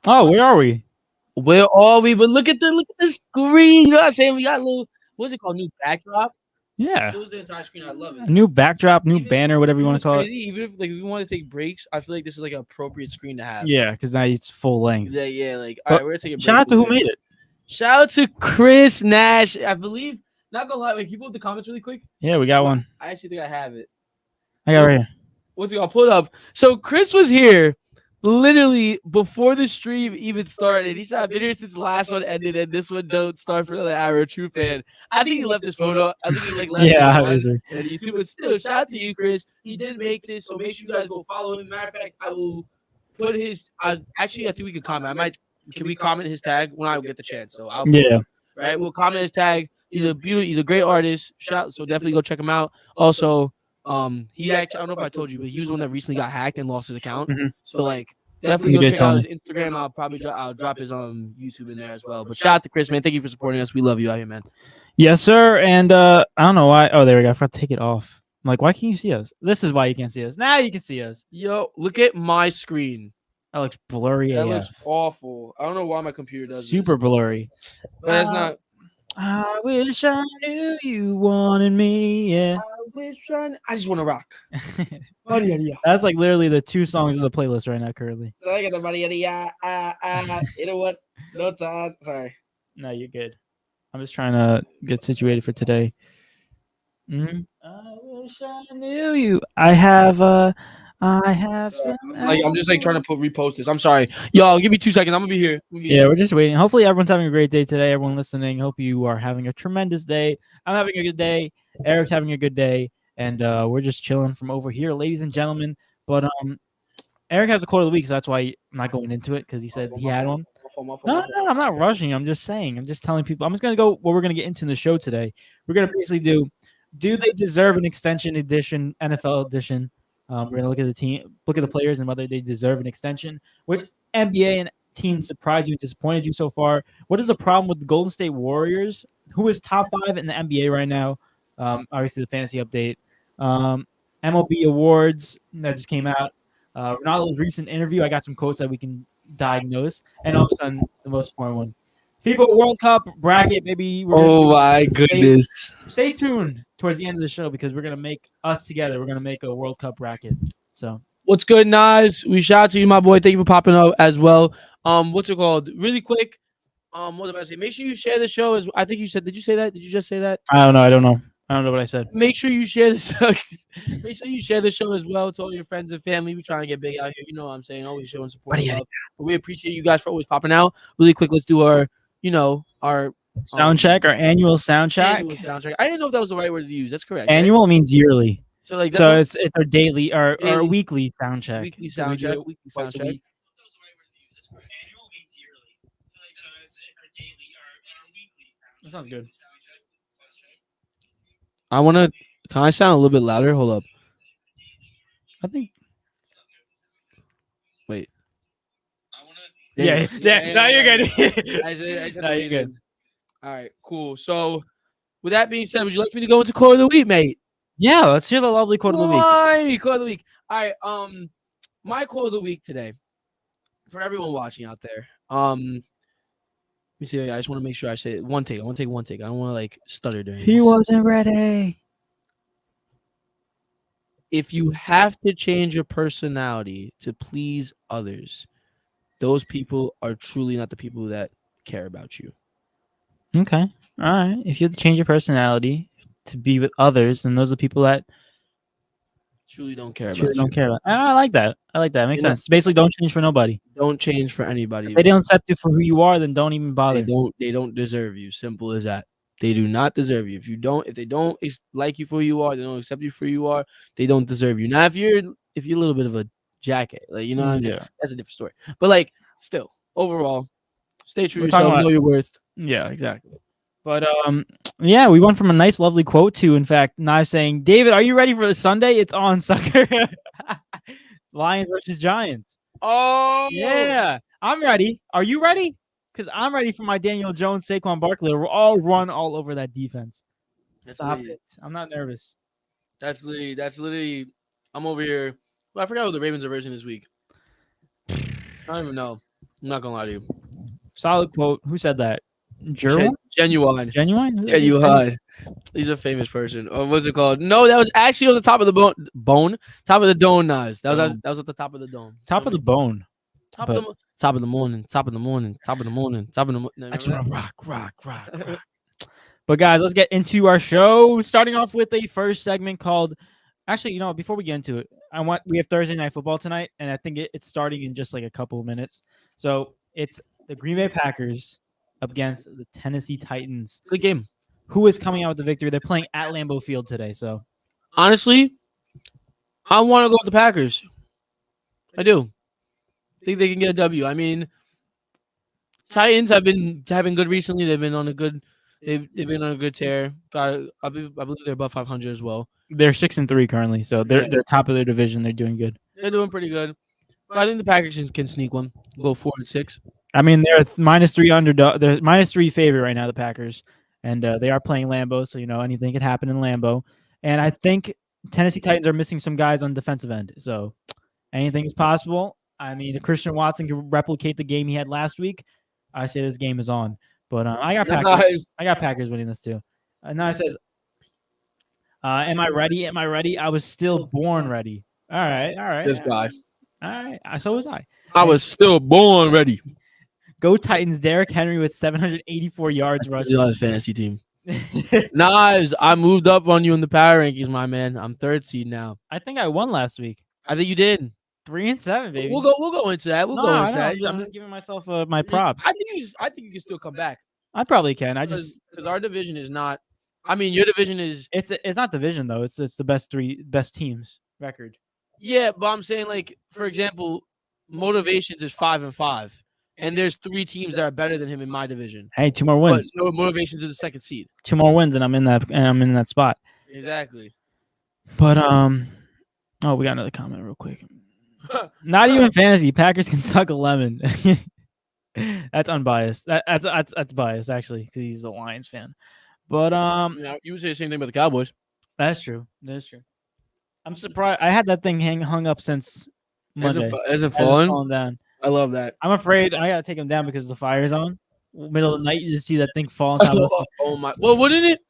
Oh, where are we? Where are we? But look at the screen. You know what I'm saying? We got a little what's it called? New backdrop. Yeah. It was the entire screen. I love it. A new backdrop, new Even banner, whatever you you know want what's to call it. crazy? Even if like if we want to take breaks, I feel like this is like an appropriate screen to have. Yeah, because now it's full length. Yeah. Like all But right, we're gonna take a break. shout out to real who quick. made it. Shout out to Chris Nash. I believe. Not gonna lie, wait, can you pull up the comments really quick? Yeah, we got one. I actually think I have it. I got right here. What's it called? Pull it up. So Chris was here literally before the stream even started. He said, I've been here since the last one ended, and this one don't start for another hour. True fan. I think he left this photo. I think he like left Yeah, it is on there? and YouTube. But still, shout out to you, Chris. He did make this, so make sure you guys go follow him. Matter of fact, I will put his. Actually, I think we can comment. I might. Can we comment his tag when I get the chance? So I'll. Yeah. Right, we'll comment his tag. He's a great artist. So definitely go check him out. Also, he actually, I don't know if I told you, but he was the one that recently got hacked and lost his account. Mhm. So like definitely You go did check tell out me. his Instagram. I'll drop his YouTube in there as well. But shout out to Chris, man. Thank you for supporting us. We love you out here, man. Yes, sir. And I don't know why. Oh, there we go. I forgot to take it off. I'm like, why can't you see us? This is why you can't see us. Now you can see us. Yo, look at my screen. That looks blurry. That AF. looks awful. I don't know why my computer does Super blurry. but that's not. I wish I knew you wanted me. Yeah. I just want to rock. That's like literally the two songs of the playlist right now currently. So I got the body. You know what? No time. Sorry. No, you're good. I'm just trying to get situated for today. I wish I knew you. I have I'm just like trying to repost this. I'm sorry, y'all. Give me 2 seconds. I'm gonna be here. Yeah, we're just waiting. Hopefully, everyone's having a great day today. Everyone listening, hope you are having a tremendous day. I'm having a good day. Eric's having a good day, and we're just chilling from over here, ladies and gentlemen. But Eric has a quote of the week, so that's why I'm not going into it because he said he had one. No, I'm not rushing. I'm just saying. I'm just telling people. I'm just gonna go. What we're gonna get into in the show today. We're gonna basically do they deserve an extension edition, NFL edition? We're gonna look at the team, look at the players, and whether they deserve an extension. Which NBA and team surprised you and disappointed you so far? What is the problem with the Golden State Warriors? Who is top 5 in the NBA right now? Obviously, the fantasy update. MLB awards that just came out. Ronaldo's recent interview. I got some quotes that we can diagnose, and also the most important one. FIFA World Cup bracket, maybe. Oh my goodness. Stay tuned towards the end of the show because we're gonna make us together. We're gonna make a World Cup bracket. So what's good, Nas? We shout out to you, my boy. Thank you for popping up as well. What's it called? Really quick. What was I about to say? Make sure you share the show. I think you said. Did you say that? Did you just say that? I don't know what I said. Make sure you share the show. Make sure you share the show as well to all your friends and family. We're trying to get big out here. You know what I'm saying? Always showing support. And love. But we appreciate you guys for always popping out. Really quick, let's do our sound check, our annual sound check. Annual sound check. I didn't know if that was the right word to use. That's correct. Annual means yearly. So like it's our daily or weekly sound check. Weekly sound check. Weekly sound check. Annual means yearly. So it's our daily or weekly. That sounds good. Can I sound a little bit louder? Hold up. I think. Wait. Yeah. No, you're good. No, you're good. All right, cool. So, with that being said, would you like me to go into quote of the week, mate? Yeah, let's hear the lovely quote of the week. Quote of the week. All right. My quote of the week today, for everyone watching out there. Let me see. I just want to make sure I say it. One take. I want to take one take. I don't want to like stutter during. He wasn't ready. If you have to change your personality to please others, those people are truly not the people that care about you. Okay. All right. If you have to change your personality to be with others, then those are the people that truly don't care about you. I like that. It makes sense. Basically, don't change for nobody. Don't change for anybody. If they don't accept you for who you are, then don't even bother. They don't deserve you. Simple as that. They do not deserve you. If they don't like you for who you are, they don't accept you for who you are, they don't deserve you. Now, if you're a little bit of a jacket, like what I mean? That's a different story. But like, still, overall, stay true to yourself. Know your worth. Yeah, exactly. But yeah, we went from a nice, lovely quote to, in fact, Knives saying, "David, are you ready for the Sunday? It's on, sucker." Lions versus Giants. Oh yeah, I'm ready. Are you ready? Because I'm ready for my Daniel Jones, Saquon Barkley. We'll all run all over that defense. Stop it. I'm not nervous. That's literally. I'm over here. Well, I forgot what the Ravens are versing this week. I don't even know. I'm not gonna lie to you. Solid quote. Who said that? Genuine? Genuine. Genuine? Genuine. He's a famous person. Or what's it called? No, that was actually on the top of the bone. Top of the dome, Nas. That was at the top of the dome. Top of the bone. Top of the morning. Top of the morning. Top of the morning. Top of the morning. I just want to rock. But guys, let's get into our show. Starting off with a first segment called. Actually, before we get into it, we have Thursday Night Football tonight, and I think it's starting in just like a couple of minutes. So it's the Green Bay Packers against the Tennessee Titans. Good game. Who is coming out with the victory? They're playing at Lambeau Field today. So honestly, I want to go with the Packers. I do. Think they can get a W. I mean, Titans have been good recently. They've been on a good. They've been on a good tear. I believe they're above 500 as well. They're 6-3 currently, so they're top of their division. They're doing good. They're doing pretty good. But I think the Packers can sneak one. Go 4-6. I mean, they're -3 underdog. They're -3 favorite right now. The Packers, and they are playing Lambeau, so anything could happen in Lambeau. And I think Tennessee Titans are missing some guys on defensive end, so anything is possible. I mean, if Christian Watson can replicate the game he had last week, I say this game is on. But I got Packers. Nice. I got Packers winning this too. Now it says, "Am I ready? Am I ready? I was still born ready." All right. This guy. All right. So was I. I was still born ready. Go Titans! Derrick Henry with 784 yards rushing. His fantasy team. Knives, I moved up on you in the power rankings, my man. I'm 3rd seed now. I think I won last week. I think you did. 3-7, baby. We'll go into that. I'm just giving myself my props. I think you can still come back. I probably can. Because our division is not. I mean, your division is. It's not division though. It's the best teams record. Yeah, but I'm saying like, for example, Motivations is 5-5, and there's 3 teams that are better than him in my division. Hey, 2 more wins. But no, Motivations is the 2nd seed. 2 more wins, and I'm in that spot. Exactly. But oh, we got another comment real quick. Not even fantasy. Packers can suck a lemon. That's unbiased. That's biased actually because he's a Lions fan. But you would say the same thing about the Cowboys. That's true. I'm surprised. I had that thing hung up since Monday. Hasn't fallen down. I love that. I'm afraid I gotta take him down because the fire's on. Middle of the night, you just see that thing fall on top of us. Oh my! Well, wouldn't it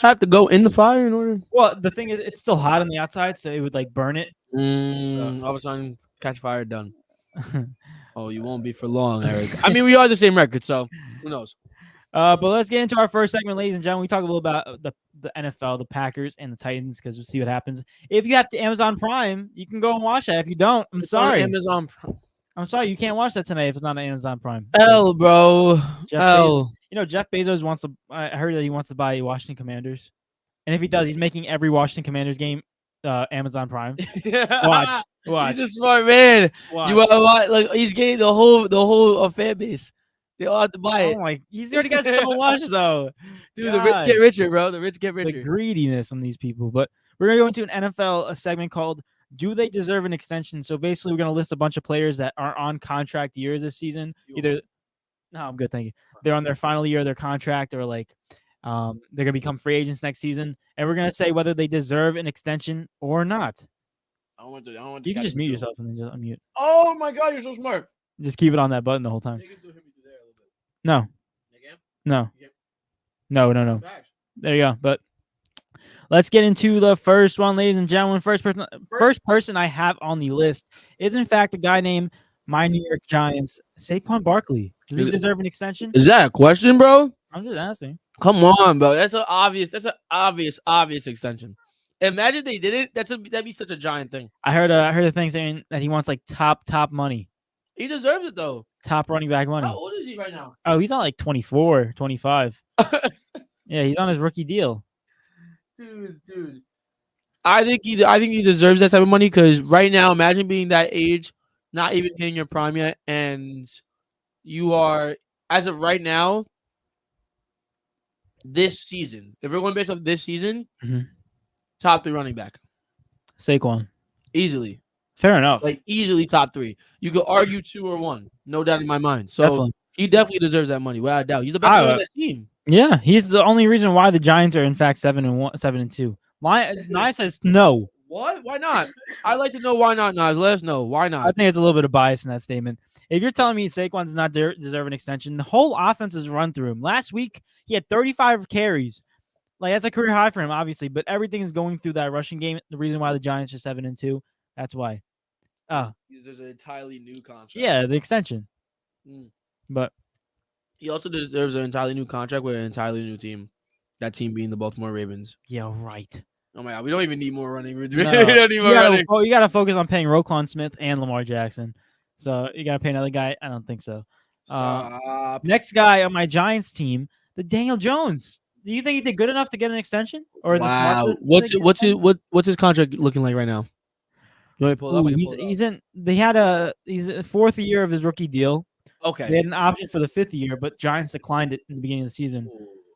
have to go in the fire in order? Well, the thing is, it's still hot on the outside, so it would like burn it. All of a sudden, catch fire, done. Oh, you won't be for long, Eric. I mean, we are the same record, so who knows? But let's get into our first segment, ladies and gentlemen. We talk a little about the NFL, the Packers, and the Titans because we'll see what happens. If you have to Amazon Prime, you can go and watch that. If you don't, I'm sorry. Amazon Prime. I'm sorry, you can't watch that tonight if it's not on Amazon Prime. L, bro. L. Jeff Bezos wants to. I heard that he wants to buy Washington Commanders, and if he does, he's making every Washington Commanders game Amazon Prime. Watch. He's a smart man. Watch. You want to watch? Like he's getting the whole fan base. They all have to buy it. Oh my! He's already got so much though. Dude, the rich get richer, bro. The rich get richer. The greediness on these people. But we're gonna go into an NFL segment called "Do They Deserve an Extension?" So basically, we're gonna list a bunch of players that are on contract years this season. No, I'm good, thank you. They're on their final year of their contract, or like they're gonna become free agents next season, and we're gonna say whether they deserve an extension or not. I don't want to. You can just mute yourself and then just unmute. Oh my God, you're so smart. Just keep it on that button the whole time. No. No. There you go. But let's get into the first one, ladies and gentlemen. First person I have on the list is in fact a guy named my New York Giants, Saquon Barkley. Does he deserve an extension? Is that a question, bro? I'm just asking. Come on, bro. That's an obvious extension. Imagine they did it. That'd be such a giant thing. I heard a thing saying that he wants like top money. He deserves it though. Top running back money. How old is he right now? Oh, he's on like 24, 25. Yeah, he's on his rookie deal. Dude. I think he deserves that type of money because right now, imagine being that age, not even hitting your prime yet, and you are, as of right now, this season. If we're going based off this season, top 3 running back. Saquon. Easily. Fair enough. Like easily top 3. You could argue 2 or 1. No doubt in my mind. So definitely. He definitely deserves that money, without a doubt. He's the best player on that team. Yeah, he's the only reason why the Giants are in fact 7-2. Nia says no. What? Why not? I'd like to know why not, Nas. Let us know. Why I not? think it's a little bit of bias in that statement. If you're telling me Saquon does not deserve an extension, the whole offense is run through him. Last week, he had 35 carries. Like, that's a career high for him, obviously, but everything is going through that rushing game. The reason why the Giants are 7-2, that's why. There's an entirely new contract. Yeah, the extension. But he also deserves an entirely new contract with an entirely new team. That team being the Baltimore Ravens. Yeah, right. Oh my God, we don't even need more running. We No, don't need more running. You got to focus on paying Roquan Smith and Lamar Jackson. So you got to pay another guy. I don't think so. Stop. Next guy on my Giants team, the Daniel Jones. Do you think he did good enough to get an extension, or is it smart? What's his contract looking like right now? You want me to pull it up? He's in. He's a fourth year of his rookie deal. Okay. They had an option for the fifth year, but Giants declined it in the beginning of the season.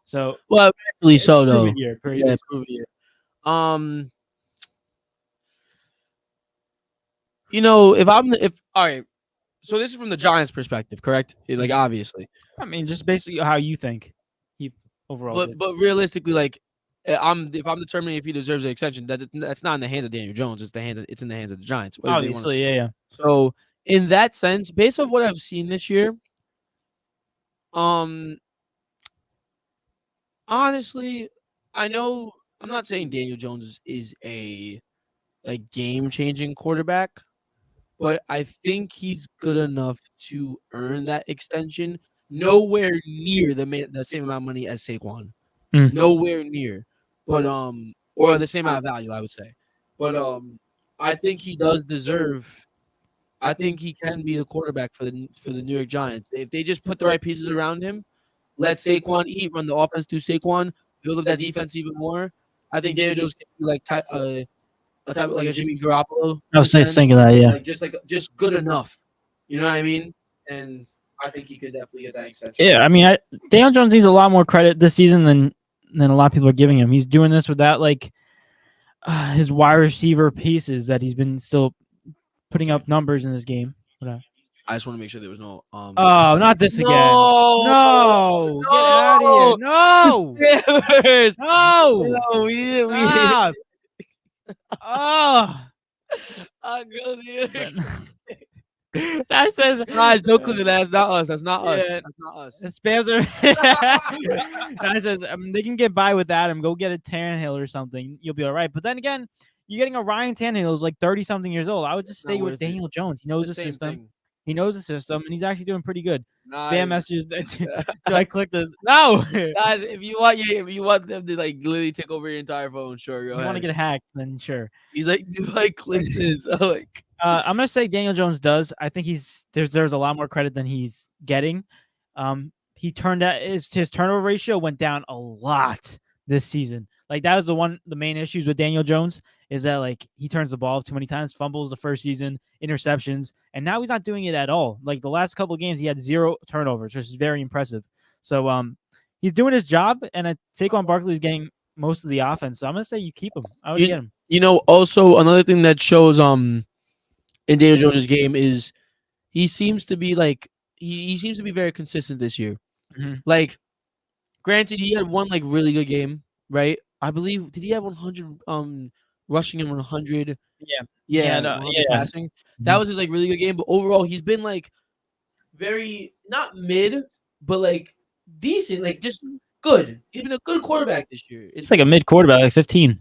So actually, so though. Year, yeah, proven year. You know, if all right. So this is from the Giants' perspective, correct? Like, obviously. I mean, just basically how you think he overall. But realistically, like, if I'm determining if he deserves an extension, that's not in the hands of Daniel Jones. It's in the hands of the Giants. Obviously, yeah. So in that sense, based on what I've seen this year, honestly, I know I'm not saying Daniel Jones is a game-changing quarterback, but I think he's good enough to earn that extension. Nowhere near the same amount of money as Saquon. Nowhere near. But or the same amount of value, I would say. But I think he does deserve. I think he can be the quarterback for the New York Giants if they just put the right pieces around him. Let Saquon eat, run the offense through Saquon, build up that defense even more. I think Daniel Jones can be like a type like a Jimmy Garoppolo. I was thinking that, yeah. Just good enough. You know what I mean? And I think he could definitely get that extension. Yeah, I mean, Daniel Jones needs a lot more credit this season than a lot of people are giving him. He's doing this without his wide receiver pieces that he's been still putting up numbers in this game. I just want to make sure there was no. Oh, not this again! No, get out of here! No, no, we didn't. Stop. Oh, that says, guys, don't click it. That's not us. That's not us. That's not us. It spams are. That says they can get by with Adam. Go get a Tannehill or something. You'll be all right. But then again, you're getting a Ryan Tannehill who's like 30-something years old. I would just stay with Daniel Jones. He knows the system. He knows the system, and he's actually doing pretty good. Spam messages. Do I click this? No, guys. If you want them to literally take over your entire phone, sure. Go ahead. If you want to get hacked, then sure. He's like, do I click this? I'm gonna say Daniel Jones does. I think there's a lot more credit than he's getting. He turned out his turnover ratio went down a lot this season. Like, that was the main issues with Daniel Jones is that he turns the ball too many times, fumbles the first season, interceptions, and now he's not doing it at all. Like, the last couple of games, he had 0 turnovers, which is very impressive. So he's doing his job, and Saquon Barkley is getting most of the offense. So I'm gonna say you keep him. I would get him. You know, also another thing that shows in Daniel Jones' game is he seems to be he seems to be very consistent this year. Mm-hmm. Granted, he had one really good game, right? I believe, did he have 100 rushing and 100? Yeah, passing. Mm-hmm. That was his really good game, but overall he's been very not mid, but decent, just good. He's been a good quarterback this year. It's like a mid quarterback, 15.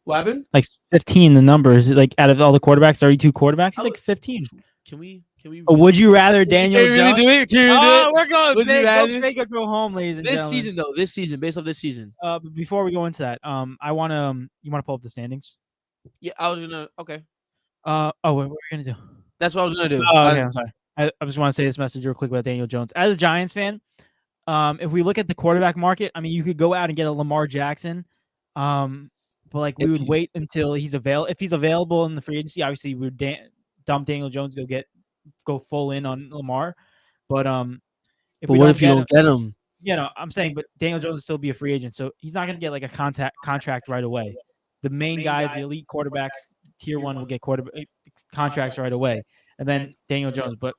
What happened? 15. The numbers out of all the quarterbacks, 32 quarterbacks, he's 15. Can we? Would you rather Daniel Jones? Really do it? Can we do it? We're going big. Go big or go home, ladies and gentlemen. This season, based off this season. But before we go into that, I want to. You want to pull up the standings? Yeah, I was gonna. Okay. What were you gonna do? That's what I was gonna do. Oh, okay, I'm sorry. I just want to say this message real quick about Daniel Jones. As a Giants fan, if we look at the quarterback market, I mean, you could go out and get a Lamar Jackson, but we would wait until he's available. If he's available in the free agency, obviously we would dump Daniel Jones, go full in on Lamar. But what if you don't get him? Yeah, no, I'm saying, but Daniel Jones will still be a free agent, so he's not going to get a contract right away. The main guys, the elite quarterbacks, tier 1 will get contracts right away, and then Daniel Jones. But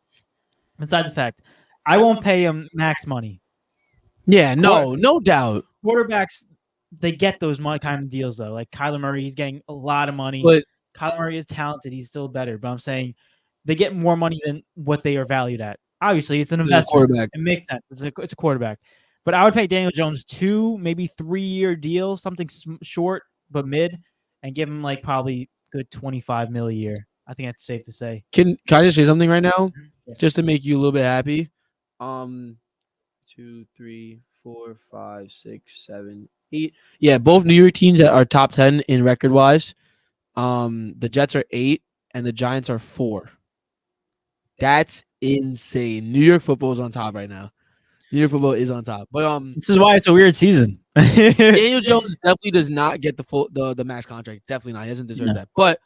besides the fact, I won't pay him max money. Yeah, no doubt. Quarterbacks, they get those kind of deals though. Like Kyler Murray, he's getting a lot of money. But Kyler Murray is talented. He's still better. But I'm saying they get more money than what they are valued at. Obviously, it's an He's a investment. quarterback. It makes sense. It's a quarterback. But I would pay Daniel Jones 2, maybe 3-year deal, something short but mid, and give him like probably good 25 mil a year. I think that's safe to say. Can I just say something right now, Yeah. just to make you a little bit happy? 2, 3, 4, 5, 6, 7, 8. Yeah, both New York teams that are top 10 in record wise. The Jets are 8 and the Giants are 4. That's insane. New York football is on top right now. New York football is on top. But This is why it's a weird season. Daniel Jones definitely does not get the max contract. Definitely not. He doesn't deserve that. But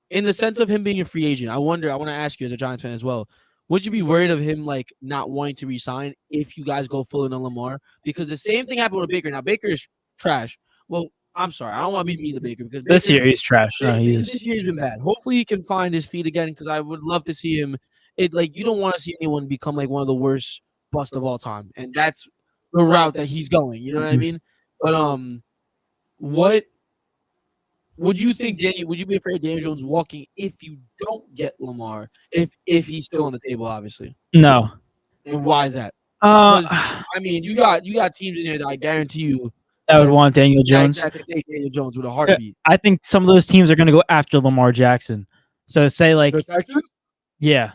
in the sense of him being a free agent, I want to ask you as a Giants fan as well. Would you be worried of him like not wanting to resign if you guys go full in on Lamar? Because the same thing happened with Baker. Now Baker is trash. Well, I'm sorry, I don't want to be mean to Baker because this year he's trash. No, he is. this year's been bad. Hopefully he can find his feet again because I would love to see him. It like you don't want to see anyone become like one of the worst bust of all time, and that's the route that he's going. You know what I mean? But what would you think, Danny? Would you be afraid of Daniel Jones walking if you don't get Lamar? If he's still on the table, obviously. No. And why is that? I mean, you got teams in there that I guarantee you that would want Daniel Jones. that could take Daniel Jones with a heartbeat. I think some of those teams are going to go after Lamar Jackson. So say like, yeah,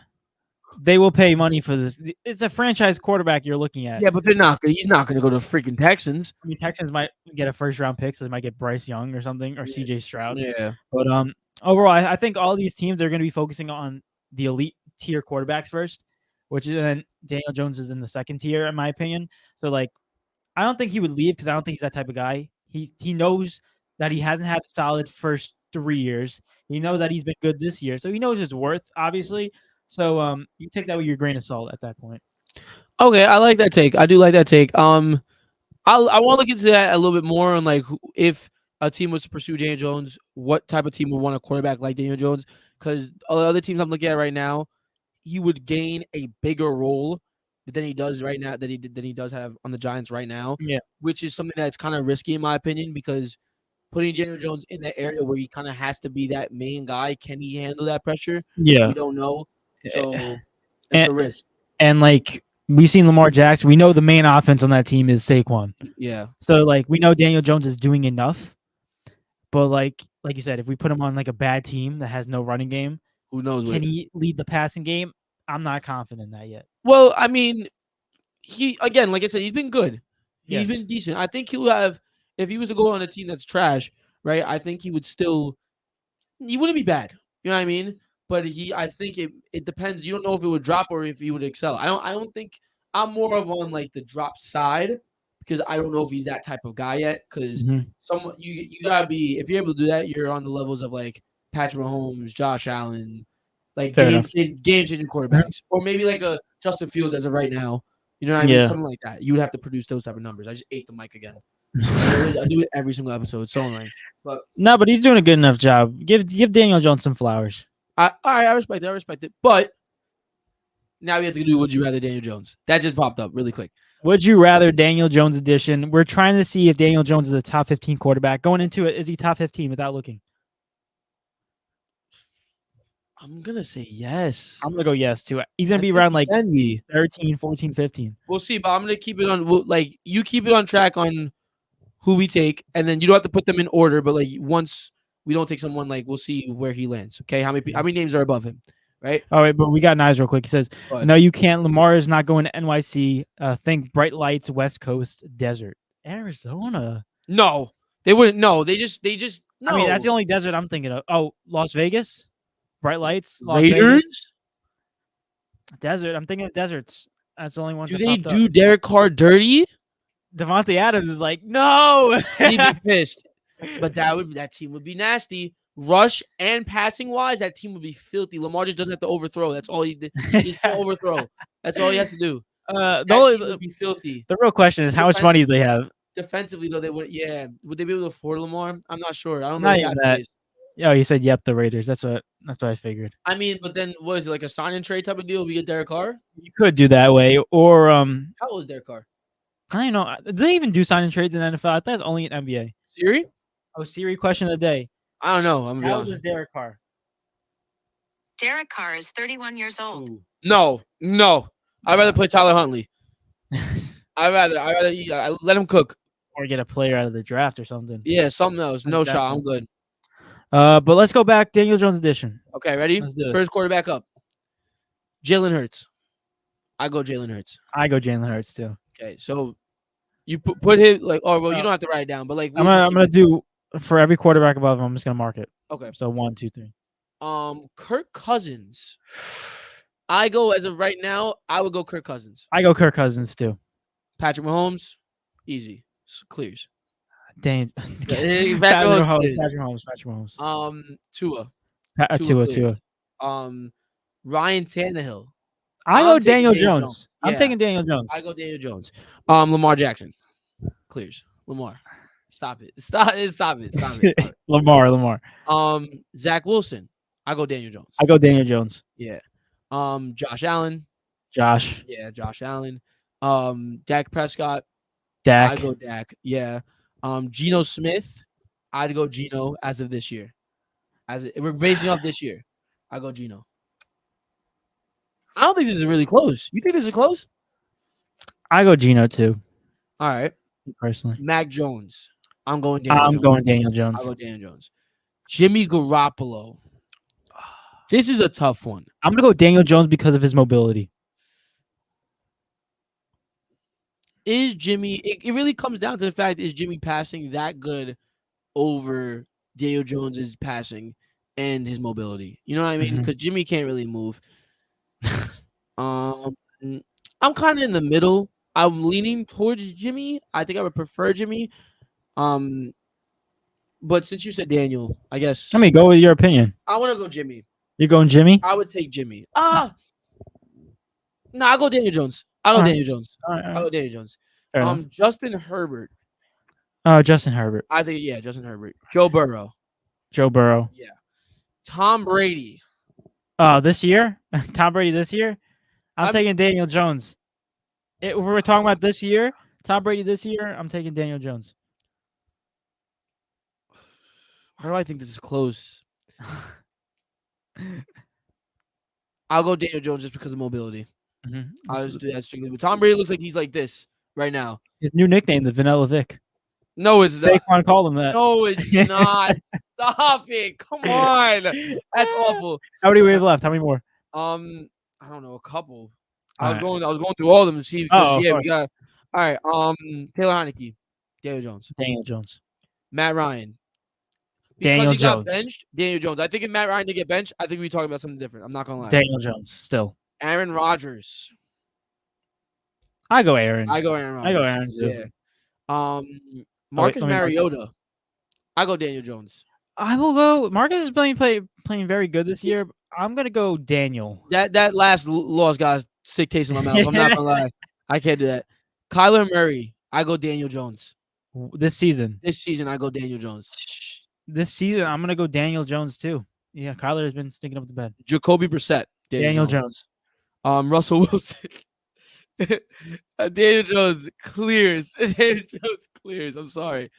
they will pay money for this. It's a franchise quarterback you're looking at. Yeah, but they're not. He's not going to go to freaking Texans. I mean, Texans might get a first round pick, so they might get Bryce Young or something, or CJ Stroud. Yeah. But overall, I think all these teams are going to be focusing on the elite tier quarterbacks first, which is then Daniel Jones is in the second tier, in my opinion. So like, I don't think he would leave because I don't think he's that type of guy. He knows that he hasn't had a solid first 3 years. He knows that he's been good this year, so he knows his worth, obviously. So you take that with your grain of salt at that point. Okay, I like that take. I do like that take. I want to look into that a little bit more on like if a team was to pursue Daniel Jones, what type of team would want a quarterback like Daniel Jones? Because other teams I'm looking at right now, he would gain a bigger role than he does right now than he does have on the Giants right now. Yeah, which is something that's kind of risky in my opinion because putting Daniel Jones in that area where he kind of has to be that main guy, can he handle that pressure? Yeah, we don't know. So it's a risk. And like we've seen Lamar Jackson, we know the main offense on that team is Saquon. Yeah. So like we know Daniel Jones is doing enough, but like you said, if we put him on like a bad team that has no running game, who knows? Can he lead the passing game? I'm not confident in that yet. Well, I mean, he again, like I said, he's been good. He's Yes. been decent. I think he'll have if he was to go on a team that's trash, right? I think he would still he wouldn't be bad. You know what I mean? But I think it depends. You don't know if it would drop or if he would excel. I don't think I'm more of on like the drop side because I don't know if he's that type of guy yet. Because someone you gotta be if you're able to do that, you're on the levels of like Patrick Mahomes, Josh Allen, like game changing quarterbacks, or maybe like a Justin Fields as of right now. You know what I mean? Something like that. You would have to produce those type of numbers. I just ate the mic again. I do it every single episode. It's so annoying. But no, but he's doing a good enough job. Give Daniel Jones some flowers. All right, I respect it. I respect it. But now we have to do Would You Rather Daniel Jones. That just popped up really quick. Would you rather Daniel Jones edition? We're trying to see if Daniel Jones is a top 15 quarterback. Going into it, is he top 15 without looking? I'm going to say yes. I'm going to go yes, too. He's going to be around like 13, 14, 15. We'll see, but I'm going to keep it on, like, you keep it on track on who we take, and then you don't have to put them in order, but, like, once we don't take someone, like, we'll see where he lands, okay? How many names are above him, right? All right, but we got Knives real quick. He says, no, you can't. Lamar is not going to NYC. Think bright lights, West Coast, desert. Arizona. No, they wouldn't. No, they just no. I mean, that's the only desert I'm thinking of. Oh, Las Vegas? Bright lights? Las Raiders? Vegas? Desert. I'm thinking of deserts. That's the only one. Do they do Derek Carr dirty? Devontae Adams is like, no. He'd be pissed. But that team would be nasty. Rush and passing wise, that team would be filthy. Lamar just doesn't have to overthrow. That's all he did. He's to overthrow. That's all he has to do. That team would be filthy. The real question is how much money do they have? Defensively, though, would they be able to afford Lamar? I'm not sure. I don't know that. Oh, you said yep, the Raiders. That's what I figured. I mean, but then what is it, like a sign and trade type of deal? We get Derek Carr? You could do that way. Or how old is Derek Carr? I don't know. Do they even do sign and trades in the NFL? I thought it's only in NBA. Siri? Oh, Siri question of the day. I don't know. I'm gonna be How old is honest. Derek Carr? Derek Carr is 31 years old. Ooh. No. I'd rather play Tyler Huntley. I'd rather let him cook. Or get a player out of the draft or something. Yeah, something else. No shot. I'm good. But let's go back. Daniel Jones edition. Okay, ready? Let's do this. First quarterback up. Jalen Hurts. I go Jalen Hurts. I go Jalen Hurts too. Okay, so you put him like, oh well, you don't have to write it down, but like I'm gonna do for every quarterback above him. I'm just gonna mark it. Okay. So 1, 2, 3. Kirk Cousins. I go as of right now. I would go Kirk Cousins. I go Kirk Cousins too. Patrick Mahomes, easy, clears. Dang. Patrick Mahomes. Tua. Tua. Ryan Tannehill. I go Daniel Jones. I'm taking Daniel Jones. I go Daniel Jones. Lamar Jackson. Clears. Lamar. Stop it. Lamar. Zach Wilson. I go Daniel Jones. I go Daniel Jones. Yeah. Josh Allen. Josh. Yeah, Josh Allen. Dak Prescott. Dak. I go Dak. Yeah. Geno Smith. I'd go Geno as of this year. We're basing off this year. I go Geno. I don't think this is really close. You think this is close? I go Geno too. All right. Personally. Mac Jones. I'm going Daniel Jones. Going Daniel Jones. I'll go Daniel Jones. Jimmy Garoppolo. This is a tough one. I'm gonna go Daniel Jones because of his mobility. Is Jimmy? It really comes down to the fact: is Jimmy passing that good over Daniel Jones's passing and his mobility? You know what I mean? Because Jimmy can't really move. I'm kind of in the middle. I'm leaning towards Jimmy. I think I would prefer Jimmy. But since you said Daniel, I guess. Let me go with your opinion. I want to go Jimmy. You're going Jimmy? I would take Jimmy. No, I'll go Daniel Jones. I'll go Daniel Jones. Justin Herbert. Justin Herbert. I think, yeah, Justin Herbert. Joe Burrow. Yeah. Tom Brady. This year? Tom Brady this year? I'm taking Daniel Jones. If we're talking about this year, Tom Brady this year, I'm taking Daniel Jones. How do I think this is close? I'll go Daniel Jones just because of mobility. I'll just do that strictly. But Tom Brady looks like he's like this right now. His new nickname, the Vanilla Vic. No, it's not. Saquon called him that. No, it's not. Stop it. Come on. That's awful. How many we have left? How many more? I don't know, a couple. I was going through all of them to see because we got all right. Taylor Heineke, Daniel Jones. Matt Ryan. Because he got benched, Daniel Jones. I think if Matt Ryan did get benched, I think we'd be talking about something different. I'm not gonna lie. Daniel Jones, still. Aaron Rodgers. I go Aaron. I go Aaron Rodgers. I go Aaron too. Yeah. Marcus Mariota. I go Daniel Jones. I will go. Marcus is playing very good this year. I'm gonna go Daniel. That last loss got a sick taste in my mouth. I'm not gonna lie. I can't do that. Kyler Murray. I go Daniel Jones. This season, I go Daniel Jones. This season, I'm gonna go Daniel Jones too. Yeah, Kyler has been sticking up the bed. Jacoby Brissett. Daniel Jones. Russell Wilson. Daniel Jones clears. Daniel Jones clears. I'm sorry.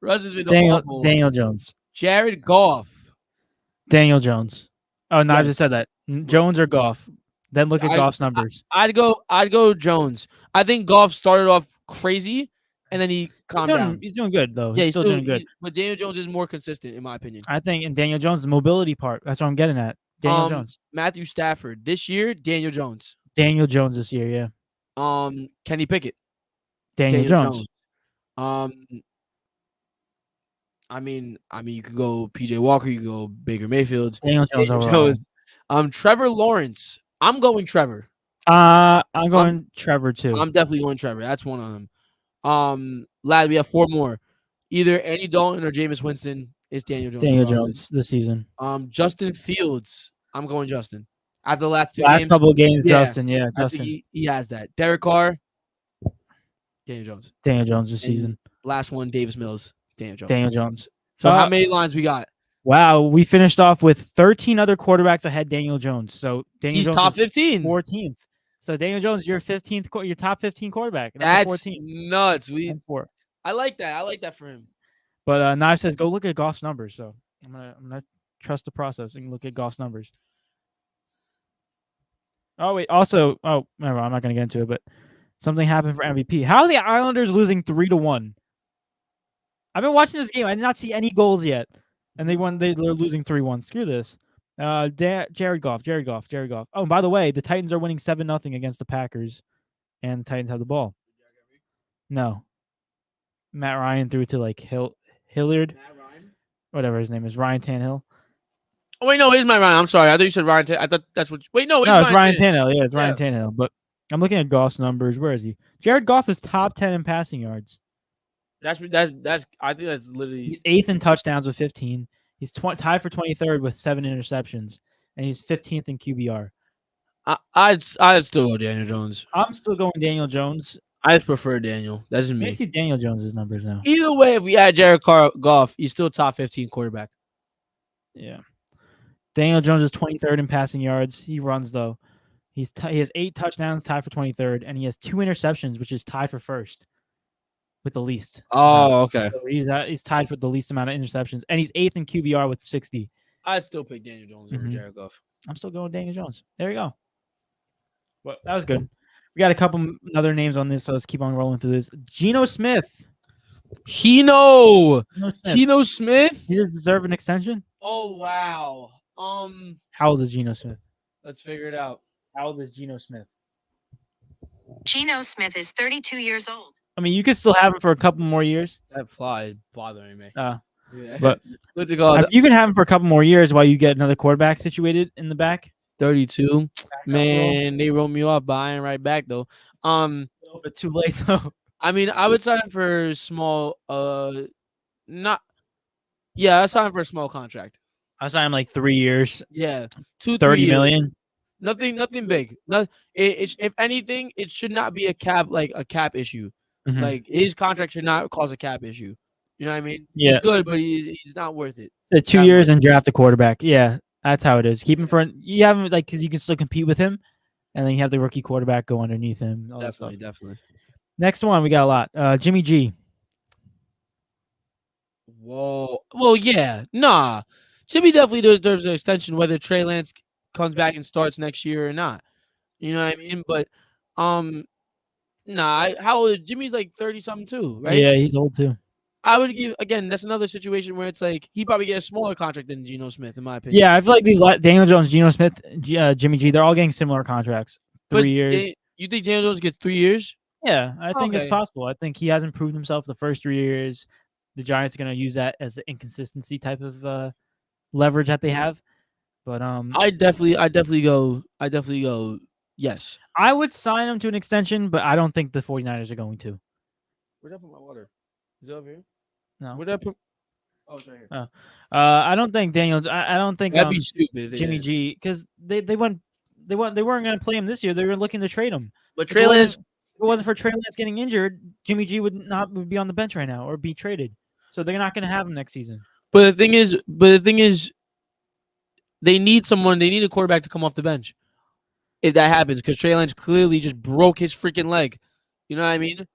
Russ has been awful. Daniel Jones. Jared Goff. Daniel Jones. Oh no, I just said that. Jones or Goff. Then look at Goff's numbers. I'd go Jones. I think Goff started off crazy. And then he calmed down. He's doing good, though. Yeah, he's still doing good. But Daniel Jones is more consistent, in my opinion. I think in Daniel Jones, the mobility part, that's what I'm getting at. Daniel Jones. Matthew Stafford. This year, Daniel Jones. Daniel Jones this year, yeah. Kenny Pickett. Daniel Jones. I mean, you could go PJ Walker, you could go Baker Mayfield. Daniel Jones. Trevor Lawrence. I'm going Trevor. I'm going Trevor too. I'm definitely going Trevor. That's one of them. Lad, we have 4 more. Either Andy Dalton or Jameis Winston. It's Daniel Jones. Daniel Jones this season. Justin Fields. I'm going Justin. After the last couple of games, Justin. Yeah, Justin. He has that. Derek Carr. Daniel Jones. Daniel Jones this season. Last one, Davis Mills. Daniel Jones. Daniel Jones. So how many lines we got? Wow, we finished off with 13 other quarterbacks ahead Daniel Jones. So Daniel Jones top 15. 14th. So Daniel Jones, your top 15 quarterback. That's 14. Nuts. I like that. I like that for him. But Knife says go look at Goff's numbers. So I'm gonna trust the process and look at Goff's numbers. Oh wait, also, never. I'm not gonna get into it, but something happened for MVP. How are the Islanders losing 3-1? I've been watching this game. I did not see any goals yet, and they won. They're losing 3-1. Screw this. Jared Goff. Oh, and by the way, the Titans are winning 7-0 against the Packers, and the Titans have the ball. No, Matt Ryan threw it to like Hilliard, whatever his name is, Ryan Tannehill. Oh wait, no, it is Matt Ryan. I'm sorry. I thought you said Ryan. I thought that's what. Wait, no, it's Ryan Tannehill. Yeah, it's Ryan Tannehill. But I'm looking at Goff's numbers. Where is he? Jared Goff is top 10 in passing yards. That's. I think that's literally. He's 8th in touchdowns with 15. He's tied for 23rd with 7 interceptions, and he's 15th in QBR. I'd still go Daniel Jones. I'm still going Daniel Jones. I just prefer Daniel. That's just me. Let me see Daniel Jones's numbers now. Either way, if we add Jared Goff, he's still top 15 quarterback. Yeah. Daniel Jones is 23rd in passing yards. He runs though. He has 8 touchdowns, tied for 23rd, and he has 2 interceptions, which is tied for first with the least. Oh, okay. So he's tied for the least amount of interceptions, and he's 8th in QBR with 60. I'd still pick Daniel Jones over Jared Goff. I'm still going Daniel Jones. There you go. Well, that was good. We got a couple other names on this, so let's keep on rolling through this. Geno Smith. Geno Smith. He does deserve an extension. Oh wow. How old is Geno Smith? Let's figure it out. How old is Geno Smith? Geno Smith is 32 years old. I mean, you could still have him for a couple more years. That fly is bothering me. Yeah. But what's it called? You can have him for a couple more years while you get another quarterback situated in the back. 32. Man, they wrote me off buying right back though. A little bit too late though. I mean, I would sign for small. I signed for a small contract. I signed him like 3 years. Yeah, 30 million. Nothing big. If anything, it should not be a cap issue. Mm-hmm. Like his contract should not cause a cap issue. You know what I mean? Yeah. He's good, but he's not worth it. 2 years and draft a quarterback. Yeah, that's how it is. Keep him for you have him like because you can still compete with him, and then you have the rookie quarterback go underneath him. Definitely. Next one, we got a lot. Jimmy G. Whoa. Well, yeah. Nah. Jimmy definitely deserves an extension, whether Trey Lance comes back and starts next year or not. You know what I mean? But how old is Jimmy's like 30-something too, right? Yeah, he's old too. I would give that's another situation where it's like he probably gets a smaller contract than Geno Smith, in my opinion. Yeah, I feel like these Daniel Jones, Geno Smith, Jimmy G, they're all getting similar contracts. 3 years. You think Daniel Jones gets 3 years? Yeah, I think it's possible. I think he hasn't proved himself the first 3 years. The Giants are going to use that as the inconsistency type of leverage that they have. But I definitely go yes. I would sign him to an extension, but I don't think the 49ers are going to. Where'd I put my water? Is it over here? No. Where'd I put? Oh, it's right here. Oh. I don't think Daniel. I don't think that'd be stupid. Jimmy G, because they weren't going to play him this year. They were looking to trade him. But Trey Lance. If it wasn't for Trey Lance getting injured, Jimmy G would be on the bench right now or be traded. So they're not going to have him next season. But the thing is, they need someone. They need a quarterback to come off the bench if that happens, because Trey Lance clearly just broke his freaking leg. You know what I mean?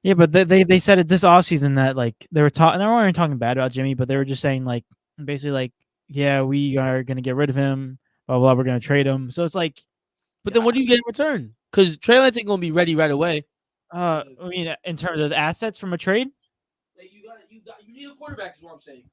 Yeah, but they said it this offseason that like they weren't talking bad about Jimmy, but they were just saying like basically like, yeah, we are going to get rid of him. Blah blah. We're going to trade him. So it's like, but then what do you get in return? Because Trey Lance ain't going to be ready right away. I mean, in terms of the assets from a trade. You need a quarterback, is what I'm saying.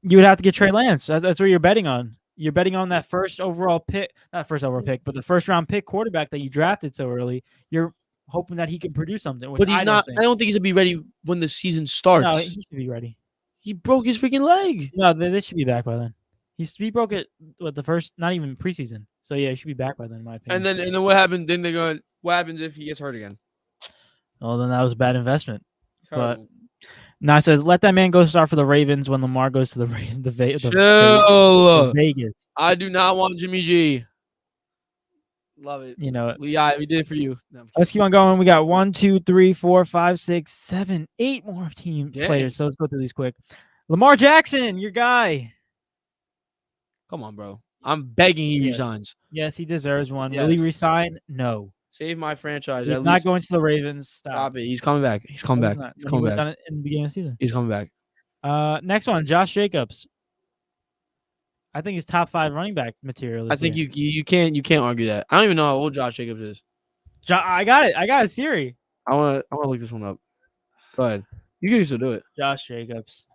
You would have to get Trey Lance. That's what you're betting on. You're betting on that first overall pick, not first overall pick, but the first round pick quarterback that you drafted so early. You're hoping that he can produce something. But he's not. I don't think he's gonna be ready when the season starts. No, he should be ready. He broke his freaking leg. No, they should be back by then. He broke it with the first, not even preseason. So yeah, he should be back by then, in my opinion. And then what happened? Then they're going. What happens if he gets hurt again? Well, then that was a bad investment. But now it says, let that man go start for the Ravens when Lamar goes to the Vegas. I do not want Jimmy G. Love it. You know it. We did it for you. No, let's keep on going. We got 1, 2, 3, 4, 5, 6, 7, 8 more team players. So let's go through these quick. Lamar Jackson, your guy. Come on, bro. I'm begging he resigns. Yes, he deserves one. Yes. Will he resign? No. Save my franchise. He's not going to the Ravens. Stop it. He's coming back. He's coming back. He's coming back. In the beginning of the season. He's coming back. Next one, Josh Jacobs. I think he's top 5 running back material. I This think year. you can't argue that. I don't even know how old Josh Jacobs is. I got it. I got it. Siri. I want to look this one up. Go ahead. You can still do it. Josh Jacobs.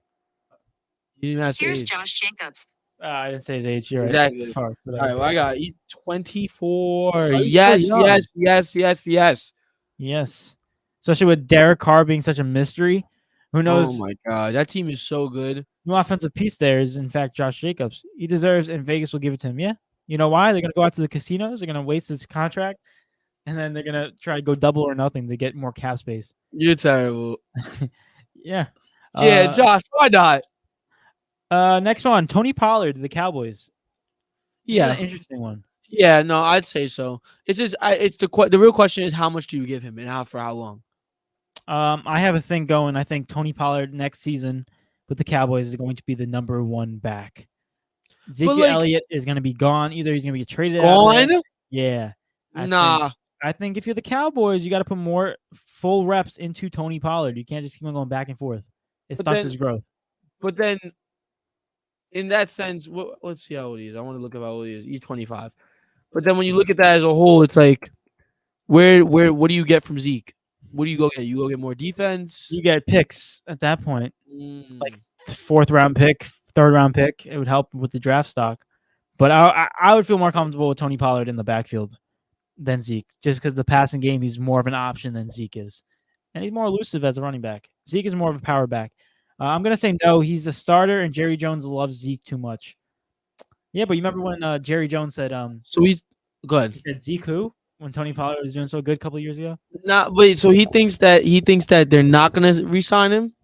You didn't have to Here's age. Josh Jacobs. I didn't say his age. You're right. Exactly. Fuck, All right, well, I got he's 24. he's Yes, so young. yes. Yes. Especially with Derek Carr being such a mystery. Who Oh knows? my god, that team is so good. No offensive piece there is, in fact, Josh Jacobs. He deserves, and Vegas will give it to him. Yeah. You know why? They're going to go out to the casinos. They're going to waste his contract. And then they're going to try to go double or nothing to get more cap space. You're terrible. Yeah. Yeah, Josh, why not? Next one, Tony Pollard, the Cowboys. This is Yeah, an interesting one. yeah. No, I'd say so. It's just, it's the real question is how much do you give him and for how long? I have a thing going. I think Tony Pollard next season with the Cowboys is going to be the number 1 back. Ezekiel Elliott is going to be gone. Either he's going to get traded out. Gone? Yeah. Nah. I think if you're the Cowboys, you got to put more full reps into Tony Pollard. You can't just keep on going back and forth. It stunts his growth. But then, in that sense, let's see how old he is. I want to look at how old he is. He's 25. But then when you look at that as a whole, it's like, what do you get from Zeke? What do you go get? You go get more defense? You get picks at that point. Mm. Like 4th round pick, 3rd round pick. It would help with the draft stock. But I would feel more comfortable with Tony Pollard in the backfield than Zeke, just because the passing game, he's more of an option than Zeke is. And he's more elusive as a running back. Zeke is more of a power back. I'm going to say no. He's a starter, and Jerry Jones loves Zeke too much. Yeah, but you remember when Jerry Jones said So he's – go ahead. He said Zeke who? When Tony Pollard was doing so good a couple of years ago? Nah, wait, so he thinks that they're not going to re-sign him?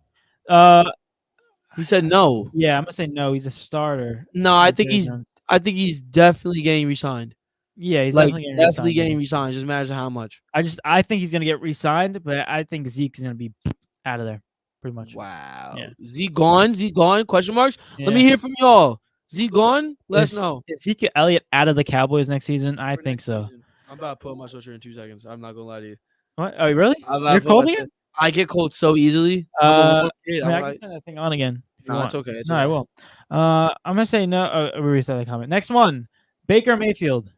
He said no. Yeah, I'm going to say no. He's a starter. No, I think he's definitely getting re-signed. Yeah, he's like definitely getting re-signed. Just matters how much. I think he's gonna get re-signed, but I think Zeke is gonna be out of there pretty much. Wow. Yeah. Zeke gone? Zeke gone? Question marks? Yeah. Let me hear from y'all. Zeke gone? Let us know. Is Ezekiel Elliott out of the Cowboys next season? I For think next so. season. I'm about to put my sweatshirt in 2 seconds. I'm not gonna lie to you. What? Oh, really? You're You're cold again? I get cold so easily. I can turn that thing on again. No, it's okay. I will. I'm gonna say no. Reset the comment. Next one, Baker Mayfield.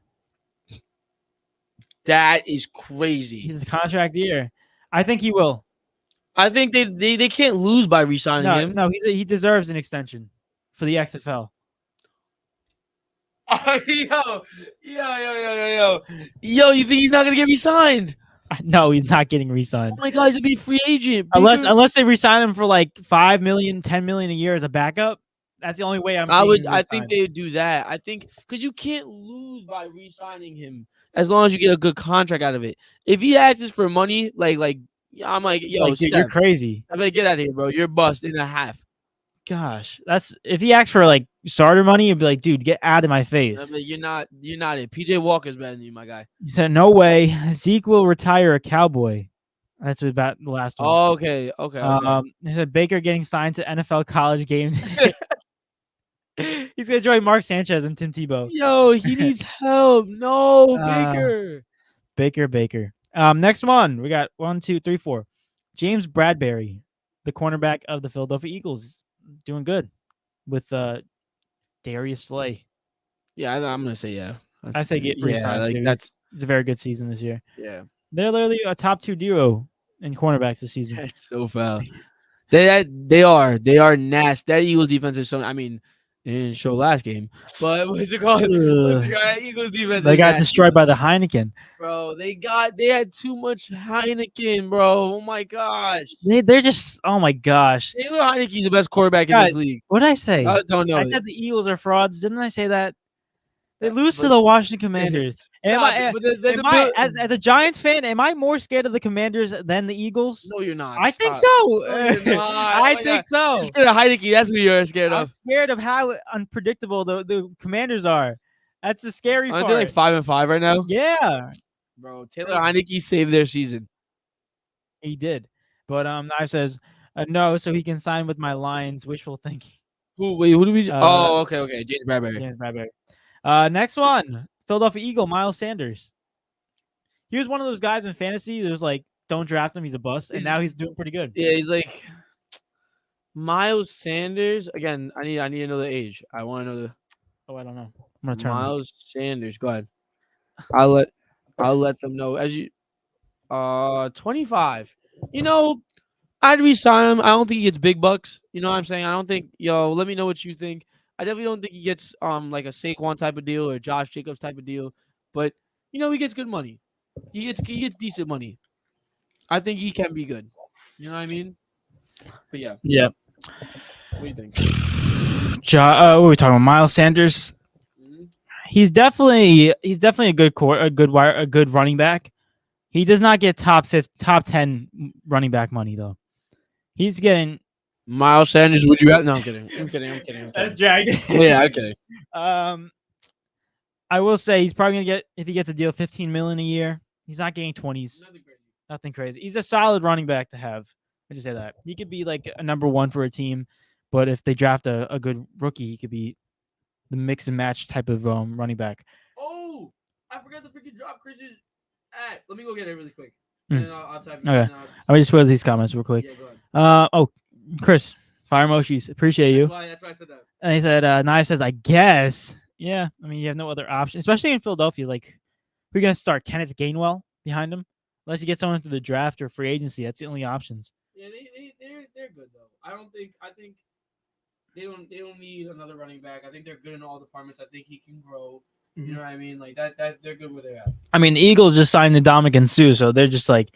That is crazy. He's a contract year. I think he will. I think they can't lose by re-signing him. No, he deserves an extension for the XFL. Yo, you think he's not gonna get re-signed? No, he's not getting re-signed. Oh my god, he's gonna be a free agent. Unless they re-sign him for like $5 million, $10 million a year as a backup. That's the only way I think they would do that. I think because you can't lose by re-signing him as long as you get a good contract out of it. If he asks for money, I'm like, yo, dude, you're crazy. I'm like, get out of here, bro. You're bust in a half. Gosh, that's if he asks for like starter money, you'd be like, dude, get out of my face. I'm like, you're not it. PJ Walker's better than you, my guy. He said, no way. Zeke will retire a Cowboy. That's about the last one. Oh, okay. He said Baker getting signed to NFL college game. He's gonna join Mark Sanchez and Tim Tebow. Yo, he needs help. No, Baker. Next one. We got 1, 2, 3, 4. James Bradbury, the cornerback of the Philadelphia Eagles, doing good with Darius Slay. Yeah, I'm gonna say yeah. I say get re-signed. It's a very good season this year. Yeah, they're literally a top 2 duo in cornerbacks this season. That's so foul. They are nasty. That Eagles defense is so. I mean, they didn't show last game, but what's it called? Eagles defense. They got destroyed by the Heineken, bro. They had too much Heineken, bro. Oh my gosh. They're just. Oh my gosh. Taylor Heineke's the best quarterback in this league. What did I say? I don't know. I said the Eagles are frauds. Didn't I say that? They lose to the Washington Commanders. As a Giants fan, am I more scared of the Commanders than the Eagles? No, you're not. I think so. No, you're not. I think so. You're scared of Heineke. That's what you're scared of. I'm scared of how unpredictable the Commanders are. That's the scary part. Aren't they like 5-5 right now? Yeah. Bro, Taylor Heineke saved their season. He did. But Knife says no, so he can sign with my Lions. Wishful thinking. Who do we? Okay. James Bradbury. Next one. Philadelphia Eagle, Miles Sanders. He was one of those guys in fantasy that was like, don't draft him, he's a bust. And now he's doing pretty good. Yeah, he's like Miles Sanders. Again, I need to know the age. I want to know Oh, I don't know. I'm gonna turn. Miles Sanders. Go ahead. I'll let them know as you. 25. You know, I'd resign him. I don't think he gets big bucks. You know what I'm saying? I don't think. Let me know what you think. I definitely don't think he gets like a Saquon type of deal or Josh Jacobs type of deal. But he gets good money. He gets decent money. I think he can be good. You know what I mean? But yeah, Yeah. what do you think? What were we talking about? Miles Sanders. Mhm. He's definitely a good running back. He does not get top 10 running back money though. He's getting Miles Sanders, would you have? No, I'm kidding. I'm kidding. I'm kidding. I'm kidding. that's dragging. Yeah, I'm kidding. I will say he's probably gonna get, if he gets a deal, 15 million a year. He's not getting 20s. Nothing crazy. He's a solid running back to have. I just say that he could be like a number one for a team, but if they draft a good rookie, he could be the mix and match type of running back. Oh, I forgot to freaking drop Chris's at. Let me go get it really quick. Hmm. And then I'll type it. Okay. I'm just put these comments real quick. Yeah, go ahead. Oh, Chris, fire emojis. Appreciate you. That's why I said that. And he said, Nia says, I guess. Yeah, I mean, you have no other option, especially in Philadelphia. Like, we're going to start Kenneth Gainwell behind him. Unless you get someone through the draft or free agency. That's the only options. Yeah, they're good, though. I think they don't need another running back. I think they're good in all departments. I think he can grow. You know what I mean? Like that they're good where they're at. I mean, the Eagles just signed Ndamukong Suh, so they're just like,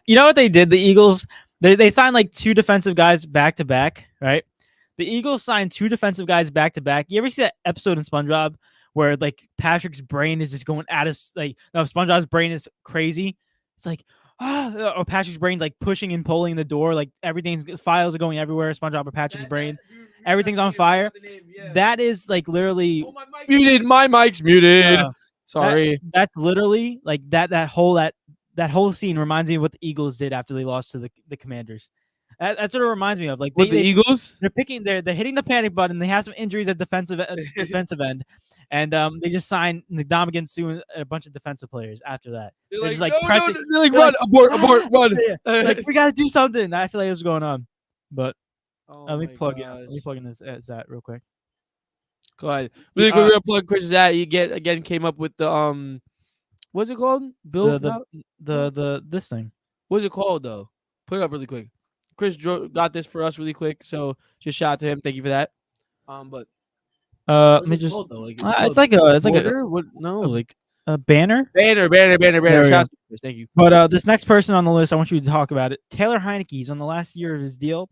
you know what they did? The Eagles, they signed like two defensive guys back to back, right? The Eagles signed two defensive guys back to back. You ever see that episode in SpongeBob where like Patrick's brain is just going at us? Like, no, SpongeBob's brain is crazy. It's like, or Patrick's brain's like pushing and pulling the door, like files are going everywhere. SpongeBob or Patrick's brain, everything's on fire. That is like literally. Oh, my mic's muted. My mic's muted. Sorry. That's literally like that whole scene reminds me of what the Eagles did after they lost to the Commanders. That's what it reminds me of. Like the Eagles, they're hitting the panic button. They have some injuries at defensive end, and they just signed Ndamukong Suh and a bunch of defensive players after that. They're just like pressing. They're like, run, abort, run. Like, we got to do something. I feel like what's going on. But let me plug in this Zat real quick. Go ahead. We're gonna plug Chris's at. You came up with the what's it called? Bill the this thing. What's it called though? Put it up really quick. Chris got this for us really quick, so just shout out to him. Thank you for that. But let me just. It's like a banner. Banner. Shout out to Chris. Thank you. But this next person on the list, I want you to talk about it. Taylor Heineke. He's on the last year of his deal.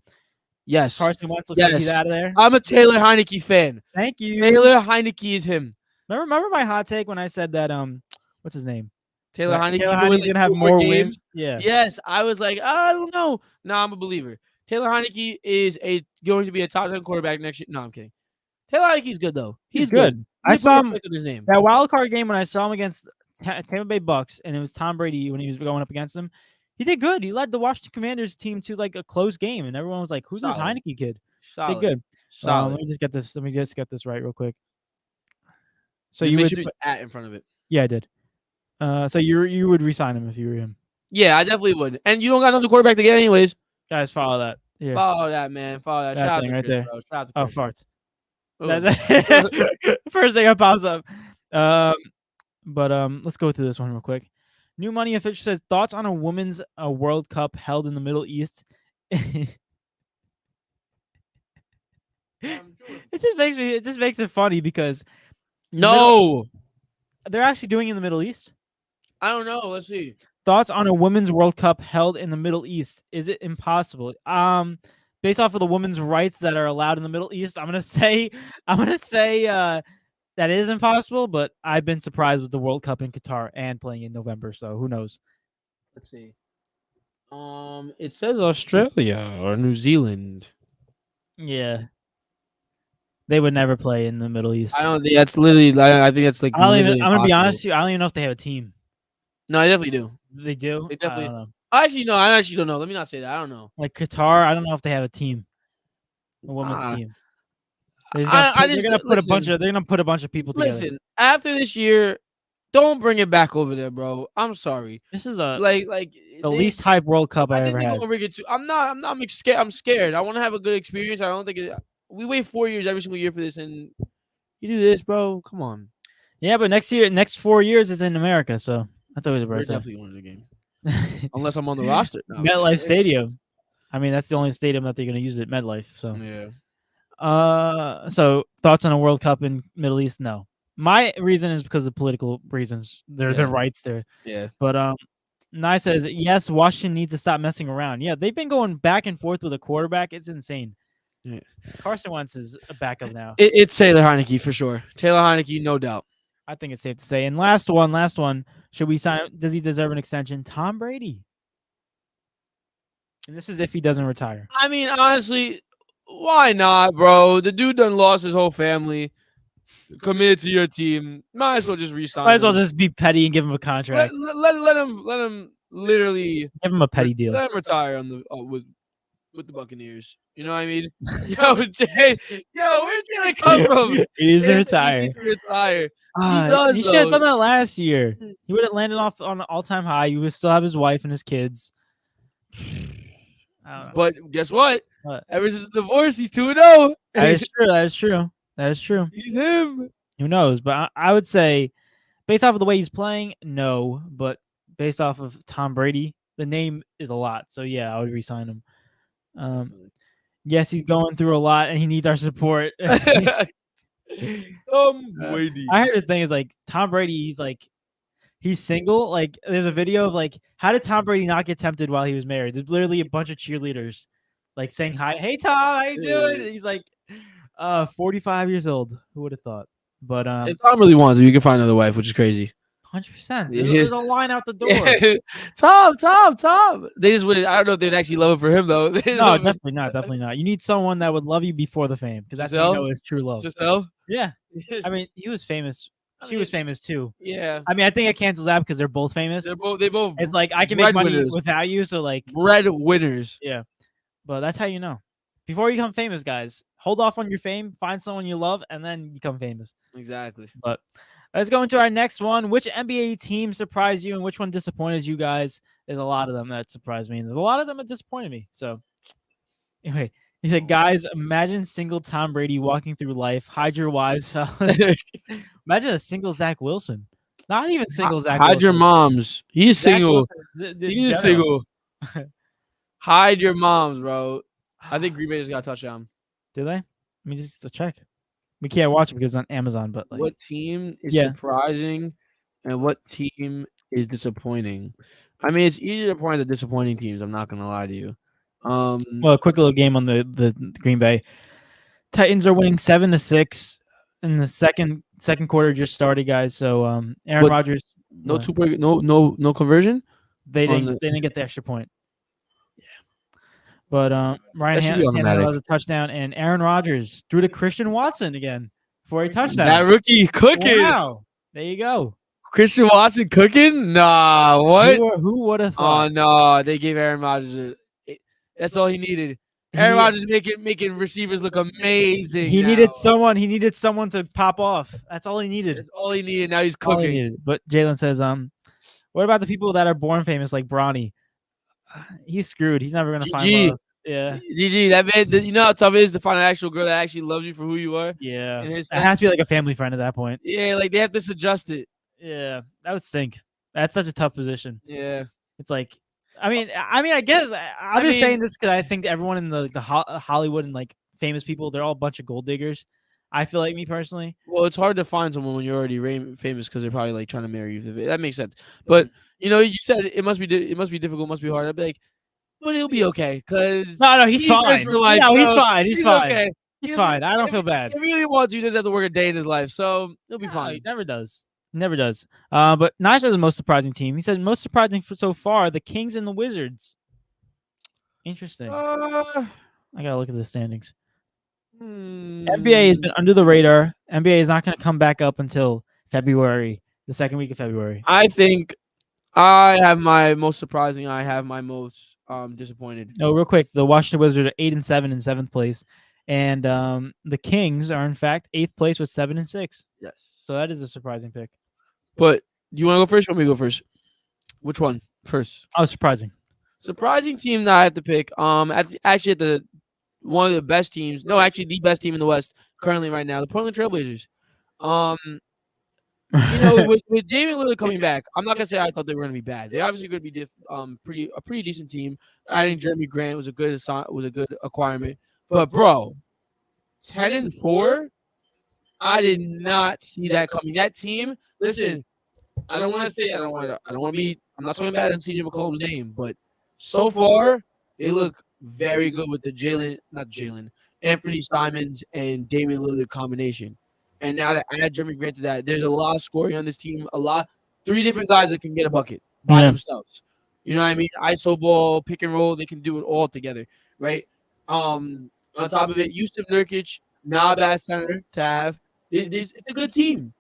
Yes. Carson Wentz looks like he's out of there. I'm a Taylor Heineke fan. Thank you. Taylor Heineke is him. Remember my hot take when I said that what's his name? Taylor Heineke Heineke's gonna have more wins. Yeah. Yes, I was like, I don't know. No, I'm a believer. Taylor Heineke is going to be a top 10 quarterback next year. No, I'm kidding. Taylor Heineke's good though. He's good. I saw him his name. That wild card game when I saw him against Tampa Bay Bucks, and it was Tom Brady when he was going up against him. He did good. He led the Washington Commanders team to like a close game, and everyone was like, "Who's this Heineke kid?" Did good. Let me just get this right real quick. So you would put at in front of it. Yeah, I did. So you would resign him if you were him. Yeah, I definitely would. And you don't got another quarterback to get anyways. Guys, follow that. Yeah. Follow that, man. Follow that. Shout out to right Chris, there. Bro. Shout out to Chris. Farts. That's first thing that pops up. But let's go through this one real quick. New Money official says thoughts on a women's World Cup held in the Middle East. It just makes it funny because they're actually doing it in the Middle East. I don't know. Let's see. Thoughts on a women's World Cup held in the Middle East. Is it impossible? Based off of the women's rights that are allowed in the Middle East, I'm gonna say that is impossible, but I've been surprised with the World Cup in Qatar and playing in November, so who knows? Let's see. It says Australia or New Zealand. Yeah. They would never play in the Middle East. I don't think that's literally. I think that's like. I'm gonna be honest with you. I don't even know if they have a team. No, I definitely do. They do. They definitely. I don't know. I actually don't know. Let me not say that. I don't know. Like Qatar, I don't know if they have a team. A women's team. They're gonna put a bunch of people together. Listen, after this year, don't bring it back over there, bro. I'm sorry. This is a the least hype World Cup I ever had. I'm scared. I want to have a good experience. I don't think we wait 4 years every single year for this, and You do this, bro. Come on. Yeah, but next 4 years is in America, so that's always a We're birthday. definitely going to the game. Unless I'm on the roster. No, MetLife Stadium. I mean, that's the only stadium that they're going to use at MetLife. So, yeah. So thoughts on a World Cup in Middle East? No. My reason is because of political reasons. There are rights there. Yeah. But Nye says yes. Washington needs to stop messing around. Yeah, they've been going back and forth with a quarterback. It's insane. Yeah. Carson Wentz is a backup now. It's Taylor Heineke for sure. Taylor Heineke, no doubt. I think it's safe to say. And last one. Should we sign? Does he deserve an extension? Tom Brady. And this is if he doesn't retire. I mean, honestly, why not, bro? The dude done lost his whole family. Committed to your team. Might as well just resign. Might as well just be petty and give him a contract. Let him literally give him a petty deal. Let him retire on the with the Buccaneers. You know what I mean? Yo, Jay, where's he gonna come from? He needs to retire. He needs to retire. He should have done that last year. He would have landed off on an all-time high. He would still have his wife and his kids. But guess what? Ever since the divorce, he's 2-0. That is true. He's him. Who knows? But I would say, based off of the way he's playing, no. But based off of Tom Brady, the name is a lot. So yeah, I would re-sign him. Yes, he's going through a lot, and he needs our support. Tom Brady. I heard the thing is like Tom Brady. He's single. Like, there's a video of like, how did Tom Brady not get tempted while he was married? There's literally a bunch of cheerleaders like saying hi. Hey Tom, how you doing? And he's like 45 years old. Who would have thought? But if Tom really wants it, you can find another wife, which is crazy. 100%. There's a line out the door. Tom. They just wouldn't. I don't know if they'd actually love it for him though. No, definitely not. You need someone that would love you before the fame, because that's how you know it's true love. Giselle? Yeah. I mean, he was famous. She was famous too. Yeah. I mean, I think it cancels out because they're both famous. They both. It's like I can make money without you, so like bread winners. Yeah. But that's how you know. Before you become famous, guys, hold off on your fame, find someone you love, and then become famous. Exactly. But let's go into our next one. Which NBA team surprised you and which one disappointed you guys? There's a lot of them that surprised me, and there's a lot of them that disappointed me. So anyway, he said, guys, imagine single Tom Brady walking through life. Hide your wives, fellas. Imagine a single Zach Wilson. Not even single Zach Wilson. Hide your moms. He's single. He's single. Hide your moms, bro. I think Green Bay just got a touchdown. Did they? Let me just check. We can't watch it because it's on Amazon. But like, what team is surprising and what team is disappointing? I mean, it's easy to point at the disappointing teams. I'm not gonna lie to you. Well, a quick little game on the Green Bay Titans are winning 7-6 in the second quarter just started, guys. So Aaron Rodgers, no conversion. They didn't get the extra point. Yeah, but Ryan Tannehill has a touchdown, and Aaron Rodgers threw to Christian Watson again for a touchdown. That rookie cooking. Wow, there you go. Christian Watson cooking? Nah, what? Who would have thought? Oh no, they gave Aaron Rodgers that's all he needed. Aaron Rodgers making receivers look amazing. He needed someone to pop off. That's all he needed. That's all he needed. Now he's cooking. But Jalen says, what about the people that are born famous like Bronny? He's screwed. He's never gonna find love. Yeah. GG. That man, you know how tough it is to find an actual girl that actually loves you for who you are? Yeah. And it has to be like a family friend at that point. Yeah, like they have to adjust it. Yeah. That would stink. That's such a tough position. Yeah. It's like, I guess I'm just saying this because I think everyone in the Hollywood and like famous people, they're all a bunch of gold diggers. I feel like, me personally. Well, it's hard to find someone when you're already famous because they're probably like trying to marry you. That makes sense. But you know, you said it must be difficult, must be hard. I'd be like, but he'll be okay because no, he's fine. For life, no, so he's fine. He's fine. Okay. He's fine. I don't feel bad. If he really wants to, he doesn't have to work a day in his life, so he'll be fine. He never does. But Naj has the most surprising team. He said most surprising so far, the Kings and the Wizards. Interesting. I gotta look at the standings. NBA has been under the radar. NBA is not going to come back up until February, the second week of February. I think I have my most surprising. I have my most disappointed. No, real quick, the Washington Wizards are 8-7 in 7th place, and the Kings are in fact 8th place with 7-6. Yes. So that is a surprising pick. But do you want to go first or want me to go first? Which one first? Oh, surprising. Surprising team that I have to pick. Actually at one of the best teams. No, actually the best team in the West currently right now. The Portland Trailblazers. Um, with Damian Lillard coming back, I'm not gonna say I thought they were gonna be bad. They're obviously gonna be pretty decent team. Adding Jeremy Grant was a good acquirement. But bro, 10-4, I did not see that coming. That team, listen, I don't want to say I don't want to be. I'm not talking bad on CJ McCollum's name, but so far they look very good with the Anthony Simons and Damian Lillard combination. And now to add Jeremy Grant to that, there's a lot of scoring on this team. Three different guys that can get a bucket by themselves. You know what I mean? ISO ball, pick and roll, they can do it all together, right? On top of it, Yusuf Nurkic, not a bad center to have. It's a good team.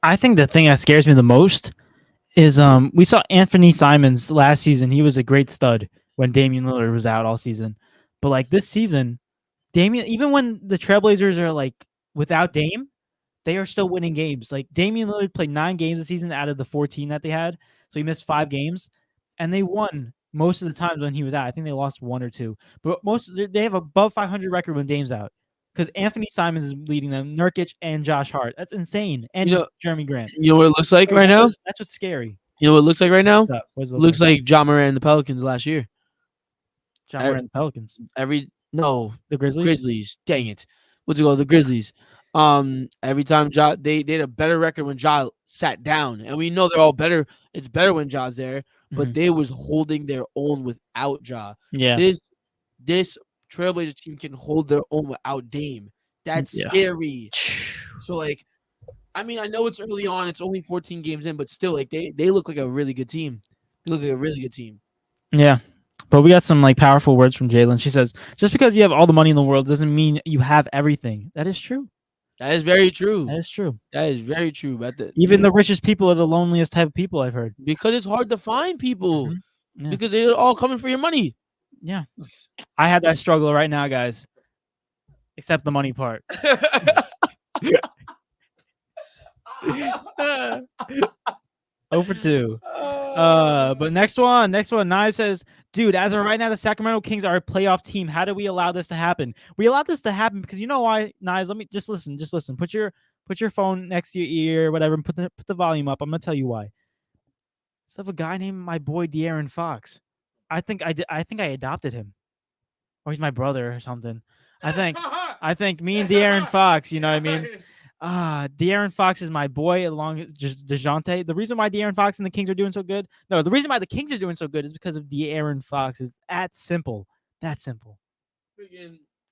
I think the thing that scares me the most is we saw Anthony Simons last season. He was a great stud when Damian Lillard was out all season. But like this season, even when the Trailblazers are like without Dame, they are still winning games. Like Damian Lillard played 9 games this season out of the 14 that they had. So he missed 5 games. And they won most of the times when he was out. I think they lost 1 or 2. But they have above 500 record when Dame's out. Because Anthony Simons is leading them, Nurkic and Josh Hart. That's insane. And Jeremy Grant. You know what it looks like right now? That's what's scary. You know what it looks like right now? What's it looks like Ja Morant and the Pelicans last year. Ja Morant and the Pelicans. The Grizzlies. Grizzlies. Dang it. What's it called? The Grizzlies. Every time they had a better record when Ja sat down, and we know they're all better. It's better when Ja's there, but they was holding their own without Ja. Yeah. This Trailblazers team can hold their own without Dame. That's scary. So like, I mean, I know it's early on. It's only 14 games in, but still, like they look like a really good team. They look like a really good team. Yeah. But we got some like powerful words from Jalen. She says, just because you have all the money in the world doesn't mean you have everything. That is true. That is very true. That is true. That is very true. But even the richest people are the loneliest type of people, I've heard. Because it's hard to find people. Because they're all coming for your money. Yeah. I had that struggle right now, guys. Except the money part. 0 for 2. But next one. Nye says, dude, as of right now, the Sacramento Kings are a playoff team. How do we allow this to happen? We allowed this to happen because you know why, Nyes? Let me just listen. Put your phone next to your ear, whatever, and put the volume up. I'm gonna tell you why. It's of a guy named my boy De'Aaron Fox. I think I adopted him. Or he's my brother or something. I think me and De'Aaron Fox, you know what I mean? De'Aaron Fox is my boy along with DeJounte. The reason why De'Aaron Fox and the Kings are doing so good, the reason why the Kings are doing so good is because of De'Aaron Fox. It's that simple.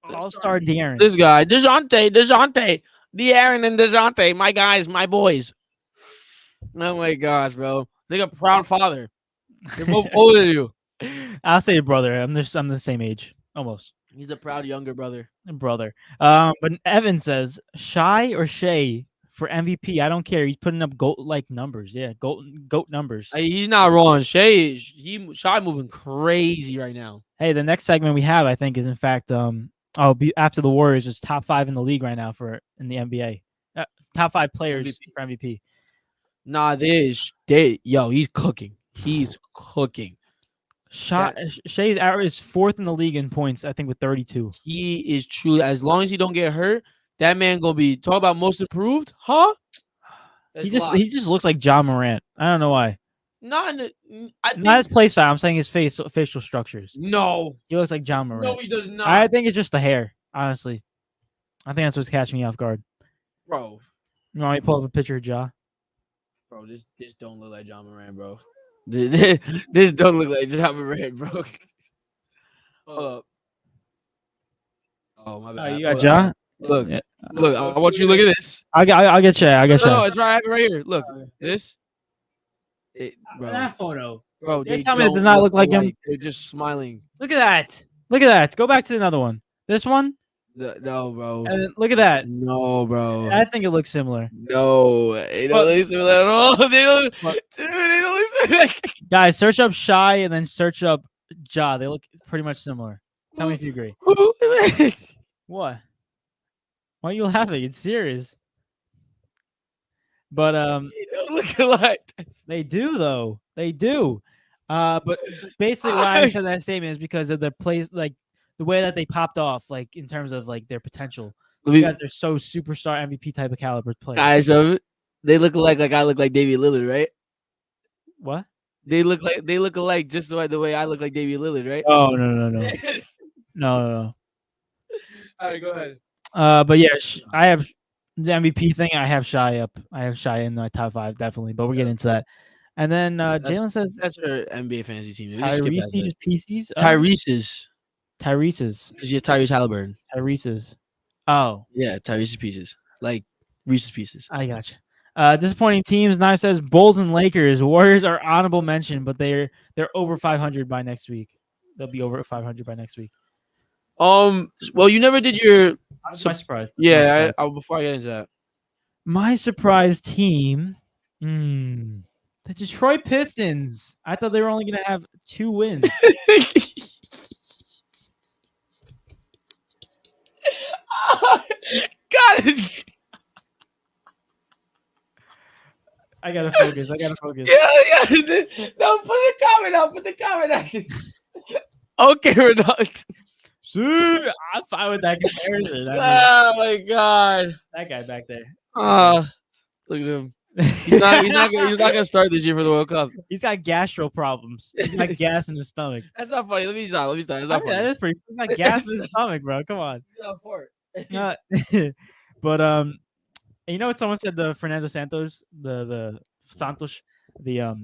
All-star De'Aaron. This guy, DeJounte, De'Aaron and DeJounte, my guys, my boys. Oh my gosh, bro. Like a proud father. They're both older than you. I'll say brother. I'm the same age, almost. He's a proud younger brother. But Evan says Shy or Shea for MVP. I don't care. He's putting up goat like numbers. Yeah, goat numbers. He's not wrong. Shy moving crazy right now. Hey, the next segment we have, I think, is in fact after the Warriors is top 5 in the league right now in the NBA. Top 5 players for MVP. Nah, he's cooking. He's cooking. Shea's average is 4th in the league in points, I think, with 32. He is truly, as long as he don't get hurt, that man gonna be talk about most improved, huh? He just looks like Ja Morant. I don't know why. Not his play style. I'm saying his facial structures. No, he looks like Ja Morant. No, he does not. I think it's just the hair. Honestly, I think that's what's catching me off guard. Bro, you want me to pull up a picture of Ja? Bro, this don't look like Ja Morant, bro. This don't look like Ja Morant, bro. Hold up. Oh my bad. You got Ja? Look, look. I want you to look at this. I'll get you. No, it's right here. Look, this. Bro. That photo. Bro, they tell me it does not look like him. They're just smiling. Look at that. Go back to another one. This one. No, bro. And look at that. No, bro. I think it looks similar. No, it don't look similar at all. They don't look similar. Guys, search up Shy and then search up Ja. They look pretty much similar. Tell me if you agree. What? Why are you laughing? It's serious. But they don't look alike. They do though. They do. But basically why I said that statement is because of the place, like the way that they popped off, like in terms of like their potential. You guys are so superstar MVP type of caliber players. Guys, they look alike. Like I look like Damian Lillard, right? What? They look alike just the way I look like Damian Lillard, right? Oh no. No. All right, go ahead. But yeah, I have the MVP thing. I have Shy up. I have Shy in my top 5 definitely. But we'll get into that. And then Jalen says that's her NBA fantasy team. Tyrese's pieces. Tyrese's. Because you have Tyrese Halliburton. Tyrese's. Oh. Yeah, Tyrese's pieces. Like Reese's Pieces. I gotcha. Disappointing teams. Knife says Bulls and Lakers. Warriors are honorable mention, but they're over 500 by next week. They'll be over 500 by next week. Well, you never did your. My surprise. Yeah, before I get into that, my surprise team. The Detroit Pistons. I thought they were only going to have 2 wins. God. I gotta focus. Yeah. No, put the comment out. Okay, Ronaldo. I'm fine with that comparison. Oh my God. That guy back there. Look at him. He's not gonna start this year for the World Cup. He's got gastro problems. He's got gas in his stomach. That's not funny. Let me start. That's not funny. That is pretty. He's got gas in his stomach, bro. Come on. But you know what someone said? The Fernando Santos, the Santos, the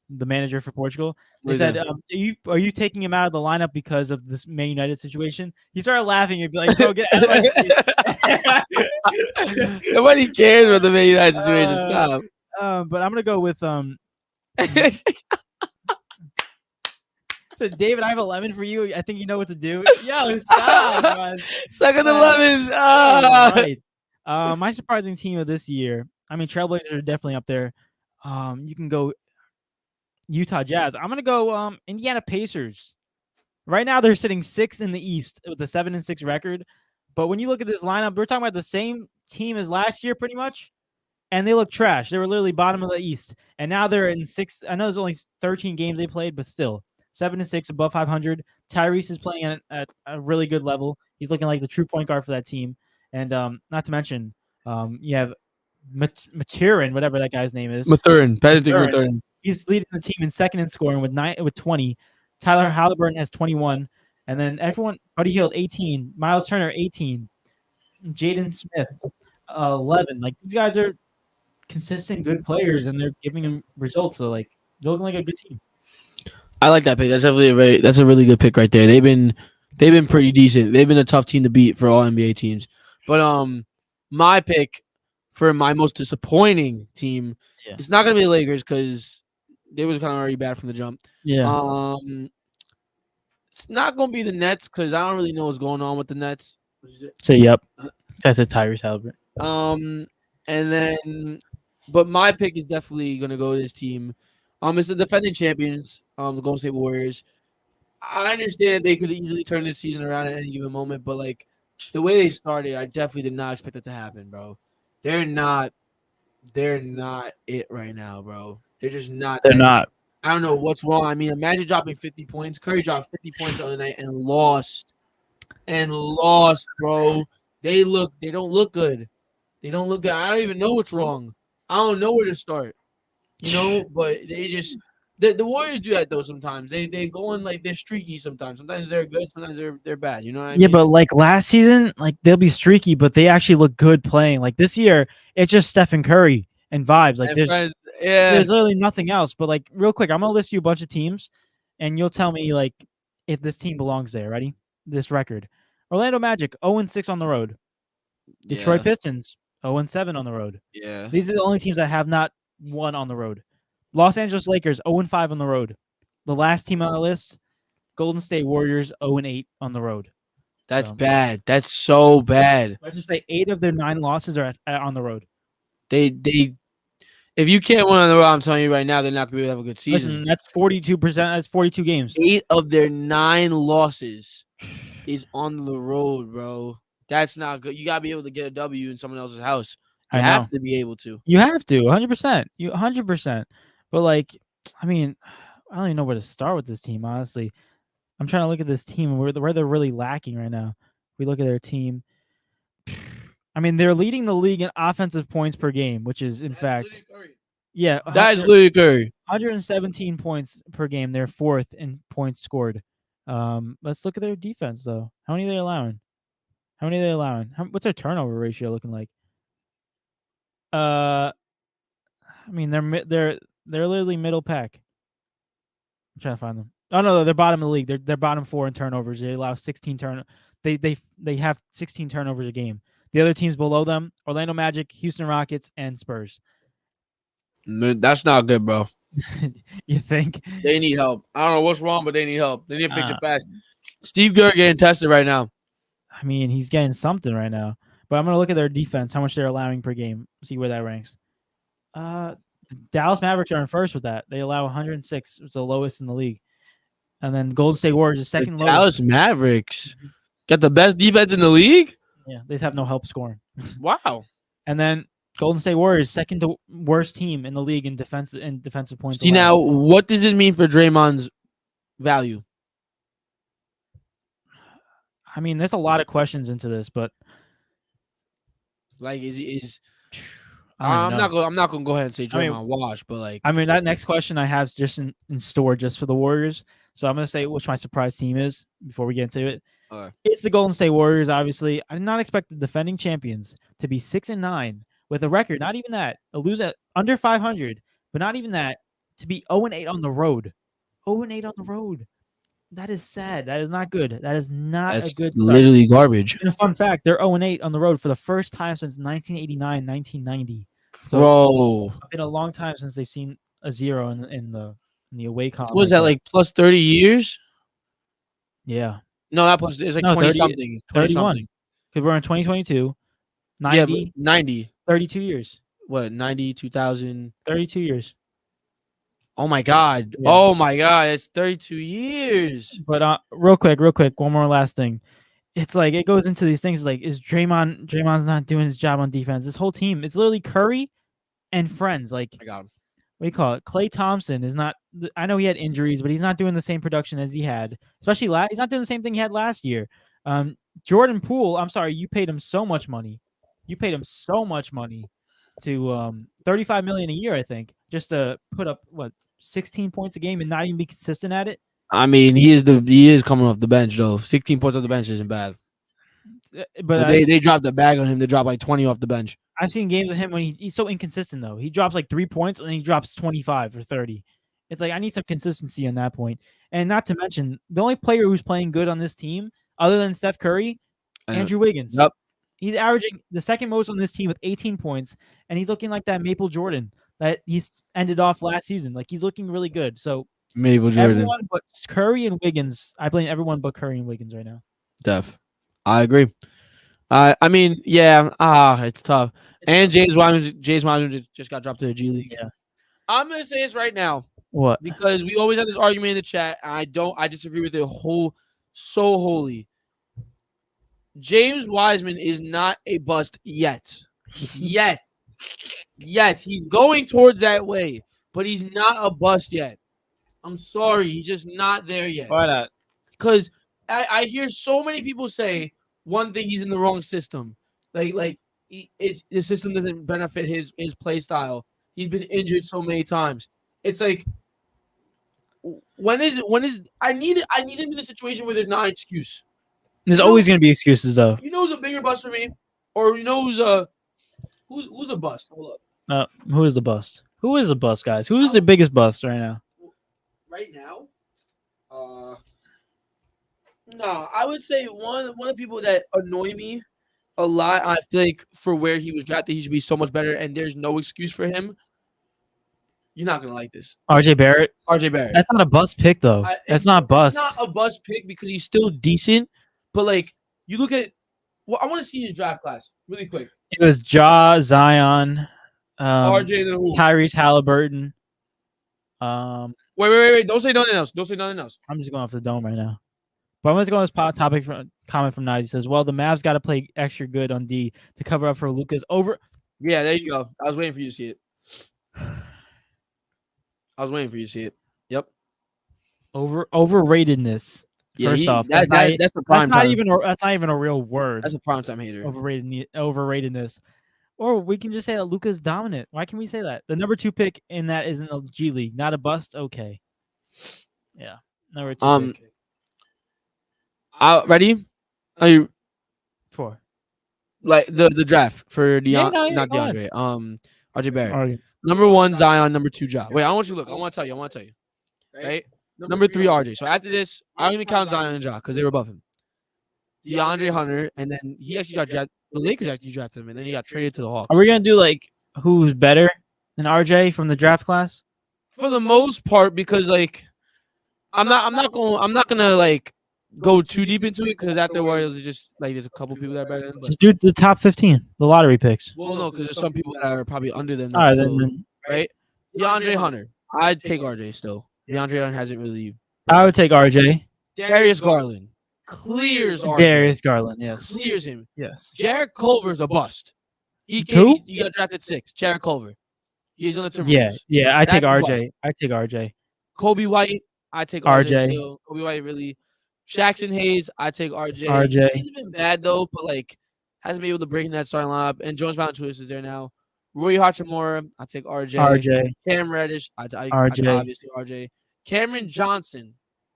manager for Portugal. They said, "Are you taking him out of the lineup because of this Man United situation?" He started laughing and be like, "Bro, get out of my team." Nobody cares about the Man United situation. Stop. But I'm gonna go with So David, I have a lemon for you. I think you know what to do. Yo, stop, man. Suck on the lemons. Right. My surprising team of this year. I mean, Trailblazers are definitely up there. You can go Utah Jazz. I'm gonna go Indiana Pacers. Right now, they're sitting 6th in the East with a 7-6 record. But when you look at this lineup, we're talking about the same team as last year, pretty much. And they look trash. They were literally bottom of the East, and now they're in 6th. I know there's only 13 games they played, but still 7-6, above 500. Tyrese is playing at a really good level. He's looking like the true point guard for that team. And not to mention, you have Mathurin, whatever that guy's name is. Mathurin. He's leading the team in second in scoring with 20. Tyler Halliburton has 21. And then everyone, Buddy Hield, 18. Miles Turner, 18. Jaden Smith, 11. Like, these guys are consistent, good players, and they're giving them results. So, like, they're looking like a good team. I like that pick. That's definitely that's a really good pick right there. They've been pretty decent. They've been a tough team to beat for all NBA teams. But my pick for my most disappointing team, it's not gonna be the Lakers because they was kind of already bad from the jump. Yeah. It's not gonna be the Nets because I don't really know what's going on with the Nets. So yep, that's a Tyrese Halliburton. And then, but my pick is definitely gonna go to this team. It's the defending champions, the Golden State Warriors. I understand they could easily turn this season around at any given moment, but like the way they started, I definitely did not expect that to happen, bro. They're not it right now, bro. They're just not. They're not. I don't know what's wrong. I mean, imagine dropping 50 points. Curry dropped 50 points the other night and lost, bro. They don't look good. They don't look good. I don't even know what's wrong. I don't know where to start. But they just the Warriors do that though sometimes. They go in like they're streaky sometimes. Sometimes they're good, sometimes they're bad. You know what I mean? Yeah, but like last season, like they'll be streaky, but they actually look good playing. Like this year, it's just Stephen Curry and vibes. Like there's literally nothing else. But like real quick, I'm gonna list you a bunch of teams, and you'll tell me like if this team belongs there. Ready? This record: Orlando Magic 0-6 on the road. Detroit Pistons 0-7 on the road. Yeah, these are the only teams that have not won on the road. Los Angeles Lakers 0-5 on the road. The last team on the list, Golden State Warriors 0-8 on the road. That's bad. That's so bad. Let's just say 8 of their 9 losses are on the road. They if you can't win on the road, I'm telling you right now, they're not gonna be able to have a good season. Listen, that's 42%. That's 42 games. 8 of their 9 losses is on the road, bro. That's not good. You gotta be able to get a W in someone else's house. You have to be able to. You have to, 100%. 100%. But like, I mean, I don't even know where to start with this team. Honestly, I'm trying to look at this team and where they're really lacking right now. We look at their team. I mean, they're leading the league in offensive points per game, which is in fact, yeah, That is literally Curry. 117 points per game. They're fourth in points scored. Let's look at their defense though. How many are they allowing? What's their turnover ratio looking like? I mean, they're literally middle pack. I'm trying to find them. Oh no, they're bottom of the league. They're bottom 4 in turnovers. They allow 16 They have 16 turnovers a game. The other teams below them: Orlando Magic, Houston Rockets, and Spurs. That's not good, bro. You think? They need help. I don't know what's wrong, but they need help. They need to fix it fast. Steve Kerr getting tested right now. I mean, he's getting something right now. But I'm gonna look at their defense, how much they're allowing per game, see where that ranks. Dallas Mavericks are in first with that. They allow 106. It's the lowest in the league. And then Golden State Warriors is second lowest. Dallas Mavericks got the best defense in the league? Yeah, they just have no help scoring. Wow. And then Golden State Warriors, second to worst team in the league in defensive points. See, now, what does this mean for Draymond's value? I mean, there's a lot of questions into this, but like, I'm not gonna go ahead and say Draymond wash, but like, I mean, that next question I have is just in store just for the Warriors. So I'm gonna say which my surprise team is before we get into it. It's the Golden State Warriors. Obviously, I did not expect the defending champions to be 6-9 with a record. Not even that, a lose at under 500, but not even that, to be 0-8 on the road. 0-8 on the road. That is sad. That is not good. That is not a good start. Literally garbage. And a fun fact: they're 0-8 on the road for the first time since 1989, 1990. So bro, it's been a long time since they've seen a 0 in the away column. What was that, like plus 30 years? Yeah. No, not plus. It's like 20 something. 31. Because we're in 2022. 90. Yeah, 90. 32 years. What? 90, 2000. 32 years. Oh my God. Yeah. Oh my God. It's 32 years. But real quick, one more last thing. It's like it goes into these things like, is Draymond's not doing his job on defense? This whole team, it's literally Curry and friends. Like, I got him. What do you call it? Klay Thompson is not. I know he had injuries, but he's not doing the same production as he had. Especially he's not doing the same thing he had last year. Jordan Poole, I'm sorry, you paid him so much money. You paid him so much money to $35 million a year, I think, just to put up 16 points a game and not even be consistent at it. I mean, he is coming off the bench though. 16 points off the bench isn't bad. But they dropped a bag on him. They dropped like 20 off the bench. I've seen games with him when he's so inconsistent though. He drops like 3 points and then he drops 25 or 30. It's like I need some consistency on that point. And not to mention the only player who's playing good on this team, other than Steph Curry, Andrew Wiggins. Yep. He's averaging the second most on this team with 18 points, and he's looking like that Maple Jordan that he's ended off last season. Like he's looking really good. So Maple Jordan. Everyone but Curry and Wiggins. I blame everyone but Curry and Wiggins right now. Def. I agree. I mean, yeah, it's tough. And James Wiseman just got dropped to the G League. Yeah. I'm gonna say this right now. What? Because we always have this argument in the chat, and I disagree with it so wholly. James Wiseman is not a bust yet. Yet. He's going towards that way, but he's not a bust yet. I'm sorry, he's just not there yet. Why not? Because I hear so many people say one thing, he's in the wrong system. The system doesn't benefit his play style. He's been injured so many times. It's like, when is I need him in a situation where there's not an excuse. There's always going to be excuses though. You know who's a bigger bust for me, or you know who's a bust? Hold up. Who is the bust? Who is the bust, guys? Who is the biggest bust right now? Right now, no, I would say one of the people that annoy me a lot. I think for where he was drafted, he should be so much better, and there's no excuse for him. You're not gonna like this. RJ Barrett. That's not a bust pick though. That's not bust. It's not a bust pick because he's still decent, but like you look at. Well, I want to see his draft class really quick. It was Ja, Zion, RJ, then who? Tyrese Halliburton. Wait! Don't say nothing else. I'm just going off the dome right now. But I'm going to go on this comment from Nige. He says, "Well, the Mavs got to play extra good on D to cover up for Luka's over." Yeah, there you go. I was waiting for you to see it. Yep. Overratedness First off, that's the prime that's not time. even a real word. That's a prime time hater. Overratedness. Or we can just say that Luka's dominant. Why can we say that? The number 2 pick in that is in the G League, not a bust. Okay. Yeah. Number 2 pick. Ready? Are you 4. like the draft for Not DeAndre? RJ Barrett. Argue. Number 1 Zion. Number 2 Ja. Wait, I want you to look. I want to tell you. Right. Number 3 RJ. So after this, I don't even count Zion and Ja because they were above him. DeAndre Hunter, and then he actually got drafted. The Lakers actually drafted him, and then he got traded to the Hawks. Are we gonna do like who's better than RJ from the draft class? For the most part, because like I'm not gonna like go too deep into it because afterwards it's just like there's a couple people that are better than. But Just do the top 15, the lottery picks. well, no, because there's some people that are probably under them. All right, Still, then right? DeAndre Hunter, I'd take RJ still. DeAndre Hunter hasn't really. I would take RJ. Darius Garland clears RJ. Darius Garland, yes. Clears him. Yes. Jarrett Culver's a bust. He got drafted 6. Jarrett Culver. He's on the Timberwolves. Yeah. I take That's RJ. I take RJ. Kobe White, I take RJ. Still. Kobe White really. Jackson Hayes, I take RJ. RJ. He's been bad though, but like hasn't been able to break in that starting lineup. And Jones Valanciunas is there now. Roy Hachimura, I take RJ. RJ. Cam Reddish, I RJ. obviously RJ. Cameron Johnson.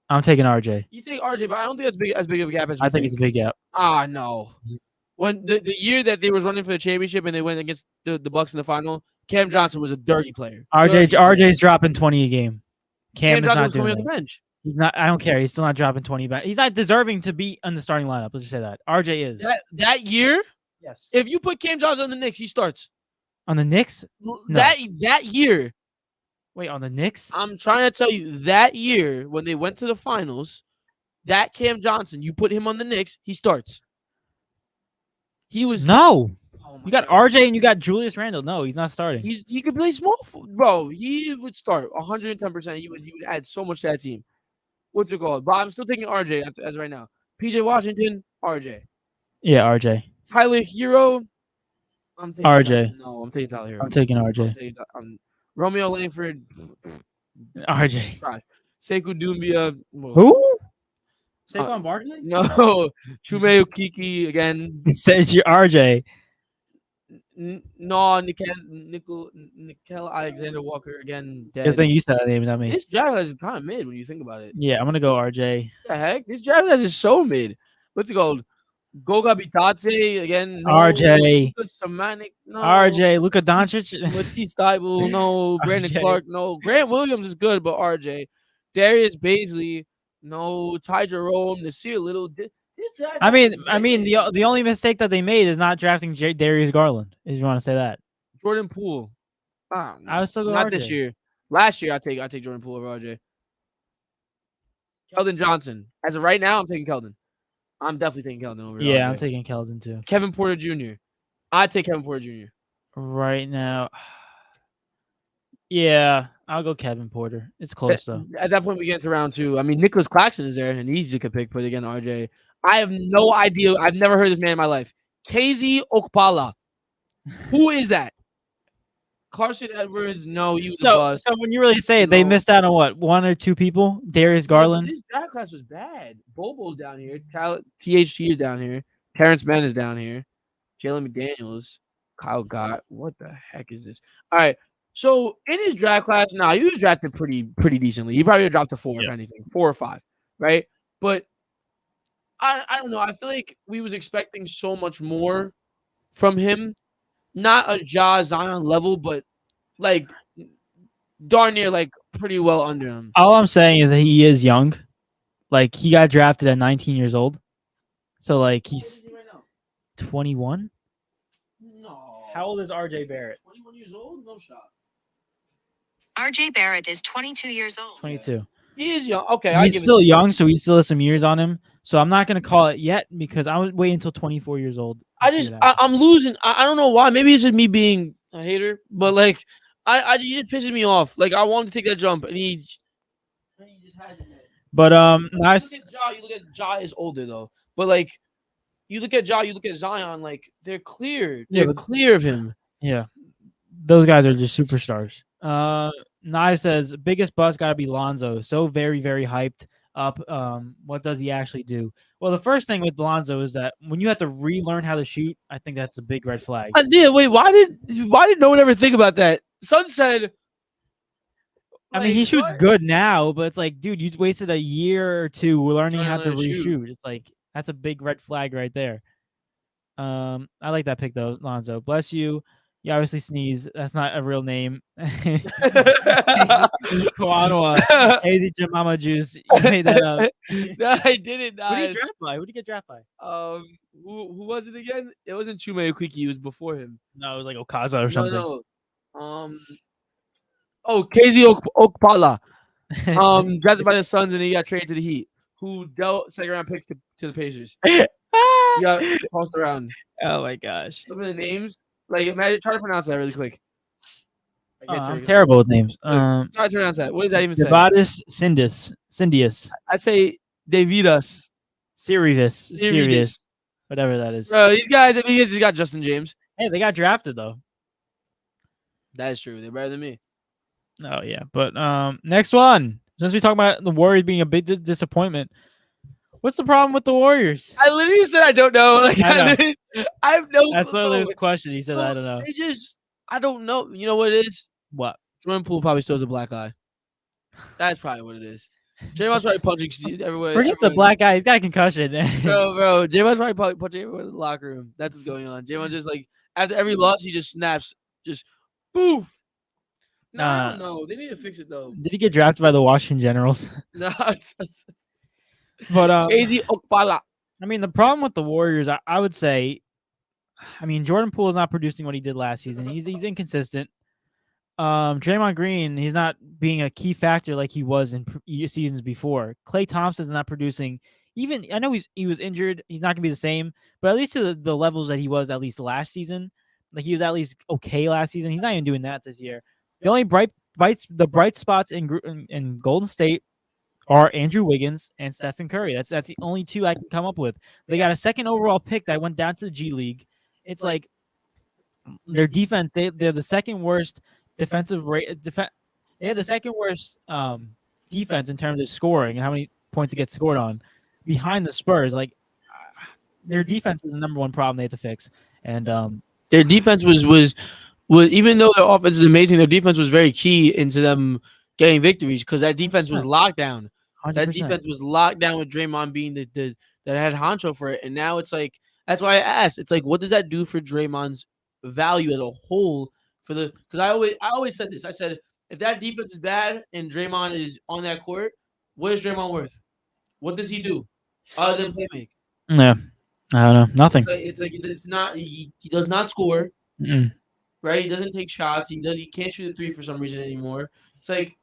I'm taking RJ. You take RJ, but I don't think that's as big of a gap as I think it's a big gap. No. When the year that they was running for the championship and they went against the Bucks in the final, Cam Johnson was a dirty player. RJ's dropping 20 a game. Cam is Johnson not was doing coming that. on the bench. He's not. I don't care. He's still not dropping 20 back. He's not deserving to be on the starting lineup. Let's just say that. RJ is. That year, yes. If you put Cam Johnson on the Knicks, he starts. On the Knicks? No. That year. Wait, on the Knicks? I'm trying to tell you, that year when they went to the finals, that Cam Johnson, you put him on the Knicks, he starts. He was no. Oh you got God. RJ and you got Julius Randle. No, he's not starting. He could play small, bro. He would start 110%. He would add so much to that team. What's it called? But I'm still taking RJ as right now. PJ Washington, RJ. Yeah, RJ. Tyler Hero. I'm taking RJ. I'm taking Tyler Hero. I'm taking RJ. Romeo Langford. RJ. Trash. Sekou Doumbia. Who? Saquon Barkley? No. Chuma Okeke again. It says you're RJ. No, Nickel Alexander Walker again. Dead. Good thing you said that name, not me. This draft class is kind of mid when you think about it. Yeah, I'm gonna go RJ. What the heck? This draft class is so mid. What's it called? Goga Bitadze again. No. RJ. Luka Samanic. No. RJ. Luka Doncic. Matisse Thybulle. No. Brandon Clark. No. Grant Williams is good, but RJ. Darius Baisley. No. Ty Jerome. Nasir Little. I mean, the only mistake that they made is not drafting Darius Garland. If you want to say that, Jordan Poole. No. I was still going not RJ. This year. Last year, I take Jordan Poole over RJ. Keldon Johnson. As of right now, I'm taking Keldon. I'm definitely taking Keldon over. Yeah, RJ. I'm taking Keldon too. Kevin Porter Jr. I take Kevin Porter Jr. Right now. Yeah, I'll go Kevin Porter. It's close though. At that point, we get to round 2. I mean, Nicholas Claxton is there, and he's a good pick. But again, RJ. I have no idea. I've never heard this man in my life. KZ Okpala. Who is that? Carson Edwards. No, he was a bust. So when you really say it, they missed out on what? 1 or 2 people? Darius Garland. This draft class was bad. Bobo's down here. THT is down here. Terrence Mann is down here. Jalen McDaniels. Kyle Gott. What the heck is this? All right. So in his draft class, he was drafted pretty decently. He probably dropped to 4 if anything, 4 or 5, right? But I don't know. I feel like we was expecting so much more from him. Not a Ja Zion level, but like darn near like pretty well under him. All I'm saying is that he is young. Like he got drafted at 19 years old. So like he's 21? No. How old is RJ Barrett? 21 years old? No shot. RJ Barrett is 22 years old. 22. He is young. Okay, he's still young, so he still has some years on him. So I'm not gonna call it yet because I would wait until 24 years old. I'm losing. I don't know why. Maybe it's just me being a hater, but like, he just pisses me off. Like I want him to take that jump, and he just hasn't. But nice. You look at Ja is older though. But like, you look at Ja, you look at Zion. Like they're clear. They're clear of him. Yeah, those guys are just superstars. Nye says biggest bust got to be Lonzo. So very, very hyped. up. What does he actually do? Well, the first thing with Lonzo is that when you have to relearn how to shoot, I think that's a big red flag. I did. Wait, why did no one ever think about that? Son said. I mean, he shoots good now, but it's like, dude, you wasted a year or two learning how to reshoot. It's like that's a big red flag right there. I like that pick though, Lonzo. Bless you. You obviously sneeze. That's not a real name. Koanoa, Hazy Jamama Juice. You made that up. No, I didn't. Who did he draft by? Who did he get drafted by? Who was it again? It wasn't Chume Okiki. It was before him. No, it was like Okaza or something. No. KZ Okpala. Drafted by the Suns and he got traded to the Heat, who dealt second round picks to the Pacers. He got tossed around. Oh my gosh. Some of the names, like imagine, try to pronounce that really quick. I'm terrible with names. Try to pronounce that. What does that even say? Devadis Syndius. I'd say Davidas. Sirius. Whatever that is. Bro, these guys, I mean, just got Justin James. Hey, they got drafted though. That is true. They're better than me. Oh yeah, but next one. Since we talk about the Warriors being a big disappointment, what's the problem with the Warriors? I literally said I don't know. Like I have no. That's literally the question. He said I don't know. I don't know. You know what it is? What? Jordan Poole probably still has a black eye. That's probably what it is. Draymond's probably punching everywhere. Forget the black guy. He's got a concussion. bro. Draymond's probably punching everywhere in the locker room. That's what's going on. Draymond just like after every loss, he just snaps, just poof. No, I don't know. They need to fix it though. Did he get drafted by the Washington Generals? No. But KZ Okpala. I mean, the problem with the Warriors, I would say, I mean, Jordan Poole is not producing what he did last season. He's inconsistent. Draymond Green, he's not being a key factor like he was in seasons before. Klay Thompson's not producing. Even I know he was injured. He's not gonna be the same, but at least to the levels that he was at least last season. Like he was at least okay last season. He's not even doing that this year. The only bright spots in Golden State are Andrew Wiggins and Stephen Curry. That's the only two I can come up with. They got a second overall pick that went down to the G League. It's like their defense. They're the second worst defensive rate. They have the second worst defense in terms of scoring and how many points it gets scored on, behind the Spurs. Like their defense is the number one problem they have to fix. And their defense was even though their offense is amazing, their defense was very key into them getting victories because that defense was locked down. 100%. That defense was locked down with Draymond being the that had honcho for it, and now it's like that's why I asked. It's like, what does that do for Draymond's value as a whole? Because I always said this. I said if that defense is bad and Draymond is on that court, what is Draymond worth? What does he do other than play make? Yeah, I don't know. Nothing. It's not. He does not score. Mm-mm. Right? He doesn't take shots. He can't shoot a three for some reason anymore. It's like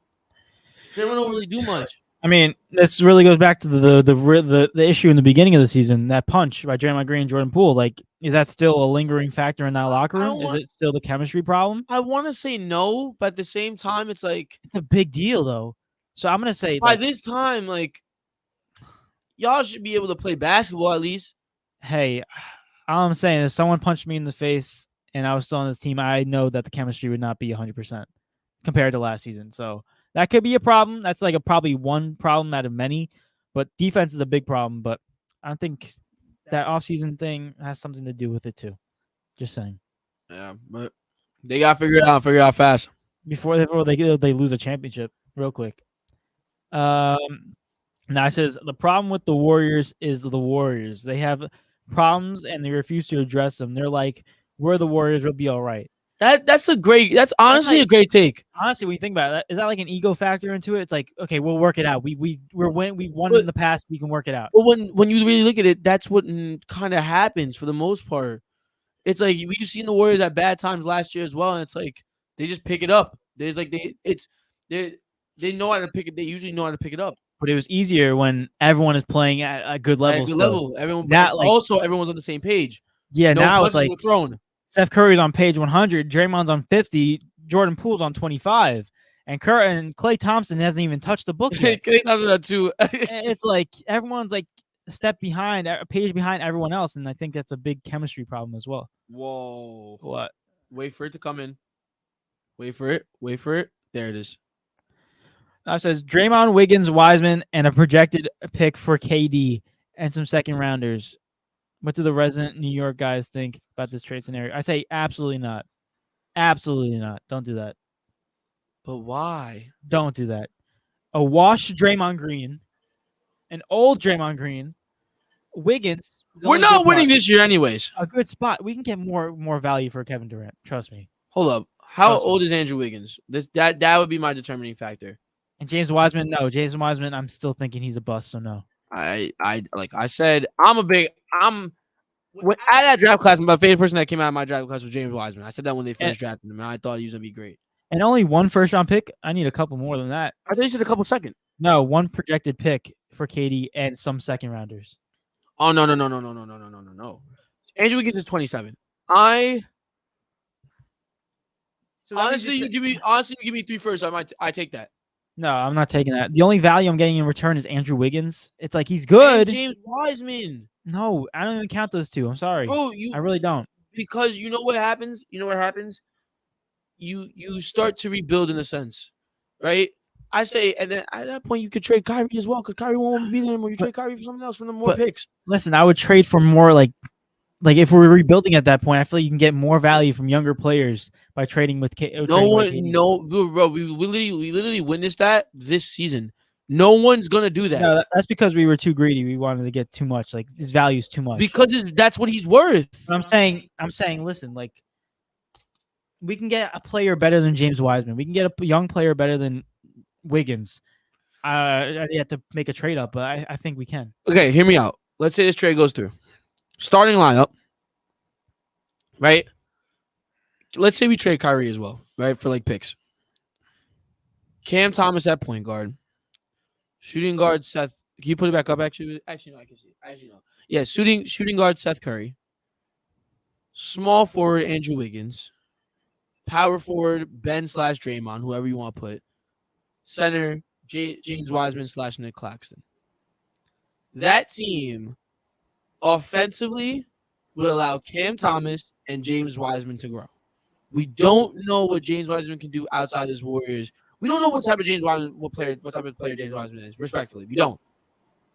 Draymond don't really do much. I mean, this really goes back to the issue in the beginning of the season, that punch by Draymond Green and Jordan Poole. Like, is that still a lingering factor in that locker room? Is it still the chemistry problem? I want to say no, but at the same time, it's like it's a big deal though. So I'm gonna say by this time, like y'all should be able to play basketball at least. Hey, all I'm saying is someone punched me in the face and I was still on this team. I know that the chemistry would not be 100% compared to last season. So that could be a problem. That's like probably one problem out of many, but defense is a big problem. But I think that offseason thing has something to do with it too. Just saying. Yeah, but they got to figure it out fast before they lose a championship real quick. Now it says the problem with the Warriors is the Warriors. They have problems and they refuse to address them. They're like, we're the Warriors, we'll be all right. That's honestly a great take. Honestly, when you think about it, is that like an ego factor into it? It's like, okay, we'll work it out. We won in the past, we can work it out. But when you really look at it, that's what kind of happens for the most part. It's like we've seen the Warriors at bad times last year as well, and it's like they just pick it up. There's like they know how to pick it. They usually know how to pick it up. But it was easier when everyone is playing at a good level. At a good level. Everyone's on the same page. Yeah, no now it's like thrown. Steph Curry's on page 100, Draymond's on 50, Jordan Poole's on 25, and Klay Thompson hasn't even touched the book yet. Klay Thompson on 2. It's like everyone's like a step behind, a page behind everyone else, and I think that's a big chemistry problem as well. Whoa! What? Wait for it to come in. Wait for it. There it is. Says Draymond, Wiggins, Wiseman, and a projected pick for KD and some second rounders. What do the resident New York guys think about this trade scenario? I say absolutely not. Absolutely not. Don't do that. But why? Don't do that. A washed Draymond Green, an old Draymond Green, Wiggins. We're not winning this year anyways. A good spot. We can get more value for Kevin Durant. Trust me. Hold up. How old is Andrew Wiggins? That would be my determining factor. And James Wiseman, no. James Wiseman, I'm still thinking he's a bust, so no. Like I said, at that draft class, my favorite person that came out of my draft class was James Wiseman. I said that when they first drafted him, and I thought he was gonna be great. And only one first round pick. I need a couple more than that. I thought you said a couple second. No, one projected pick for KD and some second rounders. Oh no. Andrew Wiggins is 27. Honestly, you give me 3 first. I take that. No, I'm not taking that. The only value I'm getting in return is Andrew Wiggins. It's like he's good. And James Wiseman. No, I don't even count those two. I'm sorry. Bro, I really don't. Because you know what happens? You start to rebuild in a sense, right? I say, and then at that point you could trade Kyrie as well, because Kyrie won't be there anymore. You trade Kyrie for something else for the more picks. Listen, I would trade for more like if we're rebuilding at that point, I feel like you can get more value from younger players by trading with bro. We literally witnessed that this season. No one's gonna do that. No, that's because we were too greedy. We wanted to get too much. Like his value is too much. Because that's what he's worth. But I'm saying, listen, like we can get a player better than James Wiseman. We can get a young player better than Wiggins. I have to make a trade up, but I think we can. Okay, hear me out. Let's say this trade goes through. Starting lineup, right? Let's say we trade Kyrie as well, right? For like picks. Cam Thomas at point guard. Shooting guard Seth. Can you put it back up? Actually, no, I can see it. Actually, no. Yeah, shooting guard Seth Curry. Small forward Andrew Wiggins. Power forward Ben/Draymond, whoever you want to put. Center James Wiseman / Nick Claxton. That team offensively would allow Cam Thomas and James Wiseman to grow. We don't know what James Wiseman can do outside his Warriors. We don't know what type of player James Wiseman is. Respectfully, we don't.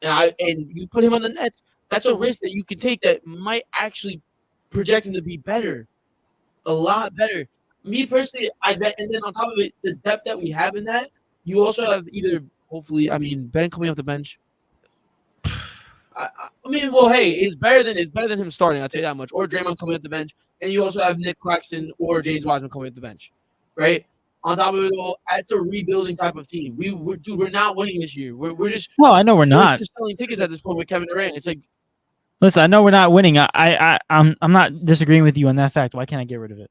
And you put him on the Nets. That's a risk that you can take that might actually project him to be better, a lot better. Me personally, I bet. And then on top of it, the depth that we have in that, you also have hopefully, Ben coming off the bench. Hey, it's better than him starting. I'll tell you that much. Or Draymond coming off the bench, and you also have Nick Claxton or James Wiseman coming off the bench, right? On top of it all, it's a rebuilding type of team. We're not winning this year. We're just. Well, I know we're not. We're just selling tickets at this point with Kevin Durant. It's like, listen, I know we're not winning. I'm not disagreeing with you on that fact. Why can't I get rid of it?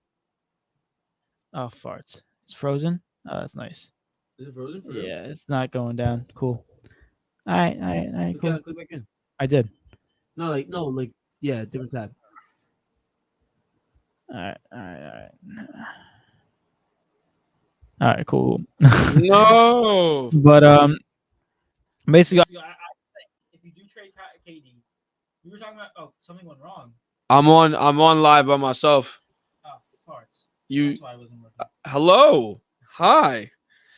Oh, farts! It's frozen. Oh, that's nice. Is it frozen for real? Yeah, it's not going down. Cool. All right. Cool. Click back in. I did. No, yeah, different tab. All right, cool. No. But basically, if you do trade KD, we were talking about something went wrong. I'm on live by myself. Oh, parts. You. That's why I wasn't working. Hello. Hi.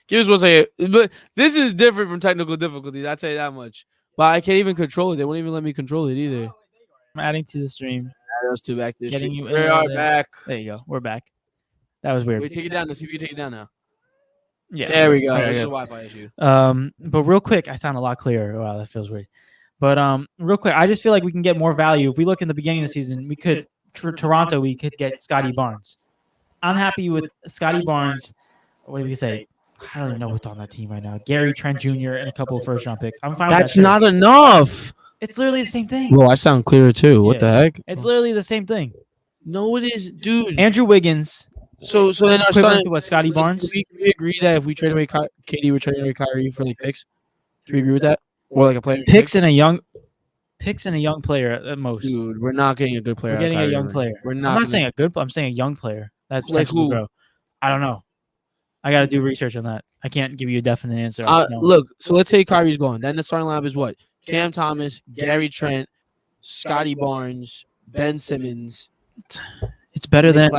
Give us one second. But this is different from technical difficulties. I'll tell you that much. But I can't even control it. They won't even let me control it either. I'm adding to the stream. Add us to back to the Getting stream. you We are back. There you go. We're back. That was weird. Wait, take it down. Let's see if you can take it down now. Yeah. There we go. There's a Wi-Fi issue. But real quick, I sound a lot clearer. Wow, that feels weird. But real quick, I just feel like we can get more value. If we look in the beginning of the season, we could Toronto, we could get Scotty Barnes. I'm happy with Scotty Barnes. What do you say? I don't even know what's on that team right now. Gary Trent Jr. and a couple of first-round picks. I'm fine with that. That's not enough. It's literally the same thing. Well, I sound clearer too. What the heck? It's literally the same thing. No, it is, dude. Andrew Wiggins. So then our starting to what Scotty Barnes. Can we agree that if we trade away KD, we're trading away Kyrie for like picks? Can we agree with that? Or like a player? Picks and a young player at most. Dude, we're not getting a good player. We're getting a young player. We're I'm not not saying a good. I'm saying a young player. That's like who? Grow. I don't know. I got to do research on that. I can't give you a definite answer. Look, so let's say Kyrie's gone. Then the starting lineup is what? Cam Thomas, Gary Trent, Scotty Barnes, Ben Simmons. It's better than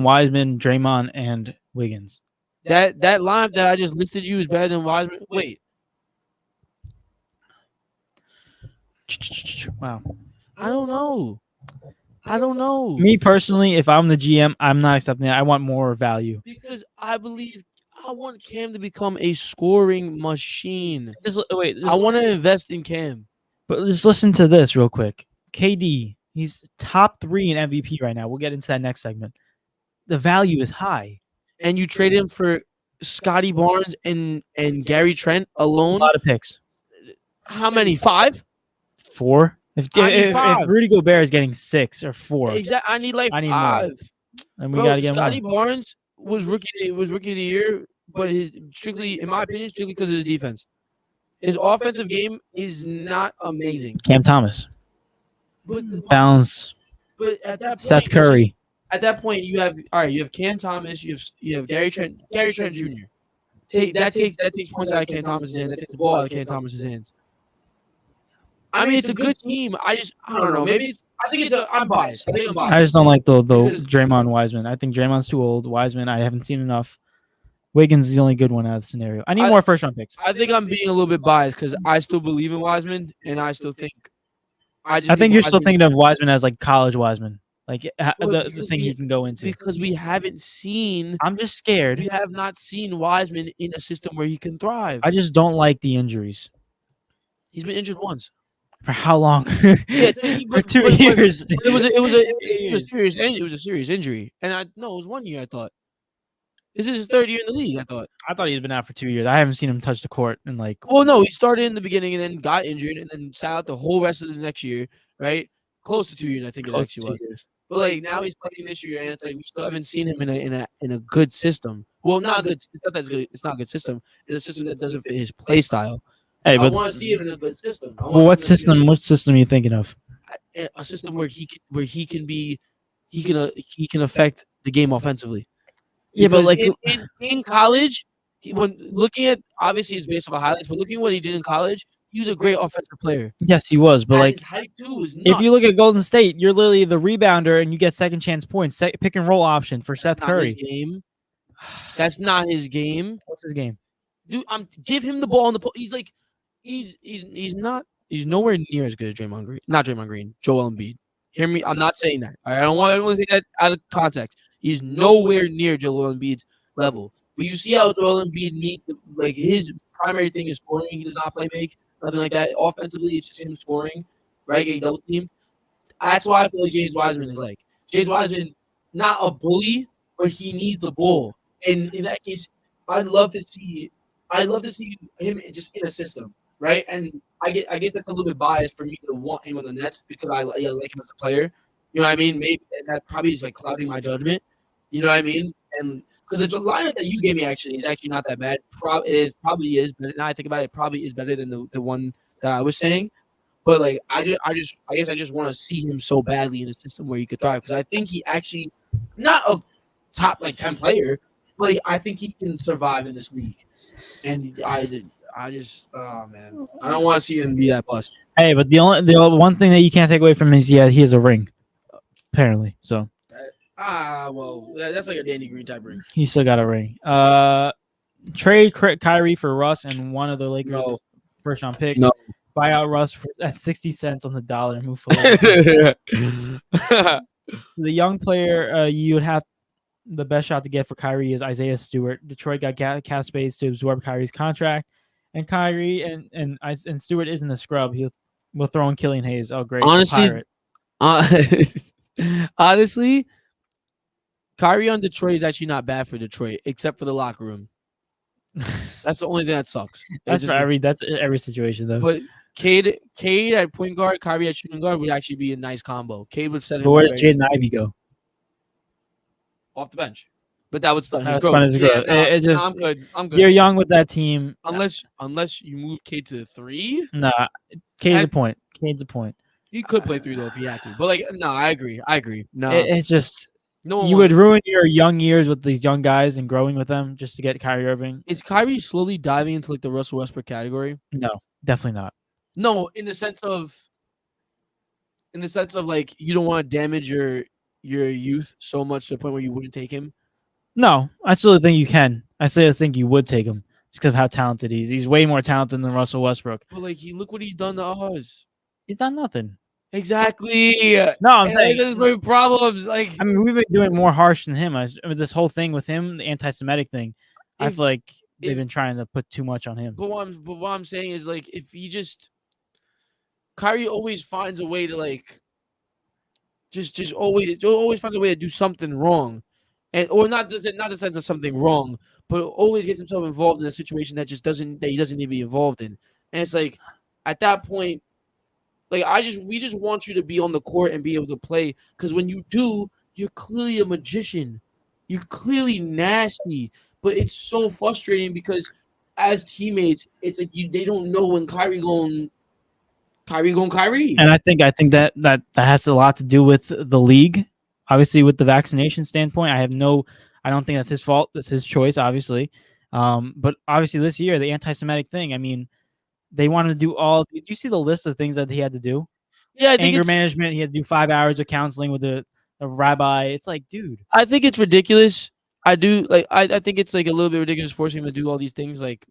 Wiseman, Draymond, and Wiggins. That lineup that I just listed you is better than Wiseman. Wait, Wow. I don't know. I don't know. Me personally, if I'm the GM, I'm not accepting it. I want more value. Because I believe I want Cam to become a scoring machine. Just wait. I want to invest in Cam. But just listen to this real quick. KD, he's top 3 in MVP right now. We'll get into that next segment. The value is high. And you trade him for Scotty Barnes and Gary Trent A alone. lot of picks. How many? 5? 4. I need If 5. Rudy Gobert is getting 6 or 4, Exactly. I need like I need 5. more. And we Bro, got to get Scotty more. Barnes was rookie of the year, but his strictly, in my opinion, strictly because of his defense. His offensive game is not amazing. Cam Thomas. But Bounce. But at that point, Seth Curry. At that point, you have Cam Thomas, you have Gary Trent Jr. That takes points out of Cam Thomas's hands. That takes the ball out of Cam Thomas's hands. I mean, it's a good team. I don't know. Maybe I'm biased. I just don't like the Draymond Wiseman. I think Draymond's too old. Wiseman, I haven't seen enough. Wiggins is the only good one out of the scenario. I need more first round picks. I think I'm being a little bit biased because I still believe in Wiseman, and I still think. I think you're still thinking of Wiseman as like college Wiseman, like the thing he can go into. Because we haven't seen. I'm just scared. We have not seen Wiseman in a system where he can thrive. I just don't like the injuries. He's been injured once. For how long? Yeah, for 2 years. It was a serious injury, and it was 1 year. I thought this is his 3rd year in the league. I thought he'd been out for 2 years. I haven't seen him touch the court in like. Oh no, he started in the beginning and then got injured and then sat out the whole rest of the next year. Right, close to 2 years, I think it actually was. But like now he's playing this year, and it's like we still haven't seen him in a good system. Well, not good. It's not that good. It's not a good system. It's a system that doesn't fit his play style. Hey, but I want to see him in a good system. Well, what system? What system are you thinking of? A system where he can affect the game offensively. Yeah, but like in college, when looking at obviously it's based off of highlights, but looking at what he did in college, he was a great offensive player. Yes, he was, but like his height too was nuts. If you look at Golden State, you're literally the rebounder and you get second chance points, pick and roll option for Seth Curry. That's not his game. What's his game? Dude, give him the ball on the post. He's like, he's nowhere near as good as Draymond Green. Not Draymond Green, Joel Embiid. Hear me? I'm not saying that. I don't want everyone to take that out of context. He's nowhere near Joel Embiid's level. But you see how Joel Embiid meets, like, his primary thing is scoring. He does not play make, nothing like that. Offensively, it's just him scoring, right? Getting double team. That's why I feel like James Wiseman is like. James Wiseman, not a bully, but he needs the ball. And in that case, I'd love to see him just in a system, right? And I guess that's a little bit biased for me to want him on the Nets because I like him as a player. You know what I mean? Maybe that probably is like clouding my judgment. You know what I mean? And because the lineup that you gave me is actually not that bad. It probably is, but now I think about it, it probably is better than the one that I was saying. But like I guess I just want to see him so badly in a system where he could thrive because I think he actually not a top like 10 player, but I think he can survive in this league. And I just oh man, I don't want to see him be that bust. Hey, but the one thing that you can't take away from him is he has a ring, apparently. So well, that's like a Danny Green type ring. He still got a ring. Trade Kyrie for Russ and one of the Lakers first round picks. No. Buy out Russ at 60 cents on the dollar. Move forward. The young player you would have the best shot to get for Kyrie is Isaiah Stewart. Detroit got cap space to absorb Kyrie's contract, and Kyrie and Stewart isn't a scrub. We'll throw in Killian Hayes. Oh, great! Honestly, Kyrie on Detroit is actually not bad for Detroit, except for the locker room. That's the only thing that sucks. That's every situation though. But Cade at point guard, Kyrie at shooting guard would actually be a nice combo. Cade would set him. But where did Jaden Ivey go? Off the bench. But that would stun his growth. I'm good. You're young with that team. Unless you move Cade to the 3. Nah, Cade's a point. He could play 3 though if he had to. But like, no, I agree. No, it's just you would ruin your young years with these young guys and growing with them just to get Kyrie Irving. Is Kyrie slowly diving into like the Russell Westbrook category? No, definitely not. No, in the sense of like you don't want to damage your youth so much to the point where you wouldn't take him. No, I still think you can. I still think you would take him just because of how talented he is. He's way more talented than Russell Westbrook. But like, look what he's done to us. He's done nothing. Exactly. No, I'm And saying. there's my problems. Like, I mean, we've been doing more harsh than him. I mean, this whole thing with him, the anti-Semitic thing. I if feel like they've if been trying to put too much on him. but what I'm saying is like, if he just Kyrie always finds a way to like just always finds a way to do something wrong, and or not the sense of something wrong, but always gets himself involved in a situation that he doesn't need to be involved in, and it's like at that point, like we just want you to be on the court and be able to play, because when you do, you're clearly a magician, you're clearly nasty, but it's so frustrating because as teammates, it's like they don't know when Kyrie going. And I think that has a lot to do with the league. Obviously, with the vaccination standpoint, I don't think that's his fault. That's his choice, obviously. But obviously, this year the anti-Semitic thing. I mean, they wanted to do all. Did you see the list of things that he had to do? Yeah, I think Anger management. He had to do 5 hours of counseling with a rabbi. It's like, dude. I think it's ridiculous. I do like. I think it's like a little bit ridiculous forcing him to do all these things. Like,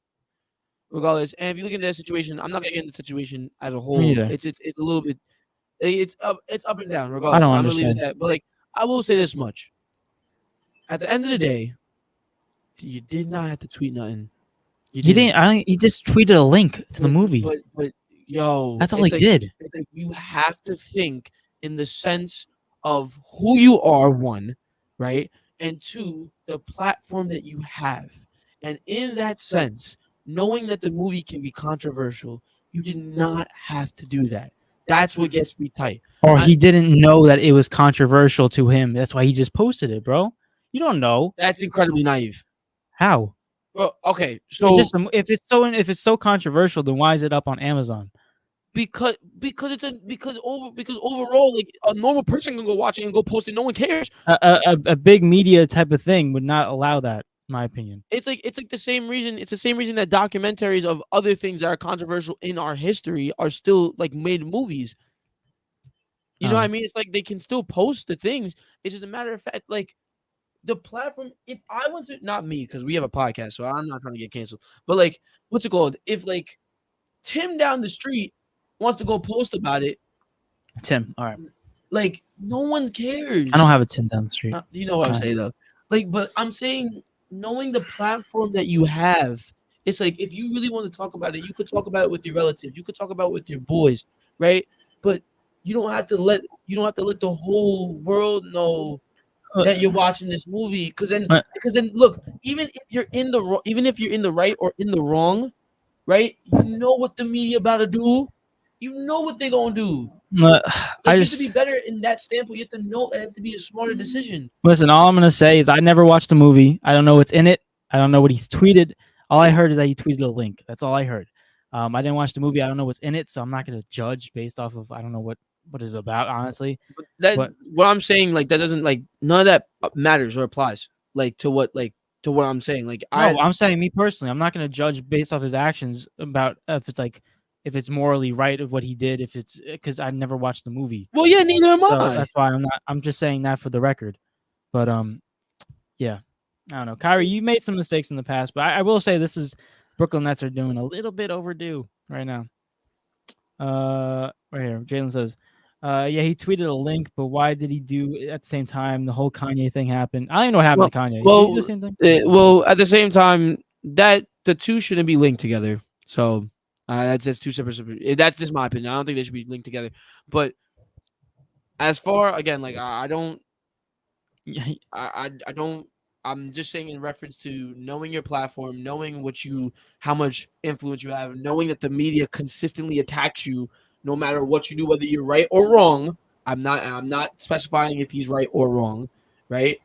regardless, and if you look into that situation, I'm not gonna get into the situation as a whole. Neither. It's a little bit. It's up and down. Regardless, I don't I'm gonna leave it understand. at that. But like, I will say this much: at the end of the day, you did not have to tweet nothing. He didn't. He just tweeted a link to the movie. But yo, that's all he did. It's like you have to think in the sense of who you are, one, right, and two, the platform that you have, and in that sense, knowing that the movie can be controversial, you did not have to do that. That's what gets me tight. Or he didn't know that it was controversial to him. That's why he just posted it, bro. You don't know. That's incredibly naive. How? Well, okay, so if it's so controversial, then why is it up on Amazon? Because overall, like a normal person can go watch it and go post it. No one cares. A big media type of thing would not allow that, in my opinion. It's like the same reason. It's the same reason that documentaries of other things that are controversial in our history are still like made movies. You know what I mean? It's like they can still post the things. It's just a matter of fact, like the platform. If I went to, not me, because we have a podcast, so I'm not trying to get canceled. But like, what's it called? If like Tim down the street wants to go post about it, Tim, all right. Like no one cares. I don't have a Tim down the street. You know what I'm saying though. Like, but I'm saying knowing the platform that you have, it's like if you really want to talk about it, you could talk about it with your relatives, you could talk about it with your boys, right? But you don't have to let the whole world know that you're watching this movie, because then look, even if you're in the right or in the wrong, right? You know what the media about to do. You know what they're gonna do. Like, you have to be better in that standpoint. You have to know it has to be a smarter decision. Listen, all I'm gonna say is I never watched the movie. I don't know what's in it. I don't know what he's tweeted. All I heard is that he tweeted a link. That's all I heard. I didn't watch the movie. I don't know what's in it, so I'm not gonna judge based off of I don't know what it's about, honestly. But what I'm saying, like that doesn't like none of that matters or applies like to what I'm saying. Like I'm saying me personally, I'm not gonna judge based off his actions about if it's morally right of what he did, if it's because I never watched the movie. Well, yeah, neither am I. That's why I'm not. I'm just saying that for the record. But yeah, I don't know. Kyrie, you made some mistakes in the past, but I will say Brooklyn Nets are doing a little bit overdue right now. Right here, Jalen says, yeah, he tweeted a link, but why did he do at the same time? The whole Kanye thing happened. I don't even know what happened to Kanye. Well, did he do the same thing? Well, at the same time, that the two shouldn't be linked together. So. That's just two separate. That's just my opinion. I don't think they should be linked together. But as far again, like I don't. I'm just saying in reference to knowing your platform, knowing how much influence you have, knowing that the media consistently attacks you, no matter what you do, whether you're right or wrong. I'm not specifying if he's right or wrong, right?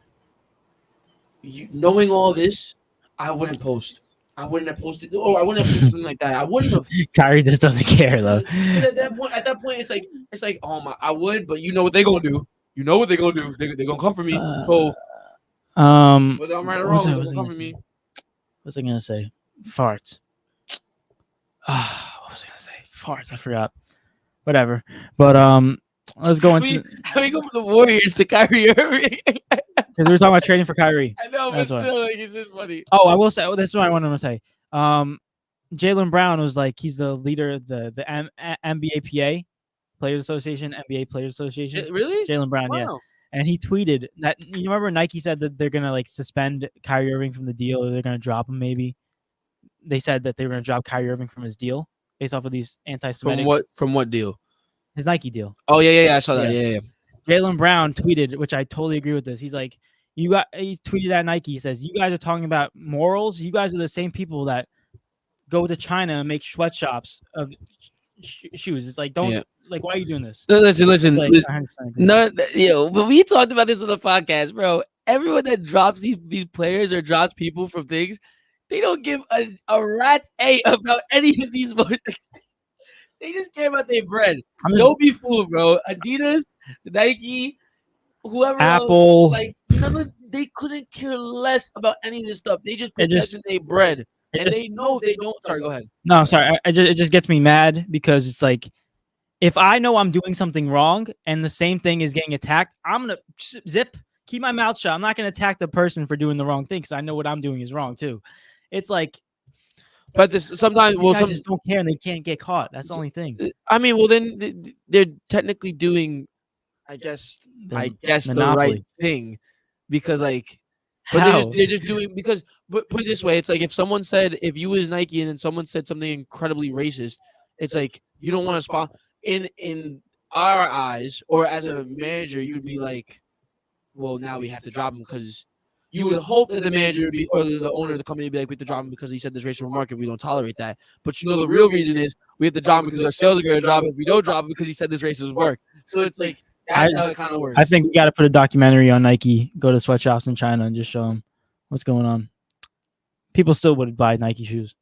Knowing all this, I wouldn't post. I wouldn't have posted, or I wouldn't have posted something like that. I wouldn't have. Kyrie just doesn't care though. At that point, it's like, oh my, I would, but you know what they're gonna do. You know what they're gonna do. They're gonna come for me. So, whether I'm right or wrong, they're gonna come for me. What was I gonna say? Farts. What was I gonna say? Farts. I forgot. Whatever. But let's go into. How we go from the Warriors to Kyrie Irving? because we were talking about trading for Kyrie. I know, That's but why. still, like, it's just funny. Oh, I will say. This is what I wanted to say. Jaylen Brown was like he's the leader of the NBA PA Players Association, NBA Players Association. Really? Jaylen Brown, Wow. yeah. And he tweeted that you remember Nike said that they're gonna like suspend Kyrie Irving from the deal, or they're gonna drop him. Maybe they said that they were gonna drop Kyrie Irving from his deal based off of these anti-Semitic. From what deal? His Nike deal. Oh yeah. I saw that. Yeah. Jaylen Brown tweeted, which I totally agree with this. He's like, he tweeted at Nike. He says, "You guys are talking about morals. You guys are the same people that go to China and make sweatshops of shoes. It's like, don't like, why are you doing this?" No, listen. Like, No, but we talked about this on the podcast, bro. Everyone that drops these players or drops people from things, they don't give a rat's a about any of these. They just care about their bread. Don't be fooled, bro. Adidas, Nike, whoever Apple, else, like they couldn't care less about any of this stuff. They just protected their bread, and they know they don't. Sorry, go ahead. No, I'm sorry. It just gets me mad because it's like, if I know I'm doing something wrong and the same thing is getting attacked, I'm gonna keep my mouth shut. I'm not gonna attack the person for doing the wrong thing because I know what I'm doing is wrong too. It's like, but this sometimes some just don't care and they can't get caught. That's the only thing. I mean, well, then they're technically doing, I guess the right thing, because like, but they're just doing because. But put it this way, it's like if someone said, if you was Nike and then someone said something incredibly racist, it's like you don't want to spot in our eyes, or as a manager, you would be like, well, now we have to drop him, because you would hope that the manager would be, or the owner of the company would be like, we have to drop him because he said this racial remark and we don't tolerate that. But the real reason is we have to drop him because our sales are going to drop if we don't drop him because he said this racist remark. So it's like, that's how it kind of works. I think we got to put a documentary on Nike, go to sweatshops in China and just show them what's going on. People still would buy Nike shoes.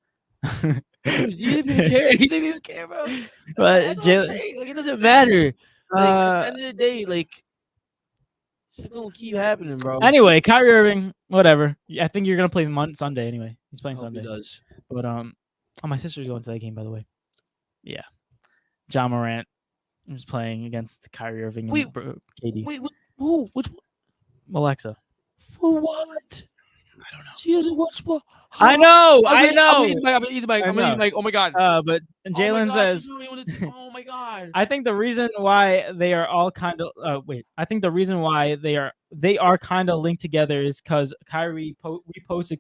You didn't even care. You didn't even care, bro. But that's what I'm saying. Like, it doesn't matter. Like, at the end of the day, like, it's gonna keep happening, bro. Anyway, Kyrie Irving, whatever. I think you're gonna play Sunday anyway. He's playing Sunday. He does. But my sister's going to that game, by the way. Yeah, John Morant is playing against Kyrie Irving and KD. Wait, who? Which one? Alexa. For what? I don't know. She doesn't watch sport. I know. I'm gonna eat the mic. Oh my god. But Jalen says, oh my god. I think the reason why they are all kind of I think the reason why they are kind of linked together is because Kanye reposted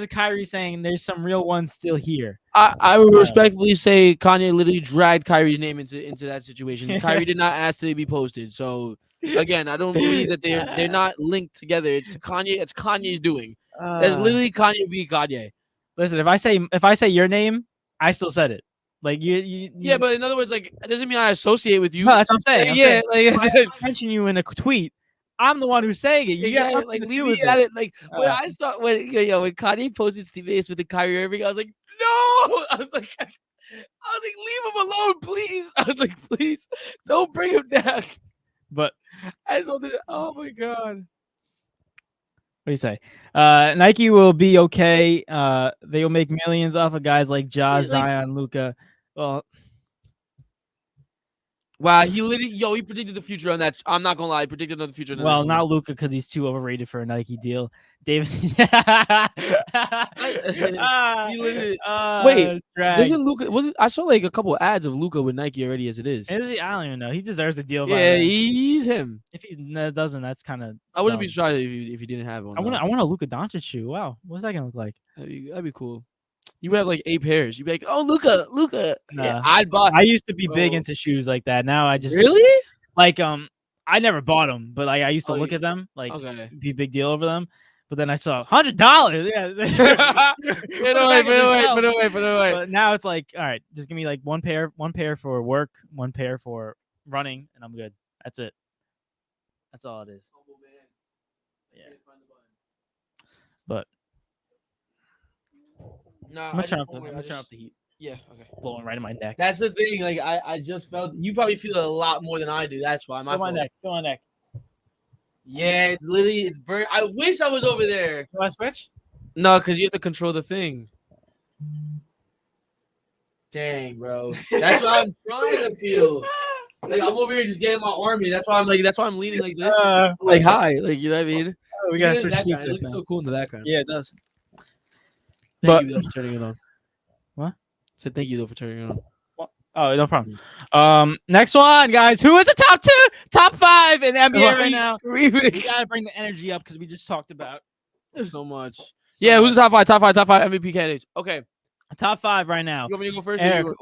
Kyrie saying there's some real ones still here. I would respectfully say Kanye literally dragged Kyrie's name into that situation. Kyrie did not ask to be posted. So again, I don't believe that they're not linked together. It's Kanye. It's Kanye's doing. That's literally Kanye v. Kanye. Listen, if I say your name, I still said it. Like you. Yeah, but in other words, like, it doesn't mean I associate with you. No, that's what I'm saying. Like, I mention you in a tweet. I'm the one who's saying it. Exactly. Like, leave me at it. Like, when I saw when Kanye posted Steve A. with the Kyrie Irving, I was like, no. I was like, leave him alone, please. I was like, please, don't bring him down. But I just wanted. Oh my god. What do you say? Nike will be okay. They will make millions off of guys like Ja, Zion, Luka. Well. Wow, he predicted the future on that. I'm not gonna lie, he predicted the future. Well, not Luka because he's too overrated for a Nike deal. David, wait, doesn't Luka? I saw like a couple ads of Luka with Nike already as it is. I don't even know. He deserves a deal. Yeah, he's him. If he doesn't, that's kind of. I wouldn't be surprised if he didn't have one. I want a Luka Doncic shoe. Wow, what's that gonna look like? That'd be cool. You would have like 8 pairs. You'd be like, oh, Luka. Nah. Yeah, I'd buy. I used to be big into shoes like that. Now I just really like I never bought them, but like I used to look at them, like be a big deal over them. But then I saw $100. Yeah. Put away. But now it's like, all right, just give me like one pair for work, one pair for running, and I'm good. That's it. That's all it is. Yeah. But no, I'm gonna turn off the heat. Yeah, okay. Blowing right in my neck. That's the thing. Like I just felt you probably feel a lot more than I do. That's why my neck. Feel my neck. Yeah, it's burnt. I wish I was over there. You want to switch? No, because you have to control the thing. Dang, bro. That's what I'm trying to feel. Like I'm over here just getting my army. That's why I'm leaning like this. Uh, Like hi. Like you know what I mean? oh, we Look gotta at the switch background. seats. It looks so cool in the background. Yeah, it does. Thank But you though for turning it on. what? Said thank you though for turning it on. Oh, no problem. Next one, guys. Who is the top 5 in the NBA Why are right you now? screaming? We gotta bring the energy up because we just talked about So much. Yeah, who's the top 5? Top 5 MVP candidates. Okay. top 5 right now. You want me to go first? Eric,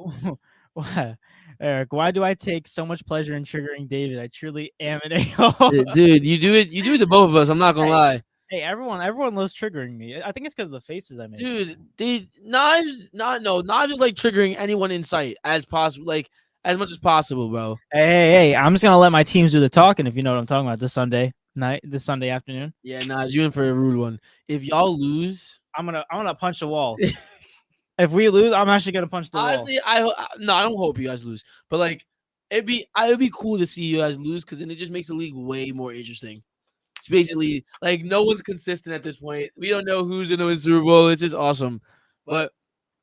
Eric, why do I take so much pleasure in triggering David? I truly am an a-hole. Dude, you do it to both of us. I'm not gonna lie. Hey, everyone loves triggering me. I think it's because of the faces I make. Dude, not just like triggering anyone in sight as possible, like as much as possible, bro. Hey, I'm just gonna let my teams do the talking if you know what I'm talking about this Sunday afternoon. Yeah, you in for a rude one. If y'all lose, I'm gonna punch the wall. If we lose, I'm actually gonna punch the wall. Honestly, I don't hope you guys lose, but like it'd be cool to see you guys lose because then it just makes the league way more interesting. It's basically like no one's consistent at this point. We don't know who's gonna win Super Bowl. It's just awesome. But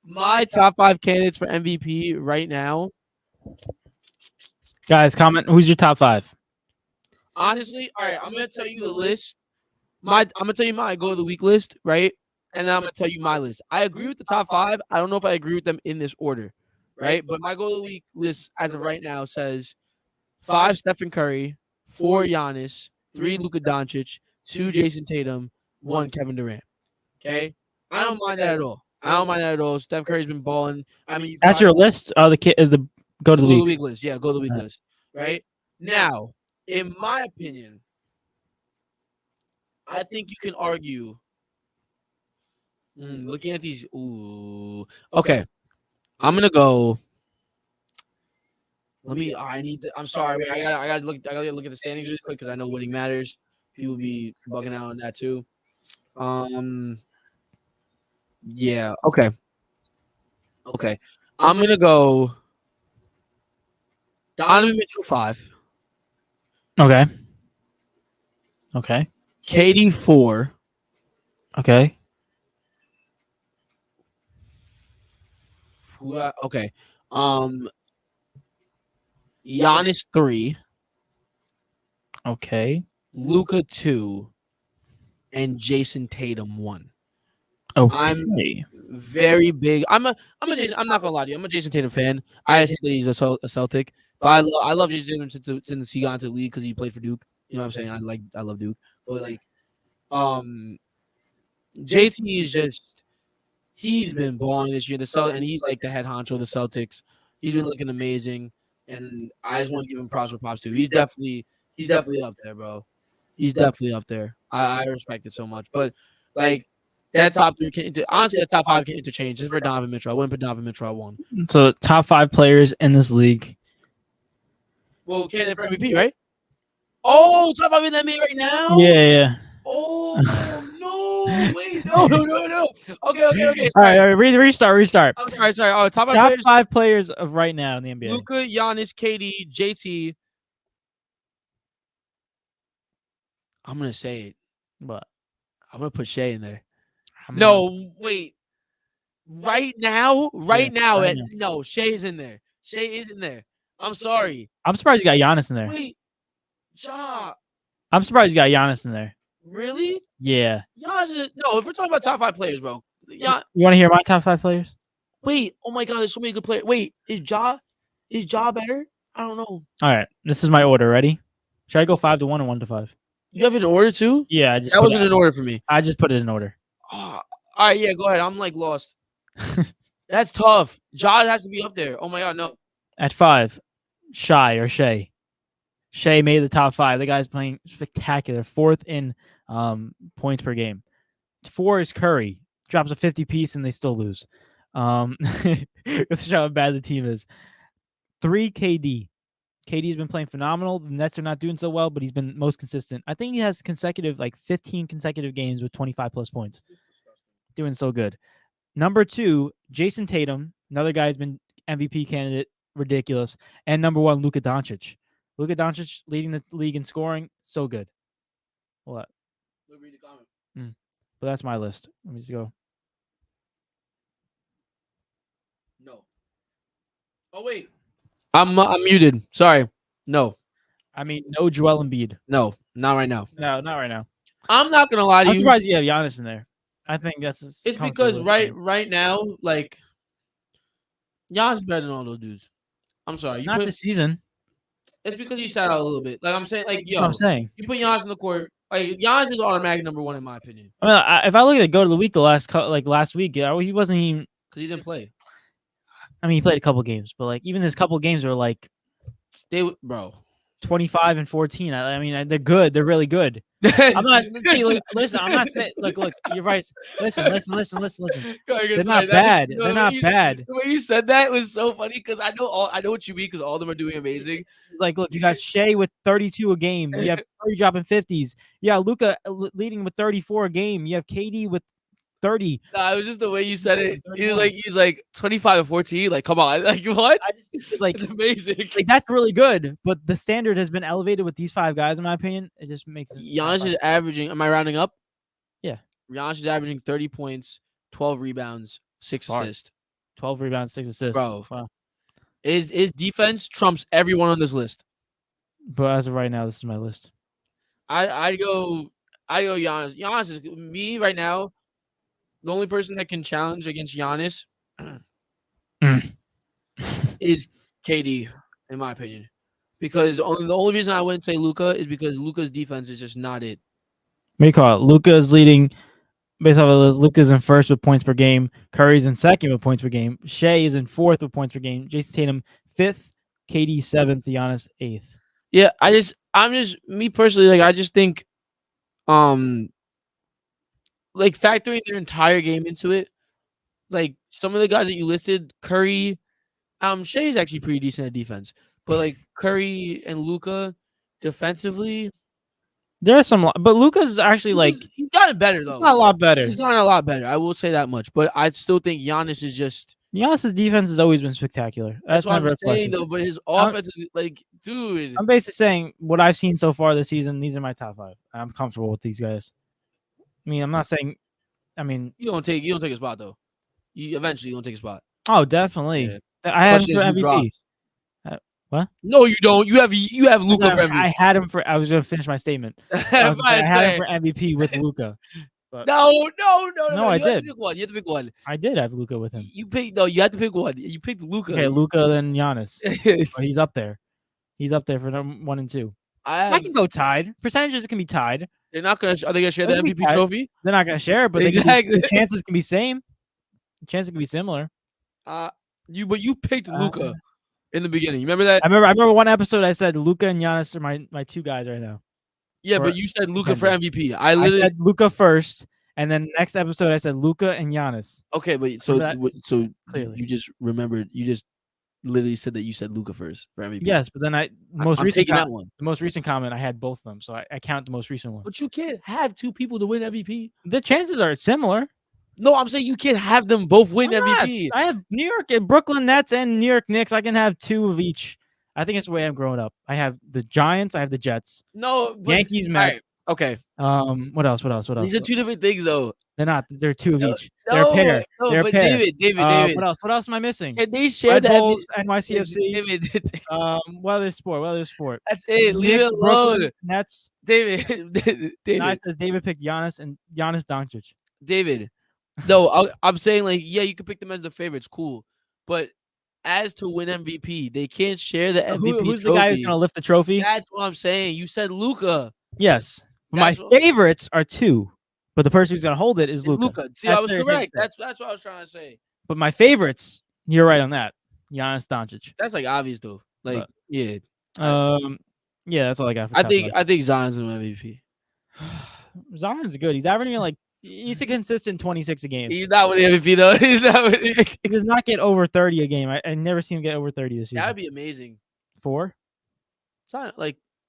my top 5 candidates for MVP right now, guys, comment who's your top 5. Honestly, all right, I'm gonna tell you the list. I'm gonna tell you my go of the week list, right? And then I'm gonna tell you my list. I agree with the top 5. I don't know if I agree with them in this order, right? But my go of the week list as of right now says 5 Stephen Curry, 4 Giannis, 3 Luka Doncic, 2 Jason Tatum, 1 Kevin Durant. Okay, I don't mind that at all. Steph Curry's been balling. I mean, that's your list. The go to the week list. Yeah, go to the week list. Right now, in my opinion, I think you can argue. Looking at these, okay. I'm gonna go. I'm sorry. I gotta look at the standings really quick because I know winning matters. People be bugging out on that too. Yeah. Okay. I'm gonna go. Donovan Mitchell 5. Okay. KD 4. Okay. Okay. Giannis 3. Okay. Luka 2. And Jason Tatum 1. Okay. I'm very big. I'm not gonna lie to you. I'm a Jason Tatum fan. I think that he's a Celtic, but I love Jason Tatum since he got into the league because he played for Duke. You know what I'm saying? I love Duke, but like, JT is just he's been balling this year. And he's like the head honcho of the Celtics. He's been looking amazing, and I just want to give him props for props too. He's definitely up there, bro. He's definitely up there. I respect it so much, but like. That top 3 honestly, that top 5 can interchange. Just for Donovan Mitchell, I wouldn't put Donovan Mitchell at 1. So top 5 players in this league. Well, candidate for MVP, right? Oh, top 5 in the NBA right now. Yeah. Oh no! Wait, no. Okay. All right. Restart. I'm sorry. Oh, top 5 top players. 5 players of right now in the NBA. Luka, Giannis, KD, JT. I'm gonna say it. What? I'm gonna put Shea in there. No, wait. Right now, no, Shea's in there. Shea is in there. I'm sorry. I'm surprised you got Giannis in there. Wait, Ja. I'm surprised you got Giannis in there. Really? Yeah. Giannis no, if we're talking about top 5 players, bro. You want to hear my top 5 players? Wait, oh my God, there's so many good players. Wait, is Ja better? I don't know. All right, this is my order. Ready? Should I go 5 to 1 or 1 to 5? You have it in order too? Yeah, that wasn't in order for me. I just put it in order. Oh, all right, yeah, go ahead. I'm like lost. That's tough. Ja has to be up there. Oh my God, no. At 5, Shea. Shea made the top 5. The guy's playing spectacular. 4th in points per game. 4 is Curry. Drops a 50 piece and they still lose. That's how bad the team is. 3, KD. KD's been playing phenomenal. The Nets are not doing so well, but he's been most consistent. I think he has 15 consecutive games with 25 plus points. Doing so good. Number 2, Jason Tatum. Another guy who's been MVP candidate. Ridiculous. And number 1, Luka Doncic. Luka Doncic leading the league in scoring. So good. What? Read the comment. But that's my list. Let me just go. No. Oh, wait. I'm muted. Sorry. No, I mean, no Joel Embiid. no, not right now. No, not right now. I'm not gonna lie to I'm you. surprised you have Giannis in there. I think that's It's because right now, like Giannis is better than all those dudes. I'm sorry. not this season. It's because he sat out a little bit. Like I'm saying, like That's what I'm saying. you put Giannis in the court. Like Giannis is automatic number 1 in my opinion I mean, if I look at the go to the week, last week, he wasn't even. because he didn't play. I mean, he played a couple games, but like even his couple games were like Bro. 25 and 14. I mean, they're good. They're really good. I'm not. Listen, I'm not saying. Look, you're right. Listen. They're not bad. They're not bad. The way you said that was so funny because I know what you mean because all of them are doing amazing. Like, look, you got Shea with 32 a game. You have Curry dropping 50s. Yeah, Luka leading with 34 a game. You have KD with 30. Nah, it was just the way you said it. He's like 25 and 14. Like, come on, like what? I just think it's like it's amazing. Like that's really good, but the standard has been elevated with these 5 guys, in my opinion. It just makes it. Giannis is averaging. Am I rounding up? Yeah. Giannis is averaging 30 points, 12 rebounds, 6 assists. 12 rebounds, 6 assists. Bro, wow. His defense trumps everyone on this list. But as of right now, this is my list. I go Giannis. Giannis is me right now. The only person that can challenge against Giannis is KD, in my opinion. Because the only reason I wouldn't say Luka is because Luka's defense is just not it. What do you call it? Luka is leading, based off of this, Luka's in first with points per game. Curry's in second with points per game. Shea is in fourth with points per game. Jason Tatum, 5th. KD, 7th. Giannis, 8th. Yeah, I'm just me personally, like I just think like factoring their entire game into it, like some of the guys that you listed, Curry, Shea's actually pretty decent at defense, but like Curry and Luka defensively, there are some, but Luka's actually he's gotten better though. He's got a lot better. He's gotten a lot better. I will say that much, but I still think Giannis is just. Giannis's defense has always been spectacular. That's what I'm saying though. But his offense is like, dude. I'm basically saying what I've seen so far this season. These are my top 5. I'm comfortable with these guys. I mean, I'm not saying. I mean, you don't take a spot though. You eventually don't take a spot. Oh, definitely. Yeah. I had him for MVP. What? No, you don't. You have Luka for MVP. I had him for. I was going to finish my statement. I had him for MVP with Luka. No. I did. did. You have to pick one. I did have Luka with him. You had to pick one. You picked Luka. Okay, Luka then Giannis. He's up there. He's up there for number 1 and 2. I can go tied. Percentages can be tied. They're not gonna. Are they gonna share the MVP trophy? They're not gonna share, but exactly. The chances can be same. The chances can be similar. But you picked Luka in the beginning. You remember that? I remember one episode I said Luka and Giannis are my 2 guys right now. Yeah, but you said Luka for MVP. I said Luka first, and then next episode I said Luka and Giannis. Okay, but so clearly you just remembered. You just literally said that you said Luka first for MVP. Yes, but then the most recent comment I had both of them, so I count the most recent one. But you can't have 2 people to win MVP. The chances are similar. No, I'm saying you can't have them both win MVP. I have New York and Brooklyn Nets and New York Knicks. I can have 2 of each. I think it's the way I'm growing up. I have the Giants. I have the Jets. No, Yankees, Mets. Right. Okay. What else? These are 2 different things, though. They're not. They're 2 of each. They're a pair. No, they're but a pair. David. What else? What else am I missing? Can they share Red the Bulls, NYCFC. David. Weather sport. That's it. Leave it alone. Brooklyn, Nets. David. Nice says David picked Giannis and Giannis Doncic. David. No, I'm saying like, yeah, you can pick them as the favorites, cool. But as to win MVP, they can't share the MVP. Who's the guy who's gonna lift the trophy? That's what I'm saying. You said Luka. Yes. My favorites are 2, but the person who's gonna hold it is Luka. See, I was correct. That's what I was trying to say. But my favorites, you're right on that. Giannis Doncic. That's like obvious though. Like, yeah. Yeah, that's all I got. I think Zion's an MVP. Zion's good. He's averaging he's a consistent 26 a game. He's not winning MVP though. He does not get over 30 a game. I never seen him get over 30 this year. That'd be amazing. 4? Zion,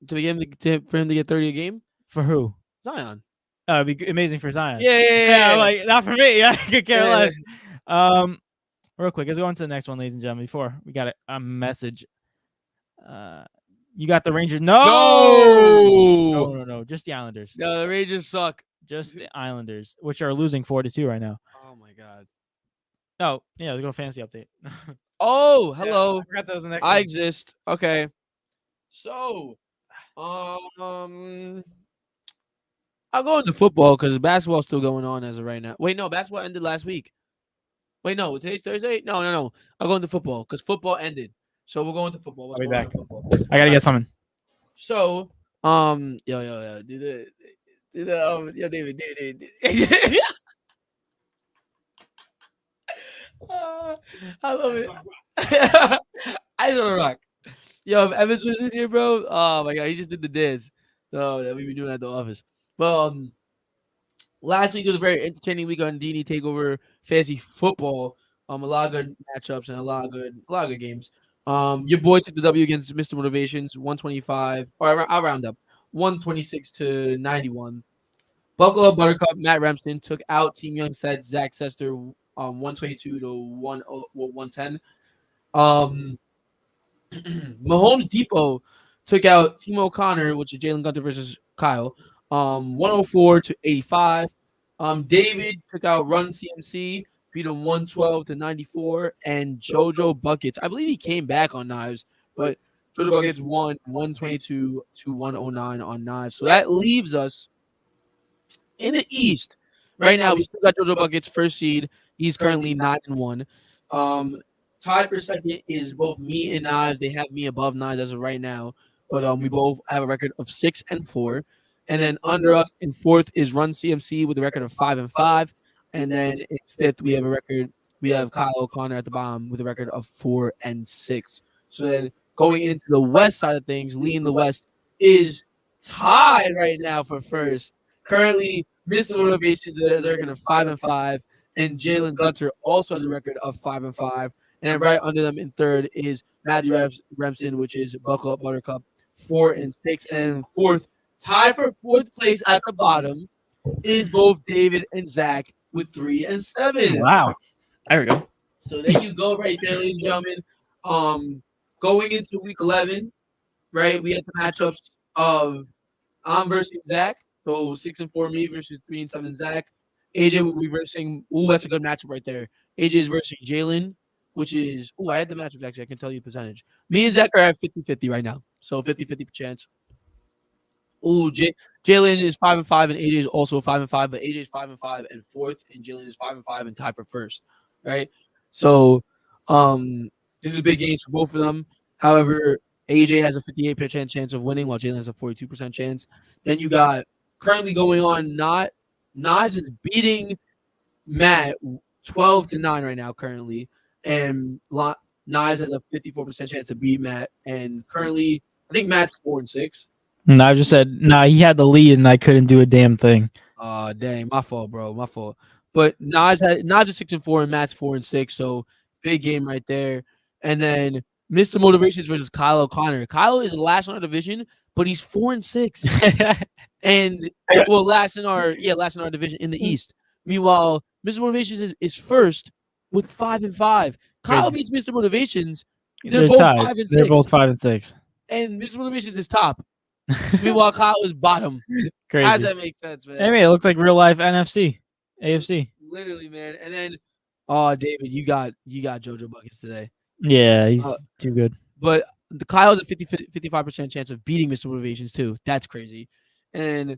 for him to get 30 a game. For who? Zion. It'd be amazing for Zion. Yeah. Not for me. I could care less. Real quick, let's go on to the next one, ladies and gentlemen. Before we got a message. You got the Rangers. No. Just the Islanders. No, the Rangers suck. Just the Islanders, which are losing 4-2 right now. Oh my god. Oh, yeah, let's go fantasy update. Oh, hello. I forgot that was the next one. I exist. Okay. So, I'll go into football because basketball's still going on as of right now. Wait, no, basketball ended last week. Wait, no, today's Thursday. No. I'll go into football because football ended. So we'll go into football. I'll be Going back. into football. I gotta get something. So, yo, yo, David. I love it. I just want to rock. Yo, if Evans was in here, bro, oh my god, he just did the dance. So that we be doing at the office. But last week was a very entertaining week on D&E Takeover Fantasy Football. A lot of good matchups and a lot of good games. Your boy took the W against Mr. Motivations, 125, or I'll round up, 126 to 91. Buffalo Buttercup, Matt Remsen took out Team Young Set, Zach Sester, 122 to 110. Mahomes Depot took out Team O'Connor, which is Jalen Gunter versus Kyle, 104 to 85. David took out Run CMC, beat him 112 to 94, and JoJo Buckets. I believe he came back on Knives, but JoJo Buckets won 122 to 109 on Knives. So that leaves us in the East. Right now, we still got JoJo Buckets first seed. He's currently 9-1. Tied for second is both me and Nas. They have me above Nas as of right now, but we both have a record of 6-4. And then under us in fourth is Run CMC with a record of 5-5. And then in fifth we have a record. We have Kyle O'Connor at the bottom with a record of 4-6. So then going into the west side of things, Lee in the West is tied right now for first. Currently, Mr. Motivations has a record of 5-5, and Jalen Gunter also has a record of 5-5. And right under them in third is Matthew Remsen, which is Buckle Up Buttercup, 4-6. And fourth, tied for fourth place at the bottom, is both David and Zach with 3-7. Wow. There we go. So there you go, right there, ladies and gentlemen. Going into week 11, right, we had the matchups of versus Zach. So 6-4 me versus 3-7 Zach. AJ will be versing. Ooh, that's a good matchup right there. AJ is versus Jalen, which is I had the matchups actually. I can tell you percentage. Me and Zach are at 50-50 right now. So 50-50 chance. Ooh, Jalen is 5-5 and AJ is also 5-5, but AJ is 5-5 and fourth, and Jalen is 5-5 and tied for first. Right. So this is a big games for both of them. However, AJ has a 58% chance of winning, while Jalen has a 42% chance. Then you got currently going on Nas is beating Matt 12-9 right now currently, and Nas has a 54% chance to beat Matt. And currently, I think Matt's 4-6. No, I just said he had the lead and I couldn't do a damn thing. Dang, my fault, bro, my fault. But Nas is 6-4 and Matt's 4-6, so big game right there. And then Mr. Motivations versus Kyle O'Connor. Kyle is last in our division, but he's 4-6. And last in our division in the East. Meanwhile, Mr. Motivations is first with 5-5. Kyle beats Mr. Motivations. They're both tied. 5-6. They're both 5-6. And Mr. Motivations is top. Meanwhile, Kyle is bottom. Crazy. How does that make sense, man? I mean, it looks like real life NFC, AFC. Literally, man. And then, David, you got JoJo Buckets today. Yeah, he's too good. But Kyle has a 55% chance of beating Mr. Motivations too. That's crazy. And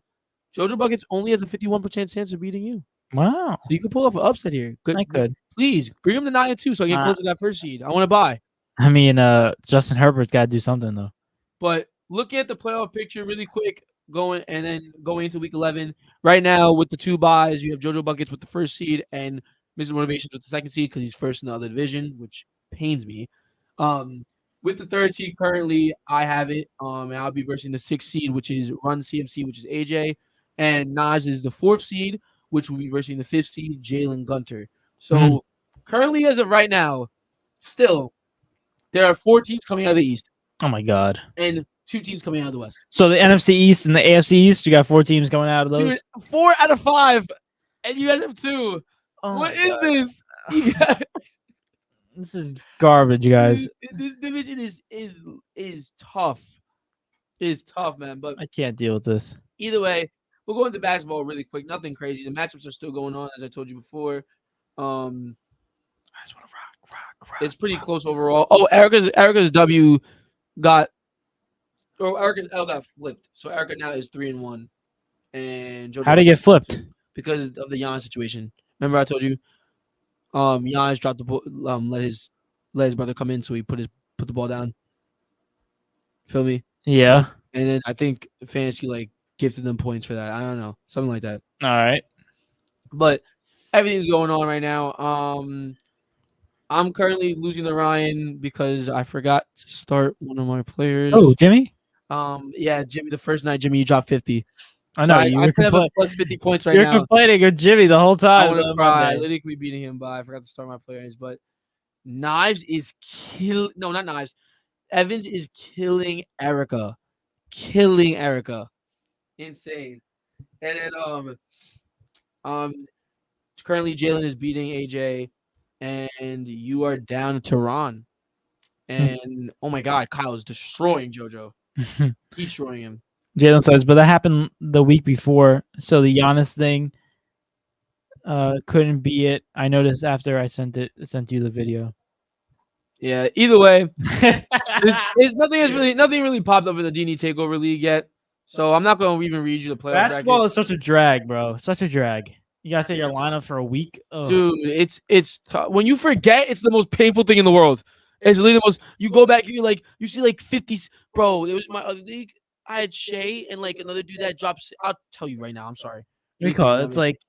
JoJo Buckets only has a 51% chance of beating you. Wow. So you could pull off an upset here. Good. I could. Please bring him to 9-2 so I can close to that first seed. I want to buy. I mean, Justin Herbert's got to do something though. But looking at the playoff picture really quick, going into week 11. Right now with the two buys, you have JoJo Buckets with the first seed and Mr. Motivations with the second seed because he's first in the other division, which pains me. With the third seed currently, I have it. And I'll be versing the sixth seed, which is Run CMC, which is AJ, and Nas is the fourth seed, which will be versing the fifth seed, Jalen Gunter. So currently, as of right now, still there are 4 teams coming out of the East. Oh my God! And 2 teams coming out of the West. So the NFC East and the AFC East, you got 4 teams going out of those. Dude, 4 out of 5, and you guys have 2. Oh what is this? You guys, this is garbage, you guys. This division is tough. It's tough, man. But I can't deal with this. Either way, we'll go into basketball really quick. Nothing crazy. The matchups are still going on, as I told you before. I just want to rock. It's pretty close overall. Oh, Erica's W got Oh, Erica's L got flipped. So Erica now is 3-1, and JoJo How'd it get flipped? because of the Giannis situation. Remember I told you, Giannis dropped the ball, let his brother come in, so he put the ball down. Feel me? Yeah. And then I think fantasy like gifted them points for that. I don't know, something like that. All right. But everything's going on right now. I'm currently losing to Ryan because I forgot to start one of my players. Oh, Jimmy. Yeah, Jimmy. The first night, Jimmy, you dropped 50. I know you I were could have a plus 50 points right You're now. complaining with Jimmy the whole I time. want to on cry. I Monday. literally could be beating him, but I forgot to start my players. But Knives is kill. No, not Knives. Evans is killing Erica. Insane. And then currently Jalen is beating AJ, and you are down to Ron. And oh my God, Kyle is destroying JoJo. He's destroying him. Jalen says, but that happened the week before, so the Giannis thing couldn't be it. I noticed after I sent you the video. Yeah. Either way, nothing really popped up in the D&E Takeover League yet. So I'm not going to even read you the playoff Basketball bracket. is such a drag, bro. Such a drag. You gotta say your lineup for a week. Ugh. Dude, it's when you forget, it's the most painful thing in the world. It's literally the most. You go back, you see like 50s, bro. It was my other league. I had Shay and like another dude that drops. I'll tell you right now. I'm sorry. What do you call it? It's like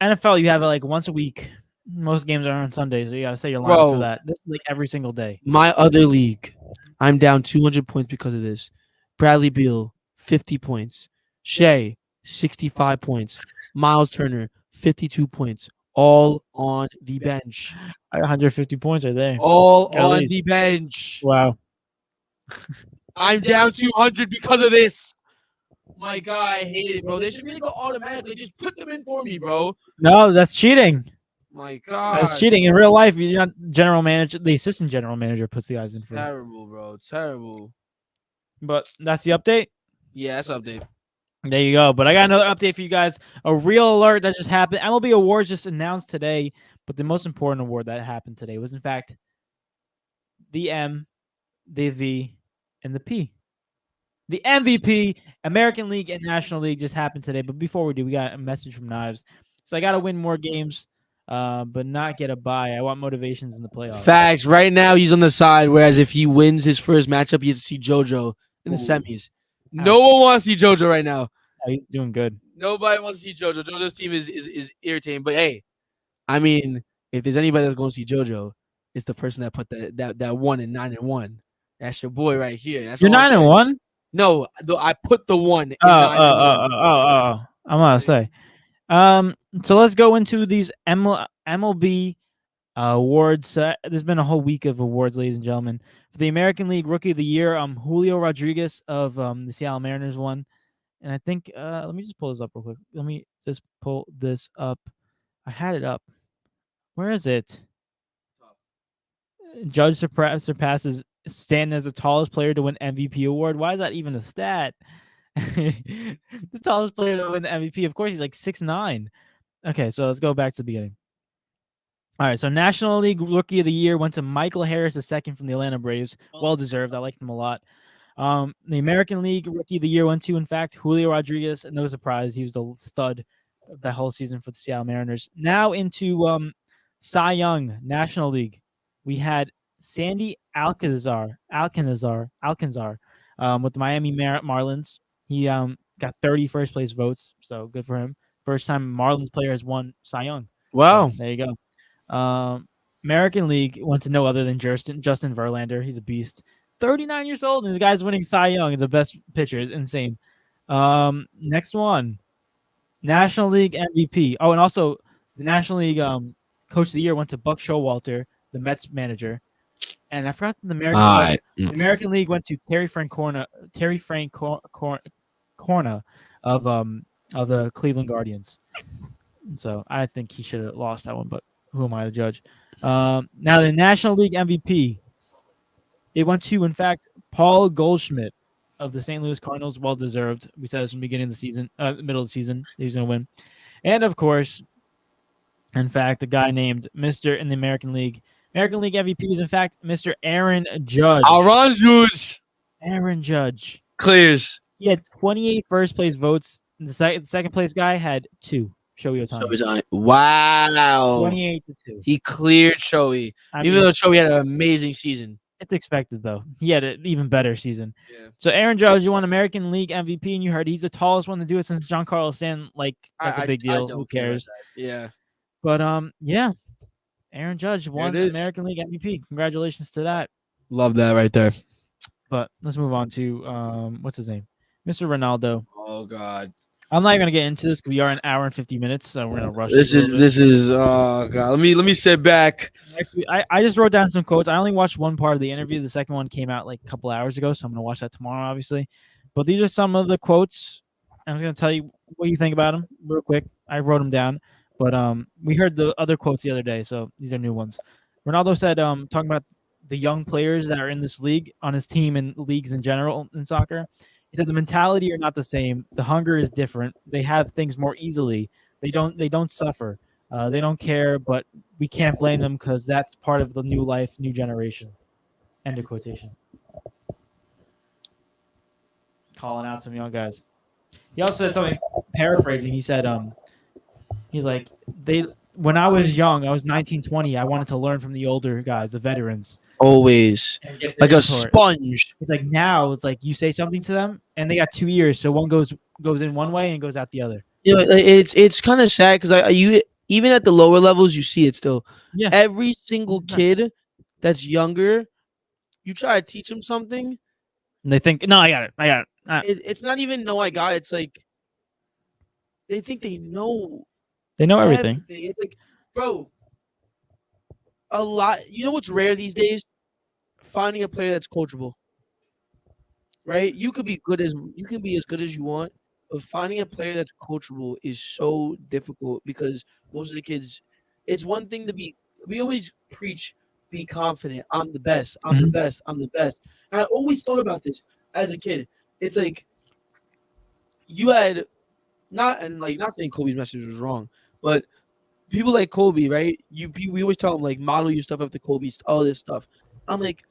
NFL. You have it like once a week. Most games are on Sundays, so you gotta say your lineup for that. This is like every single day. My other league, I'm down 200 points because of this. Bradley Beal, 50 points. Shay, 65 points. Miles Turner, 52 points. All on the bench. 150 points are there. All on the bench. Wow. I'm down 200 because of this. My God, I hate it, bro. They should really go automatically. Just put them in for me, bro. No, that's cheating. My God. That's cheating. In real life, you're not general manager. The assistant general manager puts the guys in for you. Terrible, bro. Terrible. But that's the update? Yeah, that's the update. There you go. But I got another update for you guys. A real alert that just happened. MLB Awards just announced today, but the most important award that happened today was, in fact, the M, the V, and the P. The MVP, American League and National League, just happened today. But before we do, we got a message from Knives. So I got to win more games, but not get a bye. I want motivations in the playoffs. Facts. Right now, he's on the side, whereas if he wins his first matchup, he has to see JoJo in the semis. No one wants to see JoJo right now. Oh, he's doing good. Nobody wants to see JoJo. JoJo's team is irritating. But hey, I mean, if there's anybody that's going to see JoJo, it's the person that put that 1 and 9-1. That's your boy right here. That's You're 9-1? No, I put the 1 in 9-1. I'm gonna say. So let's go into these MLB awards. There's been a whole week of awards, ladies and gentlemen. For the American League Rookie of the Year, Julio Rodriguez of the Seattle Mariners won. And I think, let me just pull this up real quick. Let me just pull this up. I had it up. Where is it? Judge surpasses Stanton as the tallest player to win MVP award. Why is that even a stat? The tallest player to win the MVP. Of course, he's like 6'9". Okay, so let's go back to the beginning. All right, so National League Rookie of the Year went to Michael Harris II from the Atlanta Braves. Well deserved. I liked him a lot. The American League Rookie of the Year went to, in fact, Julio Rodriguez. No surprise, he was the stud of that whole season for the Seattle Mariners. Now into Cy Young National League. We had Sandy Alcazar with the Miami Marlins. He got 30 first place votes, so good for him. First time Marlins player has won Cy Young. Wow. So, there you go. American League went to no other than Justin Verlander. He's a beast. 39 years old, and the guy's winning Cy Young. He's the best pitcher. It's insane. Next one, National League MVP. Oh, and also the National League Coach of the Year went to Buck Showalter, the Mets manager. And I forgot the American League went to Terry Francona of the Cleveland Guardians. And so I think he should have lost that one, but who am I to judge? Now the National League MVP. It went to, in fact, Paul Goldschmidt of the St. Louis Cardinals. Well deserved. We said this from the beginning of the season, middle of the season, he was going to win. And of course, in fact, the guy named Mr. in the American League MVP was, in fact, Mr. Aaron Judge. Aaron Judge. Aaron Judge. clears. He had 28 first place votes. The second place guy had 2. Shohei Ohtani. Shohei's on it. Wow. 28 to 2. He cleared Shohei. I Even mean, though Shohei had an amazing season. it's expected though. He had an even better season. Yeah. So Aaron Judge, you won American League MVP, and you heard he's the tallest one to do it since Giancarlo Stanton. Like that's a big deal. Who cares? Yeah. But yeah, Aaron Judge won it is. American League MVP. Congratulations to that. Love that right there. But let's move on to what's his name, Mr. Ronaldo. Oh God. I'm not even gonna get into this because we are an hour and 50 minutes, so we're gonna rush. This is oh God. Let me sit back. Actually, I just wrote down some quotes. I only watched one part of the interview. The second one came out like a couple hours ago, so I'm gonna watch that tomorrow, obviously. But these are some of the quotes. I'm just gonna tell you what you think about them real quick. I wrote them down, but we heard the other quotes the other day, so these are new ones. Ronaldo said, talking about the young players that are in this league, on his team and leagues in general in soccer. He said the mentality are not the same. The hunger is different. They have things more easily. They don't suffer. They don't care, but we can't blame them because that's part of the new life, new generation. End of quotation. Calling out some young guys. He also said something, paraphrasing. He said, he's like, when I was young, I was 19, 20, I wanted to learn from the older guys, the veterans. Always like a input. sponge. It's like now it's like you say something to them and they got 2 years, so one goes in one way and goes out the other. You know, it's kind of sad because you even at the lower levels you see it still. Yeah. Every single kid that's younger, you try to teach them something, and they think, no, I got it. It's not even no, I got it. It's like they think they know. They know everything. It's like, bro, a lot. You know what's rare these days? Finding a player that's coachable. Right? You can be as good as you want, but finding a player that's coachable is so difficult because most of the kids. It's one thing to be. We always preach, be confident. I'm the best. I'm the best. I'm the best. And I always thought about this as a kid. It's like you had not saying Kobe's message was wrong, but people like Kobe, right? We always tell them like model your stuff after Kobe's, all this stuff. I'm like,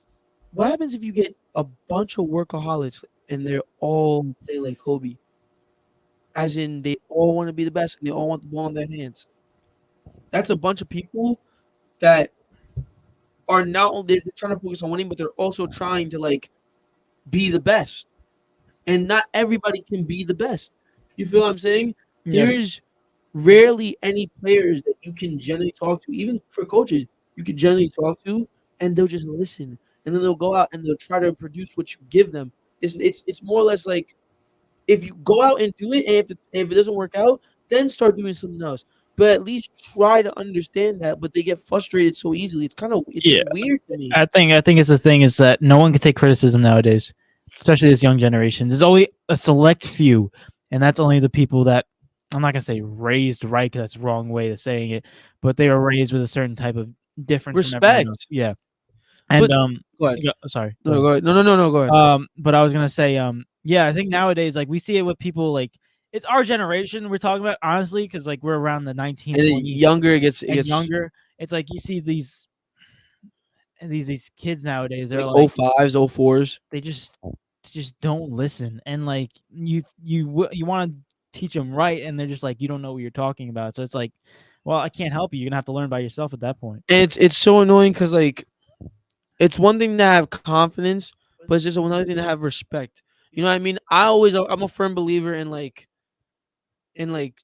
what happens if you get a bunch of workaholics and they're all play like Kobe? As in, they all want to be the best and they all want the ball in their hands. That's a bunch of people that are not only they're trying to focus on winning, but they're also trying to like be the best. And not everybody can be the best. You feel what I'm saying? Yeah. There's rarely any players that you can generally talk to, even for coaches, you can generally talk to, and they'll just listen. And then they'll go out and they'll try to produce what you give them. It's more or less like if you go out and do it, and if it doesn't work out, then start doing something else. But at least try to understand that. But they get frustrated so easily. It's just weird to me. I think it's the thing is that no one can take criticism nowadays, especially this young generation. There's only a select few, and that's only the people that I'm not gonna say raised right because that's the wrong way of saying it, but they were raised with a certain type of difference. Respect. Yeah. And go ahead. Sorry. No, go ahead. No, go ahead. But I was gonna say, yeah, I think nowadays, like we see it with people like it's our generation we're talking about, honestly, because like we're around the 19, and 20, younger it gets younger. It's like you see these kids nowadays. They're like like 05s, 04s. They just don't listen, and like you want to teach them right, and they're just like you don't know what you're talking about. So it's like, well, I can't help you. You're gonna have to learn by yourself at that point. And it's so annoying because like it's one thing to have confidence, but it's just another thing to have respect. You know what I mean? I'm a firm believer in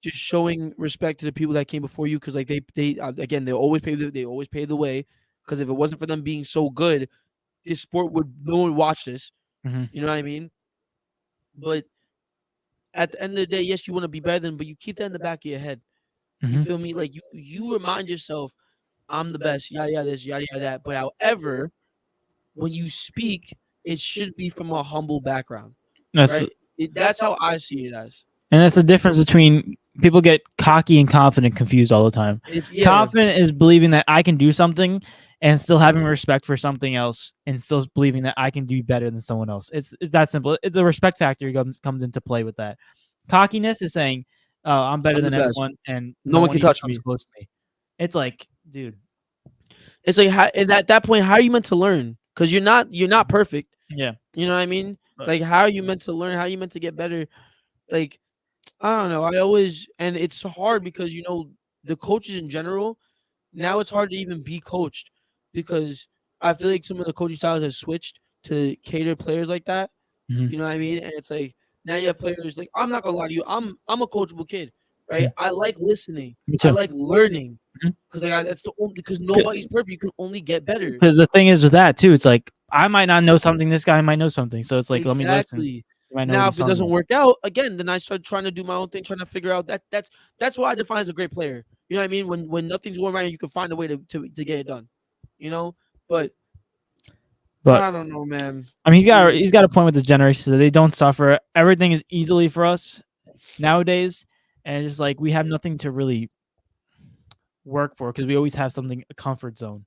just showing respect to the people that came before you because like they again they always pave the way because if it wasn't for them being so good, this sport no one would watch this. Mm-hmm. You know what I mean? But at the end of the day, yes, you want to be better than, but you keep that in the back of your head. Mm-hmm. You feel me? Like you remind yourself, I'm the best, yada this, yada that. But however, when you speak, it should be from a humble background. That's how I see it as. And that's the difference between people get cocky and confident confused all the time. Confident is believing that I can do something and still having respect for something else and still believing that I can do better than someone else. It's that simple. The respect factor comes into play with that. Cockiness is saying, oh, I'm better than everyone and no one can touch me. Close to me. It's like, dude. It's like at that point, how are you meant to learn? Because you're not perfect. Yeah. You know what I mean? Like, how are you meant to learn? How are you meant to get better? Like, I don't know. And it's hard because the coaches in general. Now it's hard to even be coached because I feel like some of the coaching styles have switched to cater players like that. Mhm. You know what I mean? And it's like now you have players like, I'm not gonna lie to you. I'm a coachable kid, right? I like listening. Me I too. like learning Mhm. because that's the only because nobody's perfect. You can only get better. Because the thing is with that too, it's like I might not know something, this guy might know something, so it's like let me listen. Exactly. You might know what Now, he's if it talking doesn't about. work out again, then I start trying to do my own thing, trying to figure out that's what I define as a great player. You know what I mean? When nothing's going right, you can find a way to get it done. You know, but But I don't know, man. I mean, he's got a point with this generation. So they don't suffer. Everything is easily for us nowadays, and it's just like we have nothing to really work for because we always have something a comfort zone,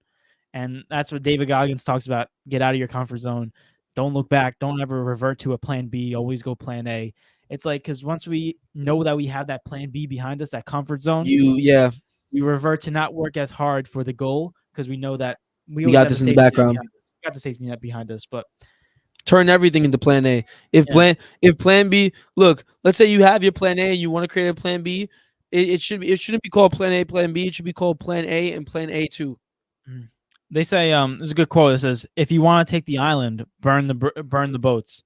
and that's what David Goggins talks about. Get out of your comfort zone. Don't look back. Don't ever revert to a plan B. Always go plan A. It's like because once we know that we have that plan B behind us, that comfort zone, Yeah, we revert to not work as hard for the goal because we know that we we always got have the this in the safety net background. behind us. We got the safety net behind us, but Turn everything into plan A. Yeah. If plan B, look, let's say you have your plan A and you want to create a plan B, it shouldn't be called plan A, plan B. It should be called plan A and plan A2. they say there's a good quote that says, "If you want to take the island, burn the boats.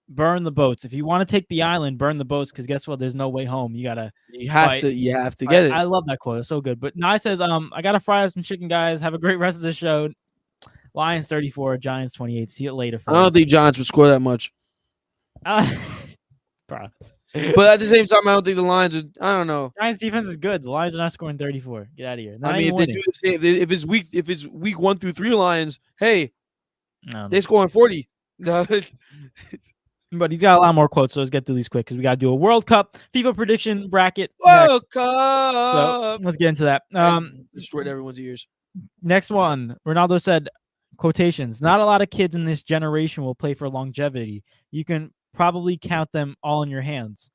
Burn the boats. If you want to take the island, burn the boats. Because guess what? There's no way home. You gotta You have fight." to get it. I love that quote. It's so good. But Nye says, I gotta fry up some chicken, guys. Have a great rest of the show. Lions 34, Giants 28. See you later, I don't fellas. think Giants would score that much. Bro. But at the same time, I don't think the Lions would. I don't know. Giants defense is good. The Lions are not scoring 34. Get out of here. They're I not mean, if even they winning. do the same, if it's week 1 through 3 Lions, hey, No. they scoring 40. But he's got a lot more quotes, so let's get through these quick because we got to do a World Cup FIFA prediction bracket World next. Cup. So let's get into that. Destroyed everyone's ears. Next one, Ronaldo said, quotations, "Not a lot of kids in this generation will play for longevity. You can probably count them all in your hands.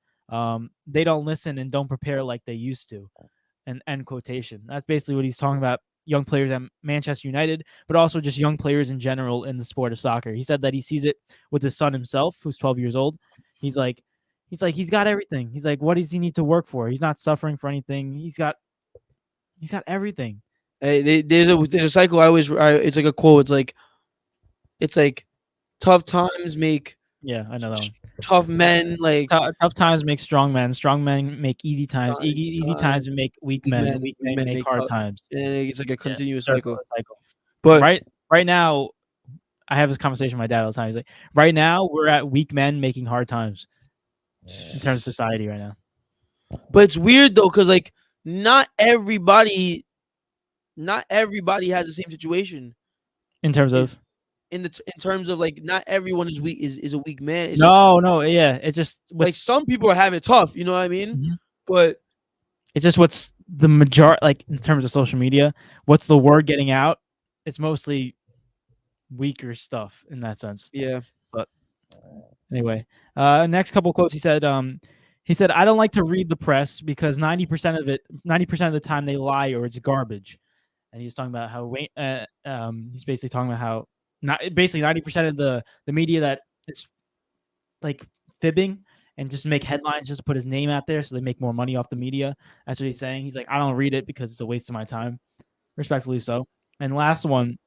They don't listen and don't prepare like they used to." And end quotation. That's basically what he's talking about. Young players at Manchester United, but also just young players in general in the sport of soccer. He said that he sees it with his son himself, who's 12 years old. He's like, he's got everything. He's like, what does he need to work for? He's not suffering for anything. He's got everything. Hey, there's a cycle. It's like a quote. It's like tough times make Yeah, I know that one. tough men like Tough times make strong men. Strong men make easy times. Easy times make weak men. Weak men make hard times. And it's like a continuous Cycle. But right now, I have this conversation with my dad all the time. He's like, right now we're at weak men making hard times in terms of society right now. But it's weird though, because like not everybody has the same situation. In terms of in terms of like not everyone is weak is a weak man. It's yeah. It's just like some people are having it tough, you know what I mean? Mm-hmm. But it's just what's the majority, like in terms of social media, what's the word getting out? It's mostly weaker stuff in that sense. Yeah. But anyway, next couple quotes. He said, "I don't like to read the press because 90% of the time they lie or it's garbage." And he's talking about how he's basically talking about how 90% of the media that is like fibbing and just make headlines just to put his name out there so they make more money off the media. That's what he's saying. He's like, I don't read it because it's a waste of my time. Respectfully so. And last one,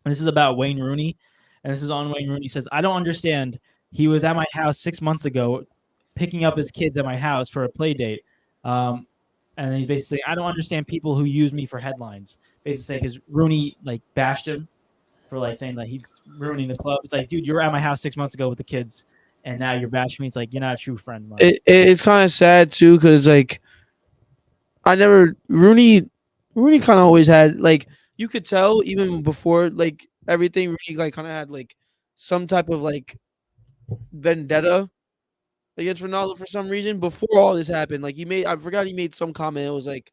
and this is about Wayne Rooney. And this is on Wayne Rooney. He says, "I don't understand. He was at my house 6 months ago picking up his kids at my house for a play date." And then he's basically saying, "I don't understand people who use me for headlines." Basically saying, because Rooney like bashed him for like saying that he's ruining the club. It's like, dude, you were at my house 6 months ago with the kids, and now you're bashing me. It's like, you're not a true friend. It's kind of sad too, because like Rooney kind of always had like, you could tell even before like everything, Rooney like kind of had like some type of like vendetta against Ronaldo for some reason before all this happened. Like I forgot he made some comment. It was like,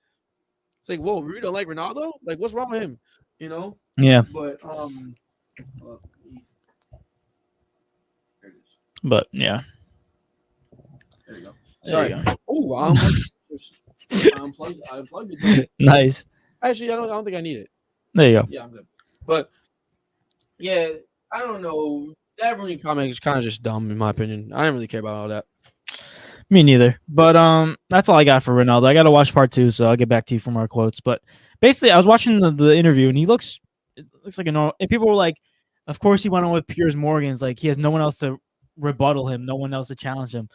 it's like, whoa, Rooney don't like Ronaldo? Like, what's wrong with him? You know? Yeah. But But yeah. There you go. Sorry. Sorry. Oh, I unplugged it. Nice. Actually, I don't think I need it. There you go. Yeah, I'm good. But yeah, I don't know. That Rooney comment is kind of just dumb, in my opinion. I didn't really care about all that. Me neither. But that's all I got for Ronaldo. I got to watch part 2, so I'll get back to you for more quotes. But basically, I was watching the interview, and it looks like a normal. And people were like, "Of course, he went on with Piers Morgan's. Like, he has no one else to rebuttal him, no one else to challenge him."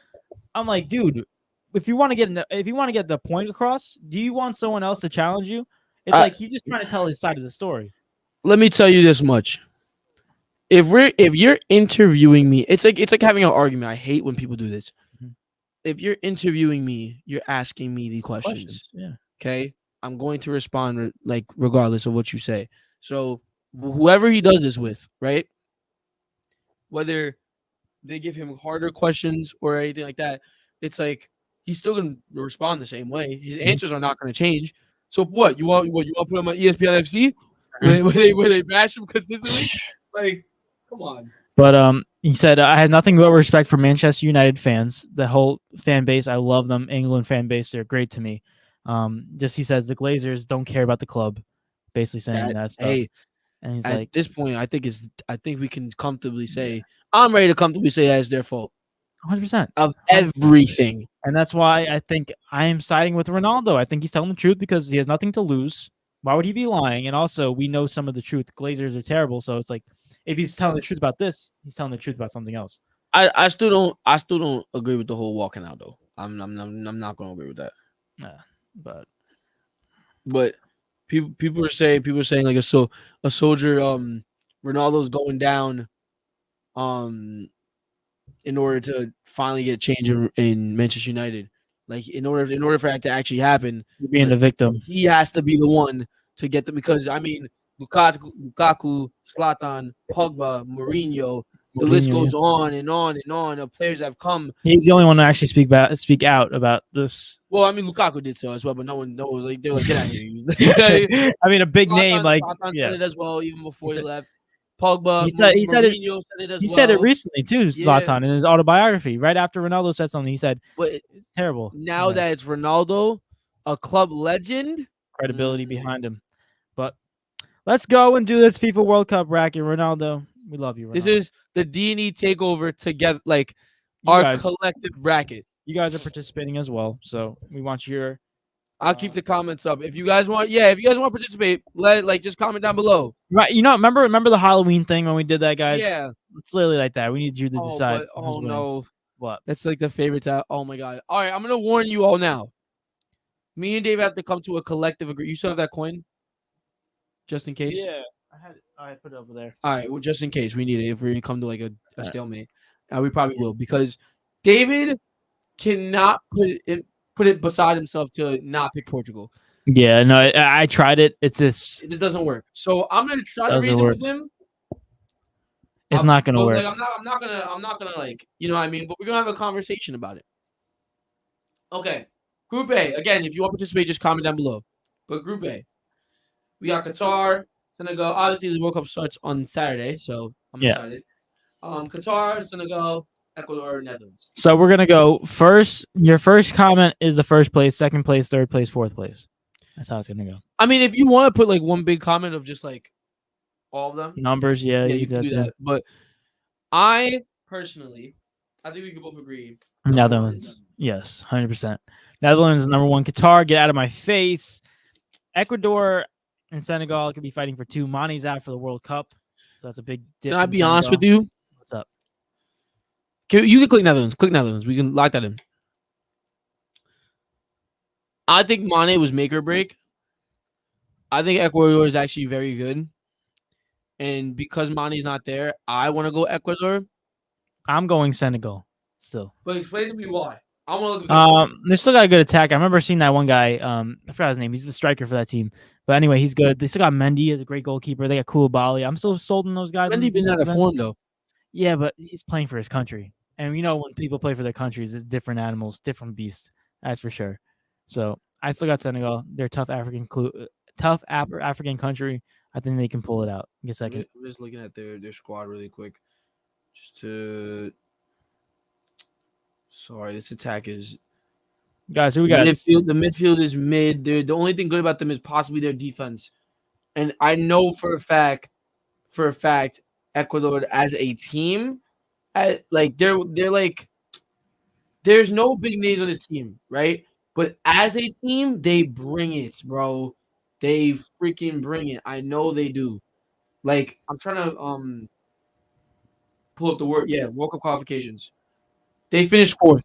I'm like, dude, if you want to get the point across, do you want someone else to challenge you? It's like he's just trying to tell his side of the story. Let me tell you this much. If you're interviewing me, it's like having an argument. I hate when people do this. If you're interviewing me, you're asking me the questions. Yeah. Okay? I'm going to respond like regardless of what you say. So whoever he does this with, right? Whether they give him harder questions or anything like that, it's like he's still going to respond the same way. His answers are not going to change. So what? You want to put him on ESPN FC where they bash him consistently? Like, come on. But he said, I have nothing but respect for Manchester United fans. The whole fan base, I love them. England fan base, they're great to me. Just he says the Glazers don't care about the club, basically saying that stuff. Hey, and he's at like, this point, I think we can comfortably say I'm ready to comfortably say that it's their fault 100% of everything. And that's why I think I am siding with Ronaldo. I think he's telling the truth because he has nothing to lose. Why would he be lying? And also, we know some of the truth. Glazers are terrible, so it's like if he's telling the truth about this, he's telling the truth about something else. I still don't agree with the whole walking out though. I'm not going to agree with that. But people are saying like a soldier Ronaldo's going down in order to finally get change in Manchester United. Like in order for that to actually happen, you're being the victim. He has to be the one to get them because I mean Lukaku, Zlatan, Pogba, Mourinho, the list goes on and on and on of players that have come. He's the only one to actually speak out about this. Well, I mean Lukaku did so as well, but no one knows. Like they're like, get out of here. I mean, a big name like Zlatan said it as well, even before he left. Pogba, he said it recently too, Zlatan, in his autobiography. Right after Ronaldo said something, he said, but it's terrible. Now that it's Ronaldo, a club legend, credibility behind him. But let's go and do this FIFA World Cup bracket. Ronaldo, we love you, Ronaldo. This is the D&E takeover together, like our collective bracket. You guys are participating as well, so we want your. I'll keep the comments up. If you guys want to participate, just comment down below. Right, remember the Halloween thing when we did that, guys? Yeah, it's literally like that. We need you to decide. No, what? That's like the favorite time. Oh my god! All right, I'm gonna warn you all now. Me and Dave have to come to a collective agreement. You still have that coin, just in case. Yeah, I had it. I put it over there. All right, well, just in case we need it if we come to like a stalemate, we probably will because David cannot put it beside himself to not pick Portugal. Yeah, no, I tried it. It just doesn't work. So I'm gonna try to reason with him. It's not gonna work. Like, I'm not gonna like, you know what I mean? But we're gonna have a conversation about it. Okay. Group A. Again, if you want to participate, just comment down below. But Group A. We got Qatar, Senegal. Obviously the World Cup starts on Saturday, so I'm excited. Qatar, Senegal, Ecuador, Netherlands. So we're gonna go first. Your first comment is the first place, second place, third place, fourth place. That's how it's gonna go. I mean, if you want to put like one big comment of just like all of them numbers, you can do that. But I personally, I think we can both agree. Netherlands, yes, 100%. Netherlands is number one. Qatar, get out of my face. Ecuador and Senegal could be fighting for 2. Mani's out for the World Cup, so that's a big dip. Can I be honest with you? What's up? You can click Netherlands. Click Netherlands. We can lock that in. I think Mane was make or break. I think Ecuador is actually very good. And because Mane's not there, I want to go Ecuador. I'm going Senegal still. But explain to me why. I want to look at they still got a good attack. I remember seeing that one guy. I forgot his name. He's the striker for that team. But anyway, he's good. They still got Mendy as a great goalkeeper. They got Koulibaly. I'm still sold on those guys. Mendy been out of form though. Yeah, but he's playing for his country. And when people play for their countries, it's different animals, different beasts. That's for sure. So I still got Senegal. They're a tough African country. I think they can pull it out. Get second. I'm just looking at their squad really quick. Sorry, this attack is. Guys, who we got? The midfield is mid. The only thing good about them is possibly their defense. And I know for a fact, Ecuador as a team. Like they're like there's no big names on this team, right? But as a team, they bring it, bro. They freaking bring it. I know they do. Like I'm trying to pull up the World Cup qualifications. They finished 4th.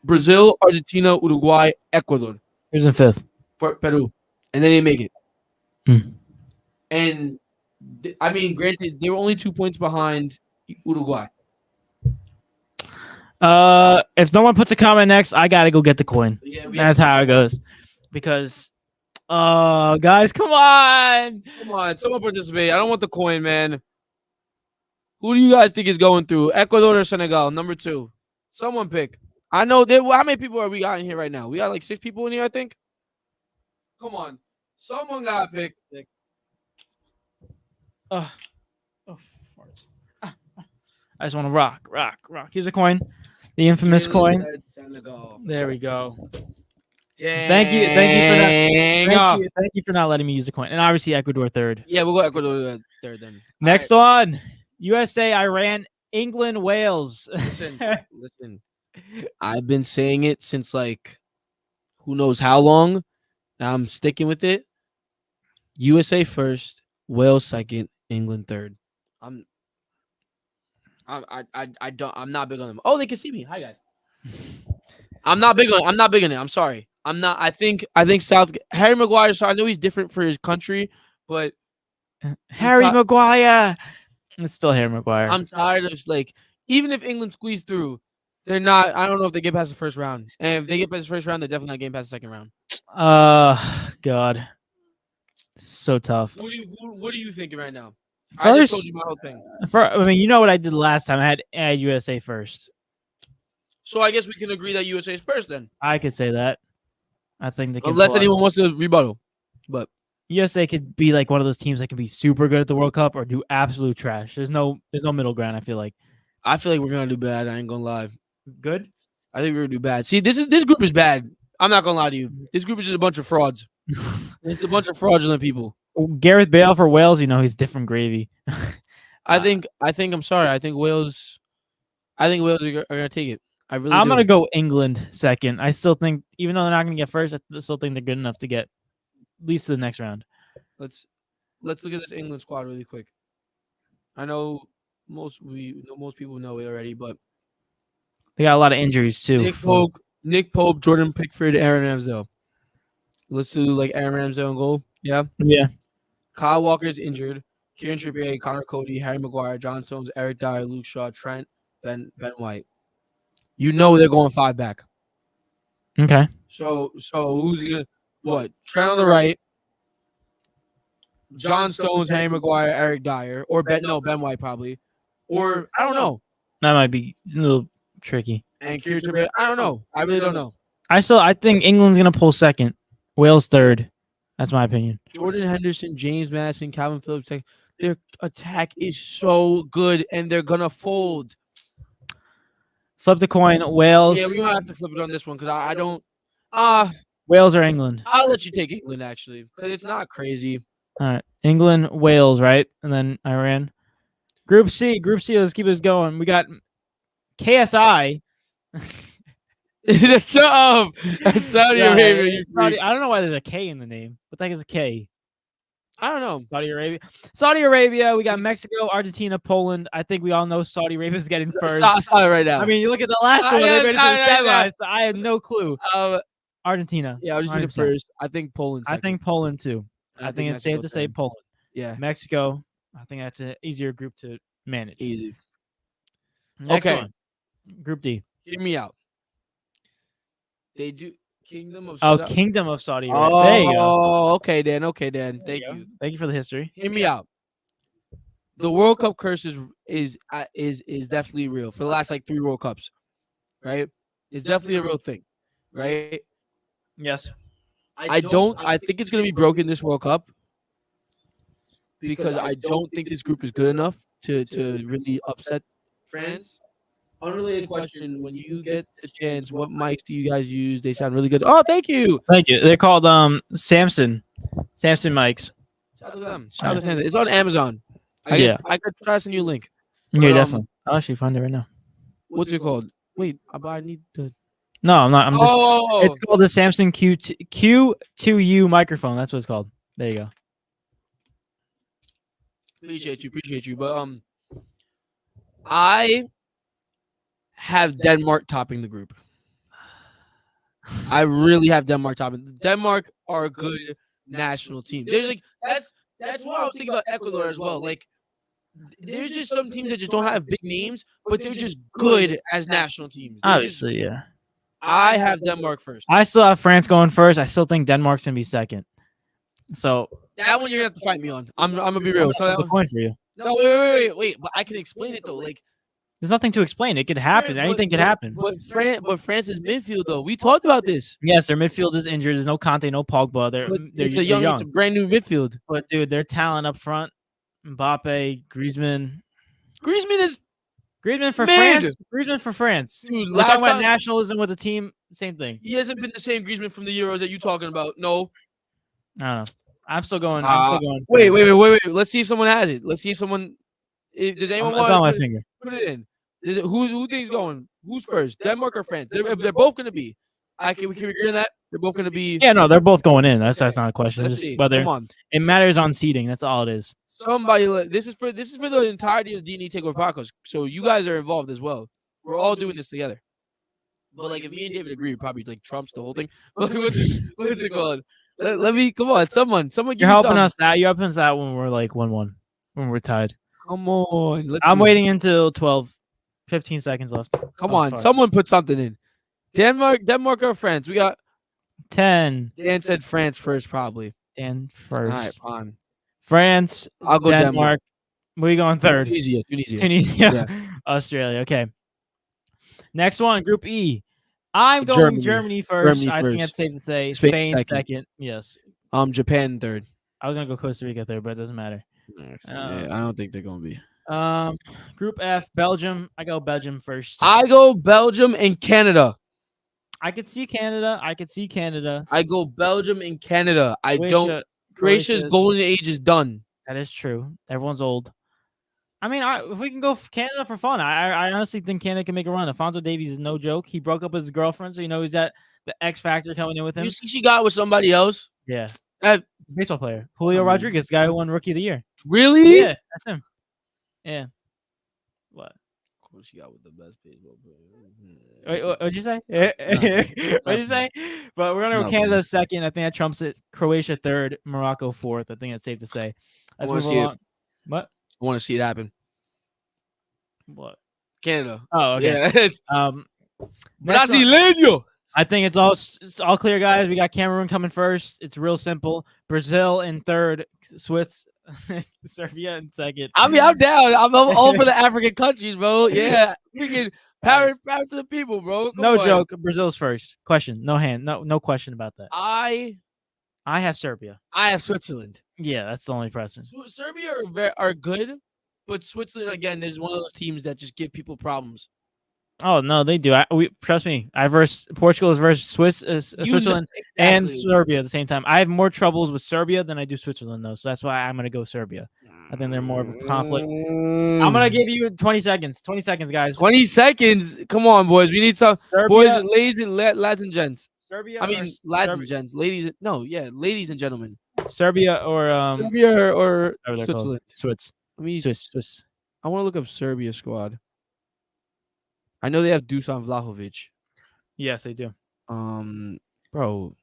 Brazil, Argentina, Uruguay, Ecuador, Who's in 5th? Peru, and they didn't make it. Hmm. And I mean, granted, they were only 2 points behind Uruguay. If no one puts a comment next, I gotta go get the coin. Yeah, That's how it goes. Because, guys, come on. Come on, someone participate. I don't want the coin, man. Who do you guys think is going through? Ecuador or Senegal? Number 2. Someone pick. I know how many people are we got in here right now? We got like 6 people in here, I think. Come on. Someone got to pick. Oh, farts. I just want to rock. Here's a coin. The infamous coin. Senegal. There we go. Dang. Thank you for not letting me use the coin. And obviously Ecuador 3rd. Yeah, we'll go Ecuador 3rd then. Next one. USA, Iran, England, Wales. Listen. I've been saying it since like who knows how long. Now I'm sticking with it. USA 1st, Wales 2nd, England 3rd. I'm not big on them. Oh, they can see me. Hi guys. I'm not big on it. I'm sorry. I'm not. I think Harry Maguire. So I know he's different for his country, but Harry Maguire. It's still Harry Maguire. I'm tired of like even if England squeeze through, they're not. I don't know if they get past the first round. And if they get past the first round, they're definitely not getting past the second round. God, so tough. What are you thinking right now? First, I just told you my whole thing. I mean, you know what I did last time? I had USA first. So I guess we can agree that USA is first then. I could say that. I think they can. Unless anyone wants to rebuttal, but USA could be like one of those teams that can be super good at the World Cup or do absolute trash. There's no middle ground. I feel like we're gonna do bad. I ain't gonna lie. Good. I think we're gonna do bad. See, this group is bad. I'm not gonna lie to you. This group is just a bunch of frauds. It's a bunch of fraudulent people. Gareth Bale for Wales, he's different gravy. I think I'm sorry. I think Wales are gonna take it. I'm gonna go England 2nd. I still think, even though they're not gonna get first, I still think they're good enough to get at least to the next round. Let's look at this England squad really quick. I know most people know it already, but they got a lot of injuries too. Nick Pope, Jordan Pickford, Aaron Ramsdale. Let's do like Aaron Ramsdale in goal. Yeah. Kyle Walker's injured. Kieran Trippier, Connor Cody, Harry Maguire, John Stones, Eric Dyer, Luke Shaw, Trent, Ben White. You know they're going 5 back. Okay. So who's gonna what? Trent on the right. John Stones, Harry Maguire, Eric Dyer, or Ben White probably, or I don't know. That might be a little tricky. And Kieran Trippier, I don't know. I really don't know. I think England's gonna pull 2nd, Wales 3rd. That's my opinion. Jordan Henderson, James Madison, Calvin Phillips. Their attack is so good, and they're gonna fold. Flip the coin, Wales. Yeah, we might have to flip it on this one because I don't. Wales or England? I'll let you take England actually because it's not crazy. All right, England, Wales, right, and then Iran. Group C. Let's keep this going. We got KSI. Shut up. That's Saudi Arabia. I don't know why there's a K in the name. What the heck is a K? I don't know. Saudi Arabia. We got Mexico, Argentina, Poland. I think we all know Saudi Arabia's getting first. Solid right now. I mean, you look at the last one. They made it to the semis. So I have no clue. Argentina. Yeah, Argentina 100%. First. I think Poland. Second. I think Poland too. I think it's safe to say Poland. Yeah. Mexico. I think that's an easier group to manage. Easy. Next one. Group D. Hear me out. They do Kingdom of Saudi Arabia. There you go. Oh, okay, Dan. Thank you. Thank you for the history. Hear me out. The World Cup curse is definitely real for the last like 3 World Cups, right? It's definitely a real thing, right? Yes. I think it's gonna be broken this World Cup because I don't think this group is good enough to really upset France. Unrelated question: when you get the chance, what mics do you guys use? They sound really good. Oh, thank you. They're called Samson mics. Shout out to them. It's on Amazon. I could try to send you a link. Yeah, But, definitely. I'll actually find it right now. What's it called? Wait, but I need to. No, I'm not. I'm just. Oh, It's called the Samsung Q2U microphone. That's what it's called. There you go. appreciate you. But I have Denmark topping the group. I really have Denmark topping. Denmark are a good national team. There's like that's what I was thinking about Ecuador as well. Like there's just some teams that just don't have big names, but they're just good as national teams. Obviously, yeah. I have Denmark first. I still have France going first. I still think Denmark's gonna be second. So that one you're gonna have to fight me on. I'm gonna be real. So that's the point for you. No, wait. But I can explain it though. Like there's nothing to explain. It could happen. Anything could happen. But France's midfield though. We talked about this. Yes, their midfield is injured. There's no Conte, no Pogba. They're it's a brand new midfield. But dude, their talent up front, Mbappe, Griezmann for France. Griezmann for France. Dude, we're talking about nationalism with the team. Same thing. He hasn't been the same Griezmann from the Euros that you talking about. No. I don't know. I'm still going. Wait. Let's see if someone has it. Let's see if someone. Does anyone want? It's on my finger. Put it in. Who thinks going? Who's first? Denmark or France? They're both going to be. We can agree on that. They're both going to be. Yeah, no, they're both going in. That's not a question. Let's just see. whether Come on. It matters on seeding. That's all it is. Somebody. This is for the entirety of the D&E TAKEOVER podcast. So you guys are involved as well. We're all doing this together. But like, if me and David agree, probably like trumps the whole thing. What's it called? Let me come on. Someone. You're helping us out. You're helping us out when we're like 1-1, when we're tied. Come on. I'm waiting until 15 seconds left. Come on. Someone put something in. Denmark or France? We got 10. Dan said France first, probably. Dan first. All right, fine. France. I'll go Denmark. Where are you going third? Tunisia. Yeah. Australia. Okay. Next one, Group E. I'm going Germany first. I think that's safe to say. Spain second. Yes. Japan third. I was gonna go Costa Rica third, but it doesn't matter. I don't think they're gonna be. Group F, Belgium. I go Belgium first. I go Belgium and Canada. I could see Canada. I go Belgium and Canada. Croatia's golden age is done. That is true. Everyone's old. I mean, if we can go Canada for fun, I honestly think Canada can make a run. Alphonso Davies is no joke. He broke up with his girlfriend, so he's at the X Factor coming in with him. You see she got with somebody else? Yeah. Baseball player. Julio Rodriguez, the guy who won Rookie of the Year. Really? Yeah, that's him. Yeah. What? Of course, she got with the best baseball player. Wait, what'd you say? What'd you say? But we're going to go Canada second. I think that trumps it. Croatia third. Morocco fourth. I think that's safe to say. Let's move along. What? I want to see it happen. What? Canada. Oh, okay. Yeah. Brasileño. I think it's all clear, guys. We got Cameroon coming first. It's real simple. Brazil in third. Swiss, Serbia in second. I mean, I'm down. I'm all for the African countries, bro. Yeah. Freaking power to the people, bro. No joke. Brazil's first. Question. No question about that. I have Serbia. I have Switzerland. Yeah, that's the only person. Serbia are good, but Switzerland again is one of those teams that just give people problems. Oh no, they do. Trust me. Portugal is versus Switzerland and Serbia at the same time. I have more troubles with Serbia than I do Switzerland, though. So that's why I'm gonna go Serbia. I think they're more of a conflict. I'm gonna give you 20 seconds. 20 seconds, guys. 20 seconds. Come on, boys. We need some boys, ladies and lads and gents. Serbia. I mean, lads and gents, ladies and gentlemen. Serbia or Switzerland. Swiss. I want to look up Serbia squad. I know they have Dusan Vlahovic. Yes, they do. Bro.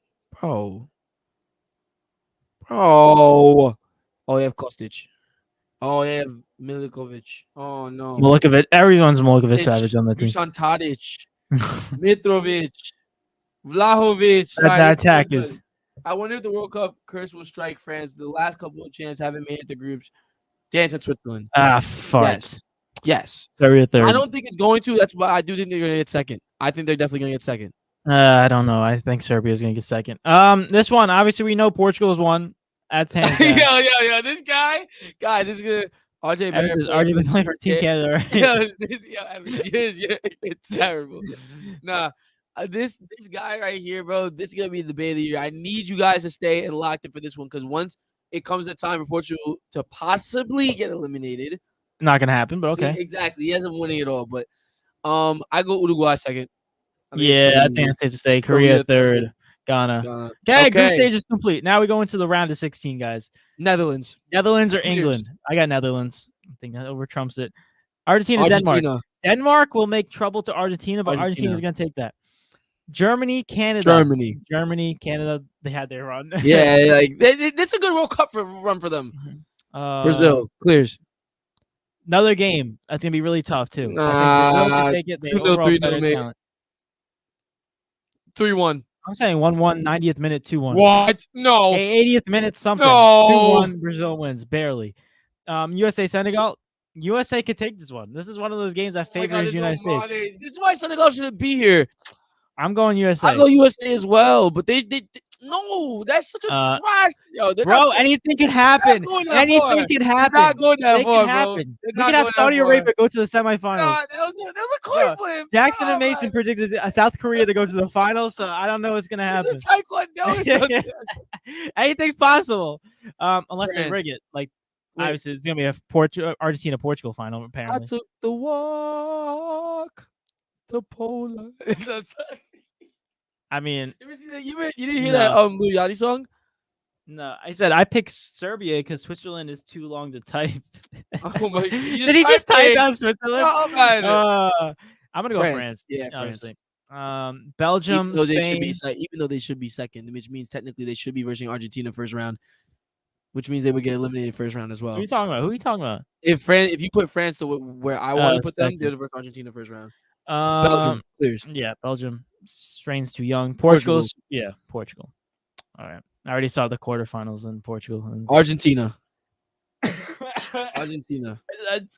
Oh, they have Kostic. Oh, they have Milikovic. Oh no. Milikovic. Everyone's Milikovic savage on the team. Dusan Tadic. Mitrovic. Vlahovic. That attack is. I wonder if the World Cup curse will strike France. The last couple of champs haven't made it to groups. Dan said Switzerland. Farts. Yes. Serbia third. I don't think it's going to. That's why I do think they're going to get second. I think they're definitely going to get second. I don't know. I think Serbia is going to get second. This one, obviously, we know Portugal is one. That's hands down. Yo, this guy, this is good. RJ been playing for Team Canada, right? It's terrible. Nah, this guy right here, bro. This is gonna be the debate of the year. I need you guys to stay and locked in for this one because once it comes a time for Portugal to possibly get eliminated. Not gonna happen, but See, okay. exactly. He hasn't winning it all, but I go Uruguay second. Yeah, I think it's safe to say Korea third, Ghana. Okay, group stage is complete. Now we go into the round of 16, guys. Netherlands or England? I got Netherlands. I think that over trumps it. Argentina, Denmark. Denmark will make trouble to Argentina, but Argentina is gonna take that. Germany, Canada. Germany, Canada. They had their run. Yeah, like that's a good World Cup run for them. Brazil clears. Another game that's gonna be really tough too. I think Brazil can take it. They overall better talent. 3-1. I'm saying 1-1, 90th minute, 2-1. What? No. 80th minute, something. No. 2-1. Brazil wins barely. USA, Senegal. USA could take this one. This is one of those games that favors United States. This is why Senegal shouldn't be here. I'm going USA. I go USA as well, but they no, that's such a trash. Yo, bro, anything could happen. Anything could happen. They're not going that far, bro. We could have Saudi Arabia go to the semifinals. Nah, that was a coin flip. Jackson and Mason predicted South Korea to go to the finals, so I don't know what's gonna happen. Anything's possible, unless they rig it. Like obviously, it's gonna be a Argentina-Portugal final. Apparently, I took the walk to Poland. I mean, you didn't hear that Lil Yachty song? No, I said I picked Serbia because Switzerland is too long to type. Oh my! Did he just type out Switzerland? Oh, man. I'm gonna go France. Yeah, France. Belgium, Spain. Even though they should be second, which means technically they should be versus Argentina first round, which means they would get eliminated first round as well. Who are you talking about? If you put France to where I want to put them, they're versus Argentina first round. Belgium clears. Yeah, Belgium. Spain's too young. Portugal. All right. I already saw the quarterfinals in Portugal. Argentina. Argentina. That's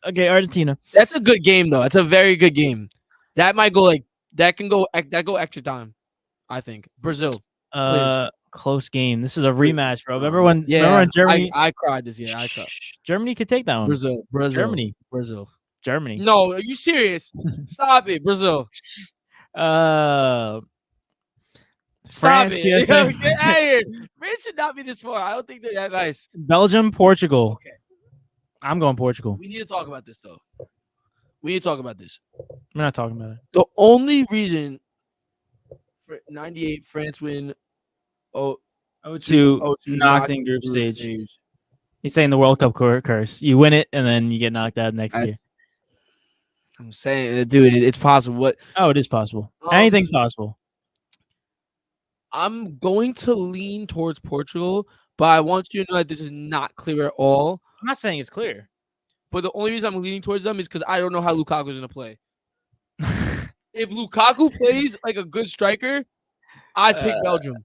a good game though. That's a very good game. That might go go extra time. I think Brazil. Close game. This is a rematch, bro. Remember when Germany? I cried this year. I cried. Germany could take that one. Brazil. Germany. No, are you serious? Stop it, Brazil. France, Get out of here. Man should not be this far. I don't think they're that nice. Belgium, Portugal. Okay. I'm going Portugal. We need to talk about this, though. We need to talk about this. We're not talking about it. The only reason 98 France win 0-2 knocked in group stage. He's saying the World Cup curse. You win it, and then you get knocked out next year. I'm saying, dude, it's possible. What? Oh, it is possible. Anything's possible. I'm going to lean towards Portugal, but I want you to know that this is not clear at all. I'm not saying it's clear. But the only reason I'm leaning towards them is because I don't know how Lukaku is going to play. If Lukaku plays like a good striker, I'd pick Belgium.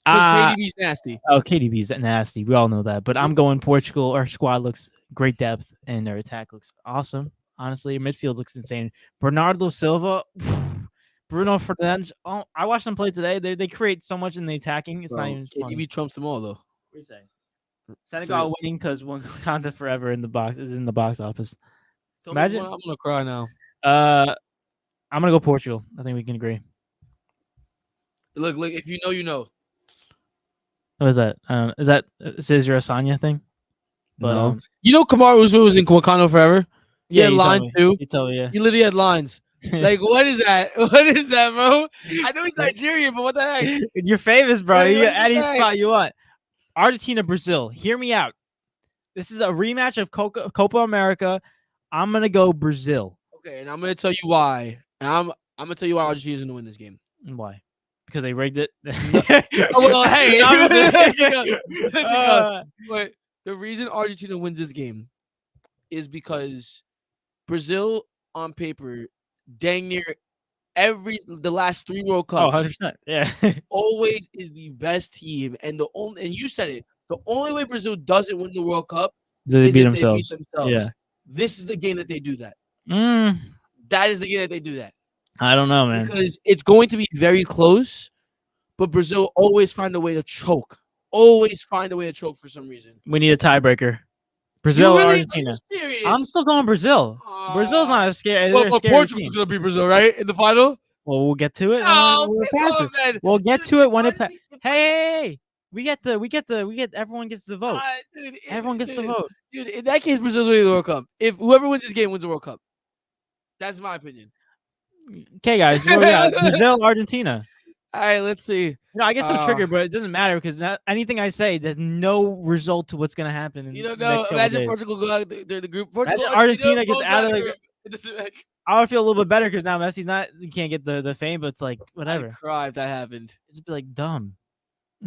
Because KDB's nasty. Oh, KDB's nasty. We all know that. But I'm going Portugal. Our squad looks great depth, and their attack looks awesome. Honestly, midfield looks insane. Bernardo Silva, Bruno Fernandes. Oh, I watched them play today. They create so much in the attacking. It's not even funny. KDB trumps them all, though. What are you saying? Senegal winning because Wakanda Forever in the box office. Imagine. I'm gonna cry now. I'm gonna go Portugal. I think we can agree. Look! If you know, you know. What is that? Is that Cesar Asanya thing? But no. You know, Kamaru Usman was in Wakanda Forever. He had lines too. You told me, yeah. He literally had lines. Like, what is that? What is that, bro? I know he's Nigerian, but what the heck? You're famous, bro. You get any spot you want. Argentina, Brazil. Hear me out. This is a rematch of Copa America. I'm gonna go Brazil. Okay, and I'm gonna tell you why. And I'm gonna tell you why Argentina's gonna win this game. And why? Because they rigged it. Well, hey, but the reason Argentina wins this game is because Brazil, on paper, dang near the last 3 World Cups. Oh, 100%. Yeah. Always is the best team. And you said it, the only way Brazil doesn't win the World Cup is they beat themselves. Yeah. This is the game that they do that. That is the game that they do that. I don't know, man. Because it's going to be very close, but Brazil always find a way to choke. Always find a way to choke for some reason. We need a tiebreaker. Brazil or Argentina? I'm still going Brazil. Brazil's not as scary. Well, but Portugal's going to be Brazil, right? In the final? Well, we'll get to it. No, we'll get to it when it passes. Hey, Everyone gets to vote. Dude, Everyone gets to vote. Dude, in that case, Brazil's winning the World Cup. If whoever wins this game wins the World Cup. That's my opinion. Okay, guys, what we got? Brazil, Argentina. All right, let's see. I get so triggered, but it doesn't matter because anything I say, there's no result to what's gonna happen. You don't know. Imagine Portugal go out there the group. Portugal, Argentina gets out of the group. I would feel a little bit better because now Messi's not. You can't get the fame, but it's like whatever. I'd cry if that happened. It's be like dumb.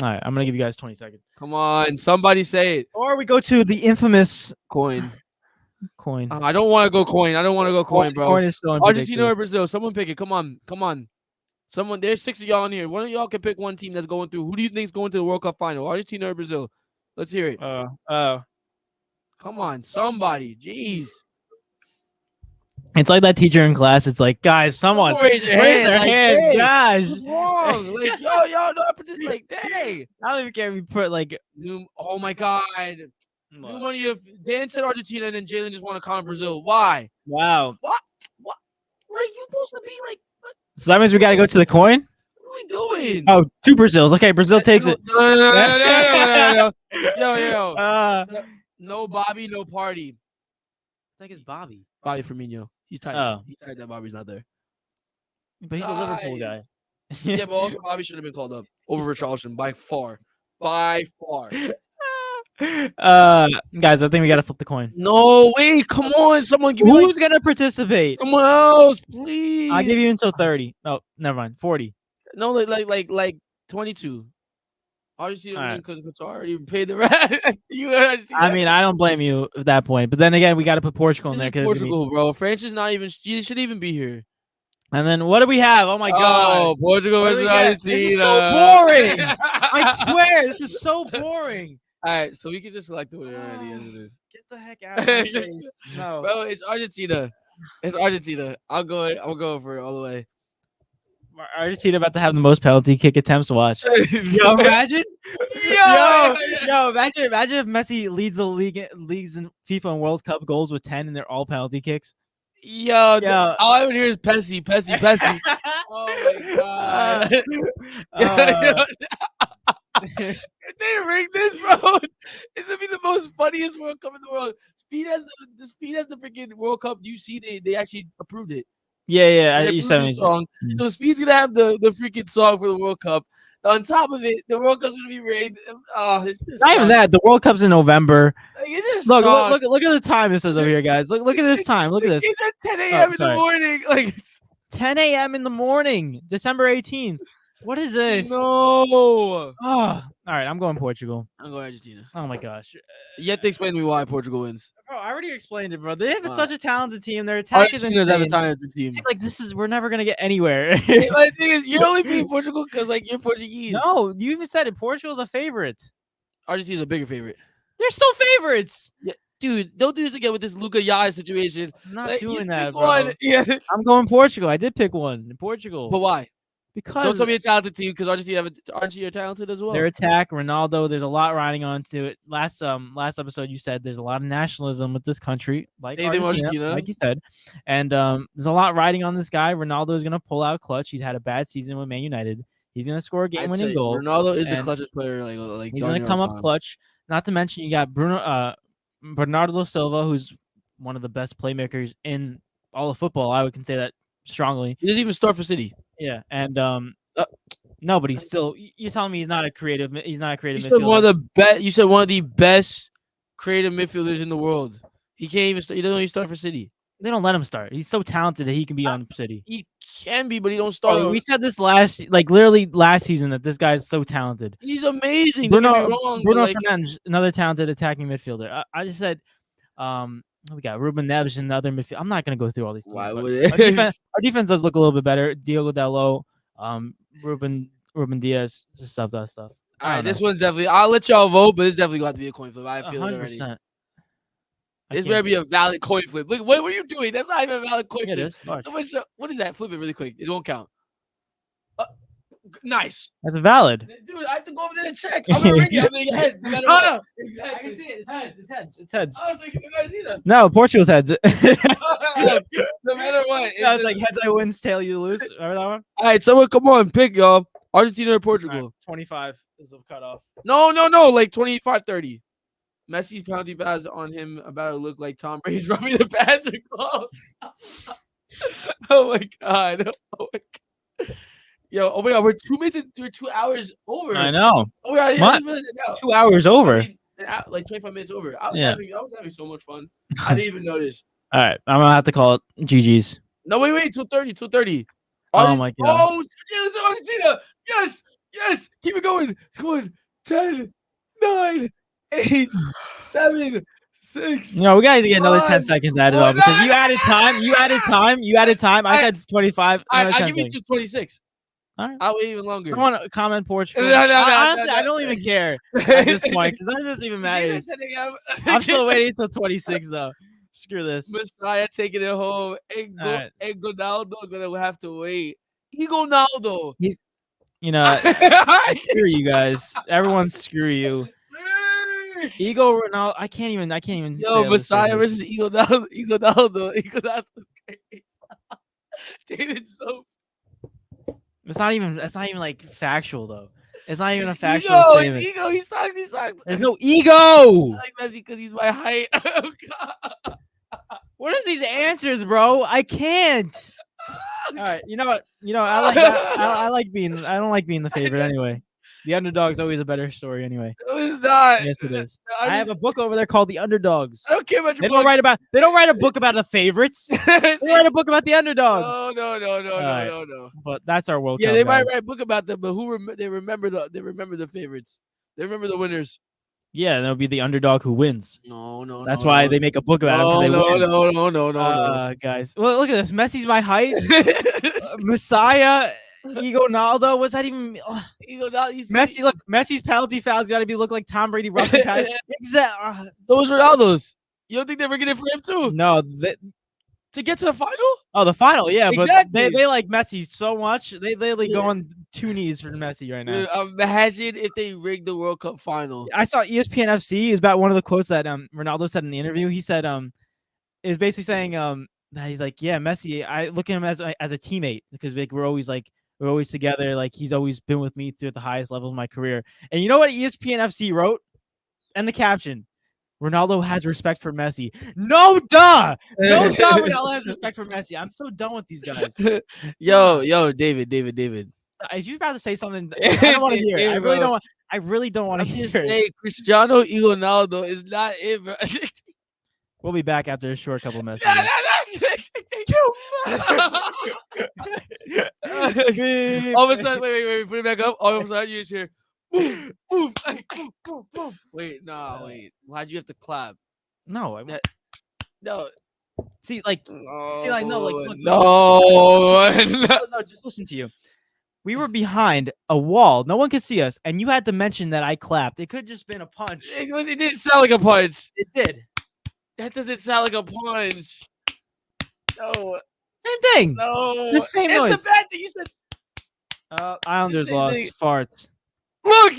All right, I'm gonna give you guys 20 seconds. Come on, somebody say it. Or we go to the infamous coin. I don't want to go coin. I don't want to go coin, bro. Coin is still Argentina or Brazil? Someone pick it. Come on. Someone. There's 6 of y'all in here. One of y'all can pick one team that's going through. Who do you think's going to the World Cup final? Argentina or Brazil? Let's hear it. Come on, somebody. Jeez. It's like that teacher in class. It's like, guys, someone raise their hand. Hey, gosh, what's wrong? Like, yo, no, like, dang. I don't even care if we put like, oh my God. Dan said Argentina and then Jalen just want to comment Brazil. Why? Wow. What? Like, you supposed to be like. So that means we got to go to the coin? What are we doing? Oh, 2 Brazils. Okay, Brazil takes it. No. Yo. No Bobby, no party. I think it's Bobby. Bobby Firmino. He's tired. Oh. He's tired that Bobby's not there. But he's a Liverpool guy. Yeah, but also Bobby should have been called up over Richarlison by far. By far. Guys, I think we got to flip the coin. No, wait, come on. Someone give me Who's going to participate? Someone else, please. I'll give you until 30. Oh, never mind. 40. No, like 22. Argentina because Qatar already paid the rent. I mean, I don't blame you at that point. But then again, we got to put Portugal in there. Portugal, bro. France is not even. She shouldn't even be here. And then what do we have? Oh my God! Oh, Portugal versus Argentina. This is so boring. I swear, this is so boring. All right, so we can just select the winner already as it is. Get the heck out of my face. No, bro, it's Argentina. It's Argentina. I'll go for it all the way. Argentina about to have the most penalty kick attempts. Watch. Yo, imagine. Yo, imagine if Messi leads the leagues in FIFA and World Cup goals with 10, and they're all penalty kicks. Yo. All I would hear is Pessy. Oh my God. If they rig this, bro, it's gonna be the most funniest World Cup in the world. Speed has the freaking World Cup. You see, they actually approved it. Yeah. You said me. Song. So Speed's gonna have the freaking song for the World Cup. On top of it, the World Cup's gonna be rigged. Oh, it's just not even that. The World Cup's in November. Like, it's just look at the time it says over here, guys. Look at this time. Look at this. It's at 10 a.m. in the morning. Like it's 10 a.m. in the morning, December 18th. What is this? No. Oh, all right. I'm going Portugal. I'm going Argentina. Oh my gosh. You have to explain to me why Portugal wins. Bro, I already explained it, bro. They have such a talented team. Their attack is insane. Have a talented team. Like we're never gonna get anywhere. The thing is, you're only beating Portugal because you're Portuguese. No, you even said it. Portugal's a favorite. Argentina's a bigger favorite. They're still favorites. Yeah. Dude, don't do this again with this Luka Yai situation. I'm not doing that, bro. Yeah. I'm going Portugal. I did pick one. Portugal. But why? Because don't tell me a talented team because Argentina are talented as well. Their attack, Ronaldo. There's a lot riding onto it. Last episode you said there's a lot of nationalism with this country, like Argentina, like you said, and there's a lot riding on this guy. Ronaldo is gonna pull out clutch. He's had a bad season with Man United. He's gonna score a game-winning goal. Ronaldo is the clutchest player. Like he's gonna come up clutch. Not to mention you got Bernardo Silva, who's one of the best playmakers in all of football. I would can say that strongly. He doesn't even start for City. Yeah, and no, but he's still. You're telling me he's not a creative. He's not a creative. You said one of the best. You said one of the best creative midfielders in the world. He can't even start. He doesn't even start for City. They don't let him start. He's so talented that he can be on City. He can be, but he don't start. We said this literally last season that this guy's so talented. He's amazing. Bruno Fernandes, another talented attacking midfielder. I just said, we got Ruben Neves, another midfielder. I'm not gonna go through all these. Why would it? Our defense does look a little bit better. Diogo Dalot, Ruben Diaz, just that stuff. All right, this one's definitely. I'll let y'all vote, but it's definitely going to be a coin flip. I feel 100%. It already. This better be a valid coin flip. Look, what were you doing? That's not even a valid coin flip. What is that? Flip it really quick. It won't count. Nice. That's valid. Dude, I have to go over there and check. I'm gonna ring it. I'm gonna heads. No matter what. No. Exactly. I can see it. It's heads. Oh, so you can see that. No, Portugal's heads. No matter what. It's like heads I win, tail you lose. Remember that one? All right, someone come on, pick y'all. Argentina or Portugal? 25 is the cutoff. No. Like 25-30. Messi's penalty pass on him about to look like Tom Brady's rubbing the passer glove. Oh my god. Oh my god. Yo, oh my god, we're 2 minutes. We're 2 hours over. I know. Oh my god, yeah, What? 2 hours over. I mean, like 25 minutes over. I was having so much fun. I didn't even notice. All right, I'm gonna have to call it GG's. No, wait, 2:30. Oh my god. Oh, Argentina. Yes. Keep it going. Come on. 10, 9, 8, 7, 6. No, we gotta get another 10 seconds added on because you added time. I said 25. I'll give you 26. All right. I'll wait even longer. I want to comment Portugal. No, honestly, I don't even care at this point because none of this even matters. I'm still waiting until 26 though. Screw this. Messiah taking it home. And Ronaldo gonna have to wait. Ronaldo. Screw you guys. Everyone, screw you. Ronaldo. I can't even. Yo, Messiah versus Ronaldo. Ronaldo's great. David's so. It's not even like factual though. It's not even a factual statement. Ego. He sucks. There's no ego. I like Messi because he's my height. Oh god. What are these answers, bro? I can't. All right, you know what? I don't like being the favorite anyway. The underdog's always a better story anyway. No, it's not. Yes, it is. I have a book over there called The Underdogs. I don't care about your They book. don't write a book about the favorites. They write a book about the underdogs. No. But that's our World Cup. Yeah, they might guys. write a book about them, but they remember the favorites. They remember the winners. Yeah, that'll be the underdog who wins. No. That's why they make a book about him. No. Guys. Well, look at this. Messi's my height. Messiah. Ronaldo. What's that even? Messi. Look, Messi's penalty fouls got to be look like Tom Brady rubbing pass. So was Ronaldo's. You don't think they were getting it for him too? No. To get to the final? Oh, the final, yeah. Exactly. But they like Messi so much. They like go on 2 knees for Messi right now. Dude, imagine if they rigged the World Cup final. I saw ESPN FC is about one of the quotes that Ronaldo said in the interview. He said is basically saying that he's like, yeah, Messi, I look at him as a teammate because like we're always together. Like he's always been with me through at the highest level of my career. And you know what ESPN FC wrote? And the caption. Ronaldo has respect for Messi. No duh. Ronaldo has respect for Messi. I'm so done with these guys. Yo, David. If you're about to say something, I don't want to hear it. I really don't want to hear it. Hey, Cristiano Ronaldo is not it, bro. We'll be back after a short couple messages. All of a sudden, wait, put it back up. All of a sudden, you just hear, boom. Wait. Why'd you have to clap? No. No. See, like, no, like, look, no, just listen to you. We were behind a wall. No one could see us, and you had to mention that I clapped. It could just been a punch. It didn't sound like a punch. It did. That doesn't sound like a punch. No. Same thing. No. The same noise. It's the bad thing you said. Islanders lost. Farts. Look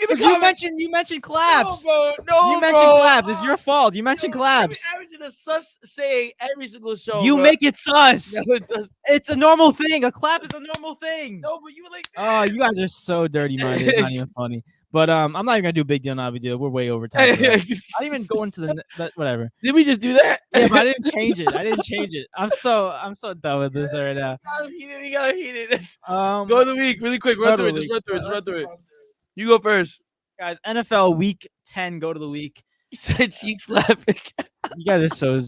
at the comments. You mentioned claps. No, bro. You mentioned claps. It's your fault. You mentioned claps. You're averaging a sus saying every single show. You make it sus. No, it doesn't. It's a normal thing. A clap is a normal thing. No, but you were like. Oh, you guys are so dirty minded. It's not even funny. But I'm not even gonna do big deal, not big deal. We're way over time. I didn't even go into whatever. Did we just do that? Yeah, but I didn't change it. I'm so done with this right now. We gotta heat it. Go to the week really quick. Run through it. Just run through it. You go first, guys. NFL Week 10. Go to the week. You said cheek slapping. You guys are so.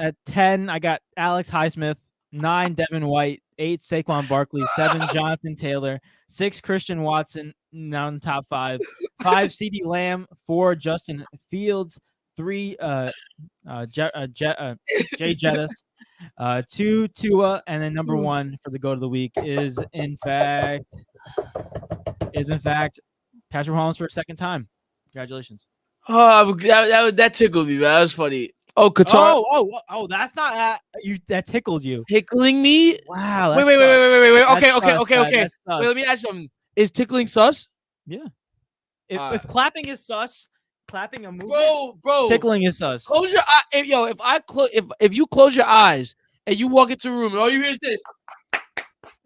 At 10, I got Alex Highsmith. 9, Devin White. 8, Saquon Barkley. 7, Jonathan Taylor. 6, Christian Watson. Now in the top 5. 5, CeeDee Lamb. 4, Justin Fields. 3, Jay Jettis. 2, Tua, and then number 1 for the go to the week is in fact Patrick Mahomes for a second time. Congratulations. Oh, that tickled me, man. That was funny. Oh, Qatar. Oh, that's not that tickled you. Tickling me? Wow. Wait. Okay. Wait, let me ask you something. Is tickling sus? Yeah. If clapping is sus, clapping a movement, bro, tickling is sus. Close your eye. If you close your eyes and you walk into a room and all you hear is this,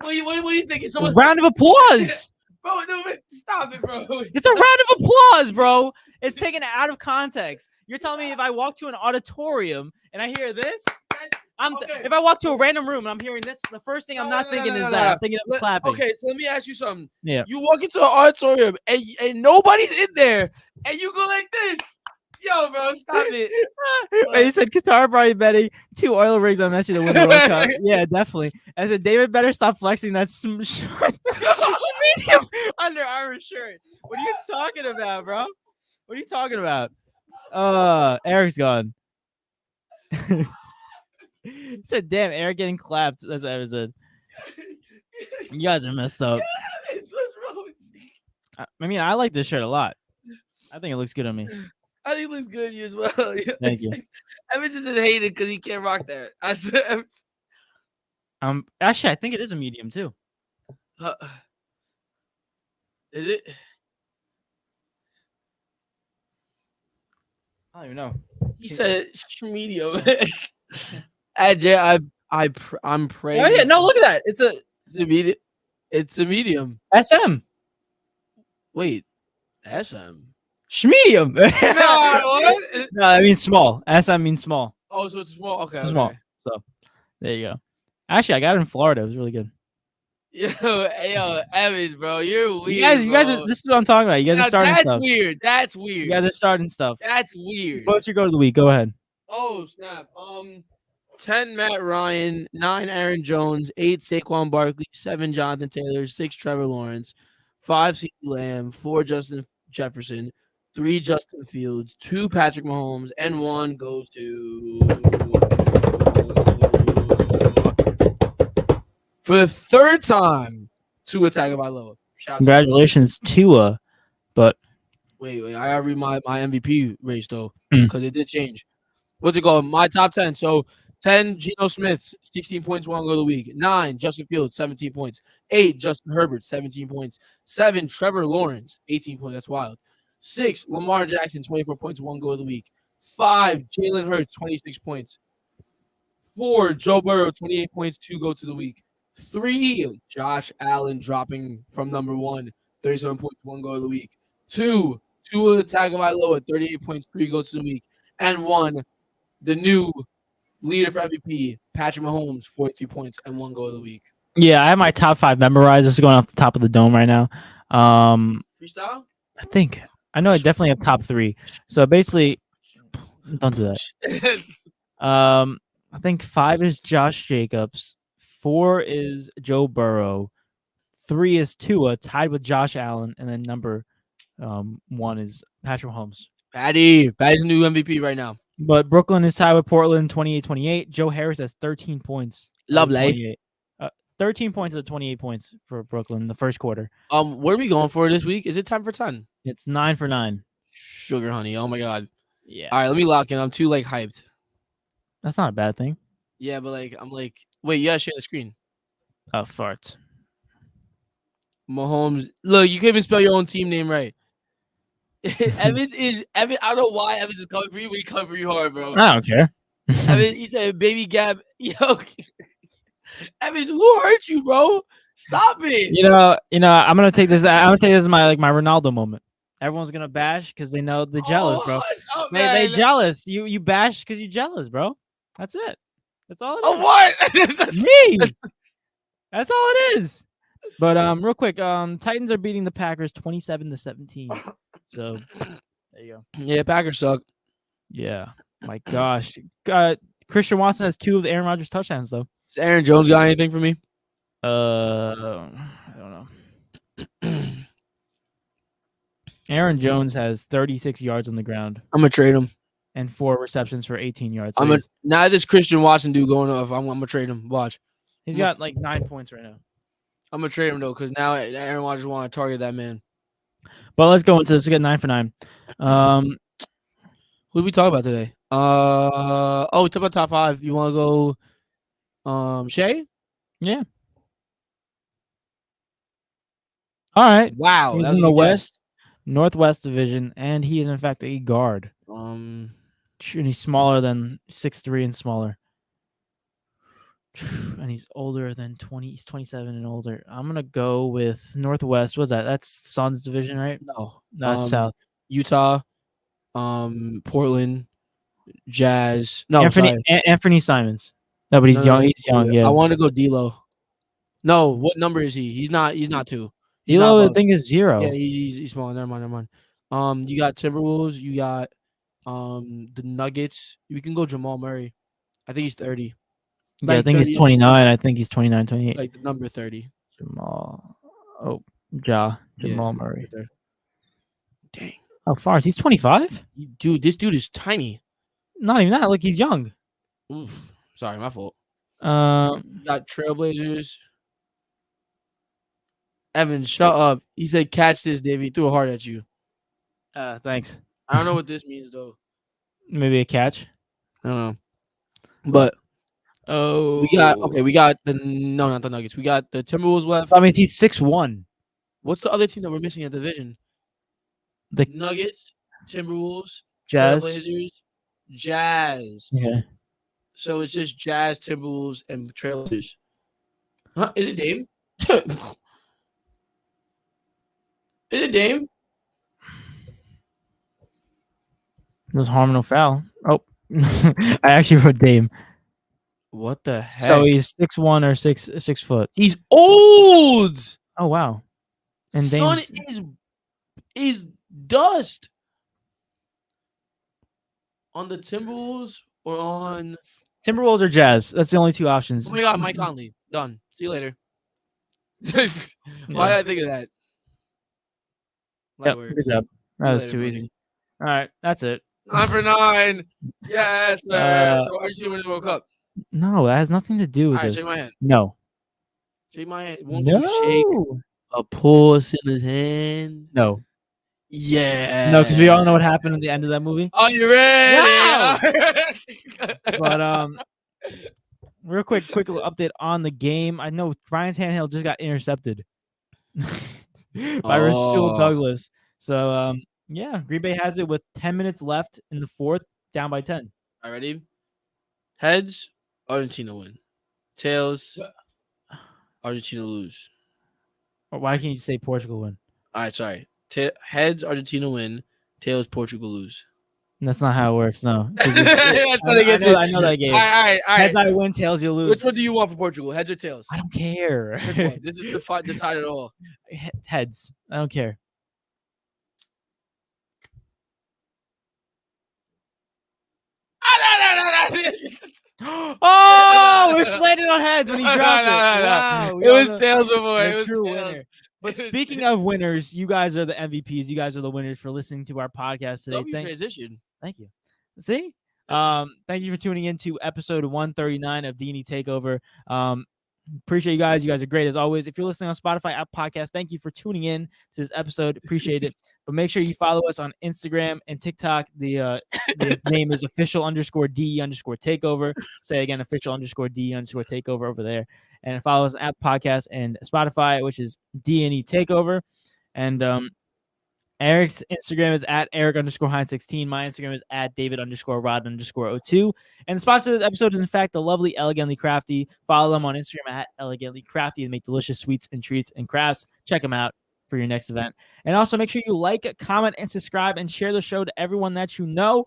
What are you thinking? Round of applause. Bro, no, stop it, bro. It's a round of applause, bro. It's taken out of context. You're telling me if I walk to an auditorium and I hear this, if I walk to a random room and I'm hearing this, the first thing I'm not thinking is that. I'm thinking of clapping. Okay, so let me ask you something. Yeah. You walk into an auditorium and nobody's in there, and you go like this. Yo, bro, stop it. Wait, he said Qatar probably betting 2 oil rigs on Messi to win the World Cup. Yeah, definitely. I said David better stop flexing that medium Under Armour shirt. What are you talking about, bro? What are you talking about? Eric's gone. He said, "Damn, Eric getting clapped." That's what I said. You guys are messed up. What's wrong with you? I mean, I like this shirt a lot. I think it looks good on me. I think it looks good on you as well. Thank you. Evans just hated because he can't rock that. I said, actually, I think it is a medium too. Is it? I don't even know. He said medium. I'm praying. Oh yeah, no, look at that. It's a medium. It's a medium. SM. Wait, SM. Schmedium. No, what? No, I mean small. SM means small. Oh, so it's small. Okay, It's small. So there you go. Actually, I got it in Florida. It was really good. Yo, Evans, bro, you're weird. You guys are, this is what I'm talking about. You guys are starting that's stuff. weird. That's weird. You guys are starting stuff. That's weird. What's your go of the week? Go ahead. Oh, snap. 10 Matt Ryan, 9 Aaron Jones, 8 Saquon Barkley, 7 Jonathan Taylor, 6 Trevor Lawrence, 5 CeeDee Lamb, 4 Justin Jefferson, 3 Justin Fields, 2 Patrick Mahomes, and 1 goes to for the 3rd time Tua Tagovailoa. Congratulations, Tua. But wait, I gotta read my MVP race though, because it did change. What's it called? My top 10. So 10 Geno Smith, 16 points, 1 go of the week. 9 Justin Fields, 17 points. 8 Justin Herbert, 17 points. 7 Trevor Lawrence, 18 points. That's wild. 6 Lamar Jackson, 24 points, 1 go of the week. 5 Jalen Hurts, 26 points. 4 Joe Burrow, 28 points, 2 go to the week. 3 Josh Allen dropping from number 1, 37 points, 1 go of the week. 2 Tua Tagovailoa, 38 points, 3 goes to the week. And 1 the new leader for MVP, Patrick Mahomes, 43 points and 1 go of the week. yeah, I have my top 5 memorized. This is going off the top of the dome right now. Freestyle? I think I know I definitely have top 3. So basically, don't do that. I think 5 is Josh Jacobs, 4 is Joe Burrow, 3 is Tua, tied with Josh Allen, and then number 1 is Patrick Mahomes. Patty's the new MVP right now. But Brooklyn is tied with Portland 28-28. Joe Harris has 13 points. Lovely. 13 points of the 28 points for Brooklyn in the first quarter. What are we going for this week? Is it 10 for 10? It's 9 for 9. Sugar honey. Oh my god. Yeah. All right, let me lock in. I'm too hyped. That's not a bad thing. Yeah, but I'm wait, you gotta share the screen. Oh, farts. Mahomes. Look, you can't even spell your own team name right. Evans. I don't know why Evans is coming for you, but he's coming for you hard, bro. I don't care. Evans, he said, "Baby Gab." Yo, Evans, who hurt you, bro? Stop it. You know. I'm gonna take this. I'm gonna take this as my Ronaldo moment. Everyone's gonna bash because they know they're jealous, bro. They jealous. You bash because you're jealous, bro. That's it. That's all it is. Oh, what? Me. That's all it is. But real quick, Titans are beating the Packers 27-17. So there you go. Yeah, Packers suck. Yeah. My gosh. Christian Watson has 2 of the Aaron Rodgers touchdowns though. Does Aaron Jones got anything for me? I don't know. Aaron Jones has 36 yards on the ground. I'm gonna trade him. And 4 receptions for 18 yards. So now this Christian Watson dude going off. I'm gonna trade him. Watch. He's got 9 points right now. I'm gonna trade him though, because now Aaron Rodgers want to target that man. But let's go into this. We got 9 for 9. Who did we talk about today? We talked about top 5. You want to go Shay? Yeah. All right. Wow. He's in the West, Northwest Division, and he is in fact a guard. And he's smaller than 6'3" and smaller. and he's older than 20. He's 27 and older. I'm gonna go with Northwest. What's that? That's Suns division, right? No. That's South. Utah, Portland, Jazz. No, sorry. Anthony Simons. No, but he's young. He's young. Yeah. I want to go D'Lo. No, what number is he? He's not 2. He's not D'Lo, I above. think, is 0. Yeah, he's small. Never mind. You got Timberwolves. You got the Nuggets. We can go Jamal Murray. I think he's 30. Yeah, I think he's 29. I think he's 29, 28. Like the number 30. Jamal. Oh, Jamal Murray. Right there. Dang. How far? He's 25? Dude, this dude is tiny. Not even that. Like, he's young. Oof. Sorry, my fault. You got Trailblazers. Evan, shut up. He said, catch this, Davey. He threw a heart at you. Thanks. I don't know what this means, though. Maybe a catch? I don't know. But we got not the Nuggets. We got the Timberwolves left. That means he's 6'1". What's the other team that we're missing in the division? The Nuggets, Timberwolves, Jazz. Trailblazers, Jazz. Yeah. So it's just Jazz, Timberwolves, and Trailblazers. Huh? Is it Dame? Is it Dame? There's harm, no foul. Oh, I actually wrote Dame. What the heck? So he's 6'1" or 6 foot. He's old. Oh wow! And Son is dust on the Timberwolves or on Timberwolves or Jazz. That's the only two options. Oh my God, Mike Conley. Done. See you later. Why did I think of that? Yep, good job. That was too easy. All right, that's it. 9 for 9. Yes, sir. So Argentina win the World Cup. No, that has nothing to do with All right, this. shake my hand. No. Shake my hand. Won't you shake a puss in his hand? No. Yeah. No, because we all know what happened at the end of that movie. Are you ready? No! But real quick little update on the game. I know Ryan Tannehill just got intercepted by Rasul Douglas. So yeah, Green Bay has it with 10 minutes left in the fourth, down by 10. All right, ready? Heads, Argentina win. Tails, Argentina lose. Or why can't you say Portugal win? All right, sorry. Heads, Argentina win. Tails, Portugal lose. That's not how it works. No. That's what it gets. I know that game. All right. Heads I win, tails you lose. Which one do you want for Portugal? Heads or tails? I don't care. This is decided all. Heads. I don't care. Oh, it landed on heads when he dropped it. Wow, it was tails before. It was true tails. Winner. But speaking of winners, you guys are the MVPs. You guys are the winners for listening to our podcast today. Transition. Thank you. See? Thank you for tuning in to episode 139 of D&E TakeOver. Appreciate you guys. You guys are great as always. If you're listening on Spotify app podcast, thank you for tuning in to this episode. Appreciate it. But make sure you follow us on Instagram and TikTok. The name is official_DE_takeover. Say again, official_DE_takeover over there. And follow us on app podcast and Spotify, which is D&E TakeOver. And Eric's Instagram is at Eric_Hine16. My Instagram is at David_Rod_02. And the sponsor of this episode is, in fact, the lovely Elegantly Crafty. Follow them on Instagram at Elegantly Crafty and make delicious sweets and treats and crafts. Check them out for your next event. And also make sure you like, comment, and subscribe and share the show to everyone that you know.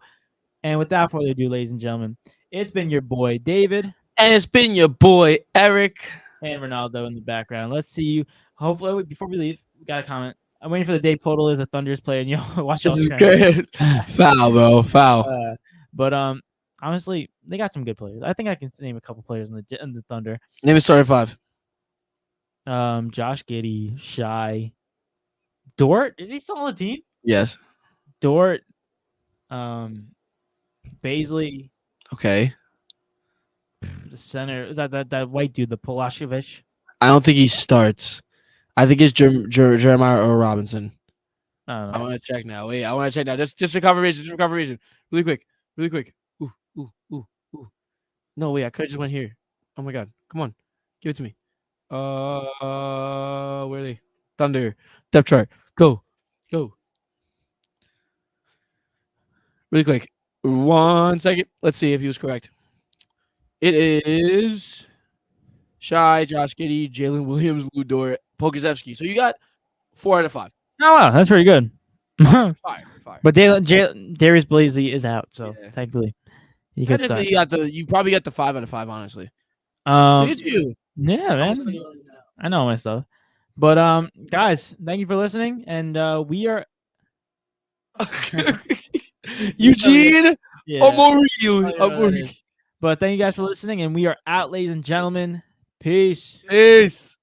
And without further ado, ladies and gentlemen, it's been your boy, David. And it's been your boy, Eric. And Ronaldo in the background. Let's see you. Hopefully, before we leave, we got a comment. I'm waiting for the day total is a Thunder's player, and watch out. This is good. Foul, bro. Foul. But honestly, they got some good players. I think I can name a couple players in the Thunder. Name a starting 5. Josh Giddey, Shy, Dort. Is he still on the team? Yes. Dort, Baisley. Okay. The center is that white dude, the Polashevich. I don't think he starts. I think it's Jeremiah or Robinson. I want to check now. Wait, I want to check now. Just a confirmation. Really quick. Ooh. No, wait, I could have just went here. Oh my God. Come on. Give it to me. Where are they? Thunder. Depth chart. Go. Really quick. 1 second. Let's see if he was correct. It is Shai, Josh Giddey, Jalen Williams, Lou Dort, Pokusevski. So you got 4 out of 5. Oh wow, that's pretty good. Fire. But Darius Blazey is out, so Yeah. technically he could start. You probably got the 5 out of 5, honestly. Look Um, at you. yeah, man, I know my stuff. But guys, thank you for listening, and we are Eugene yeah. Amori. But thank you guys for listening, and we are out, ladies and gentlemen. Peace. Peace.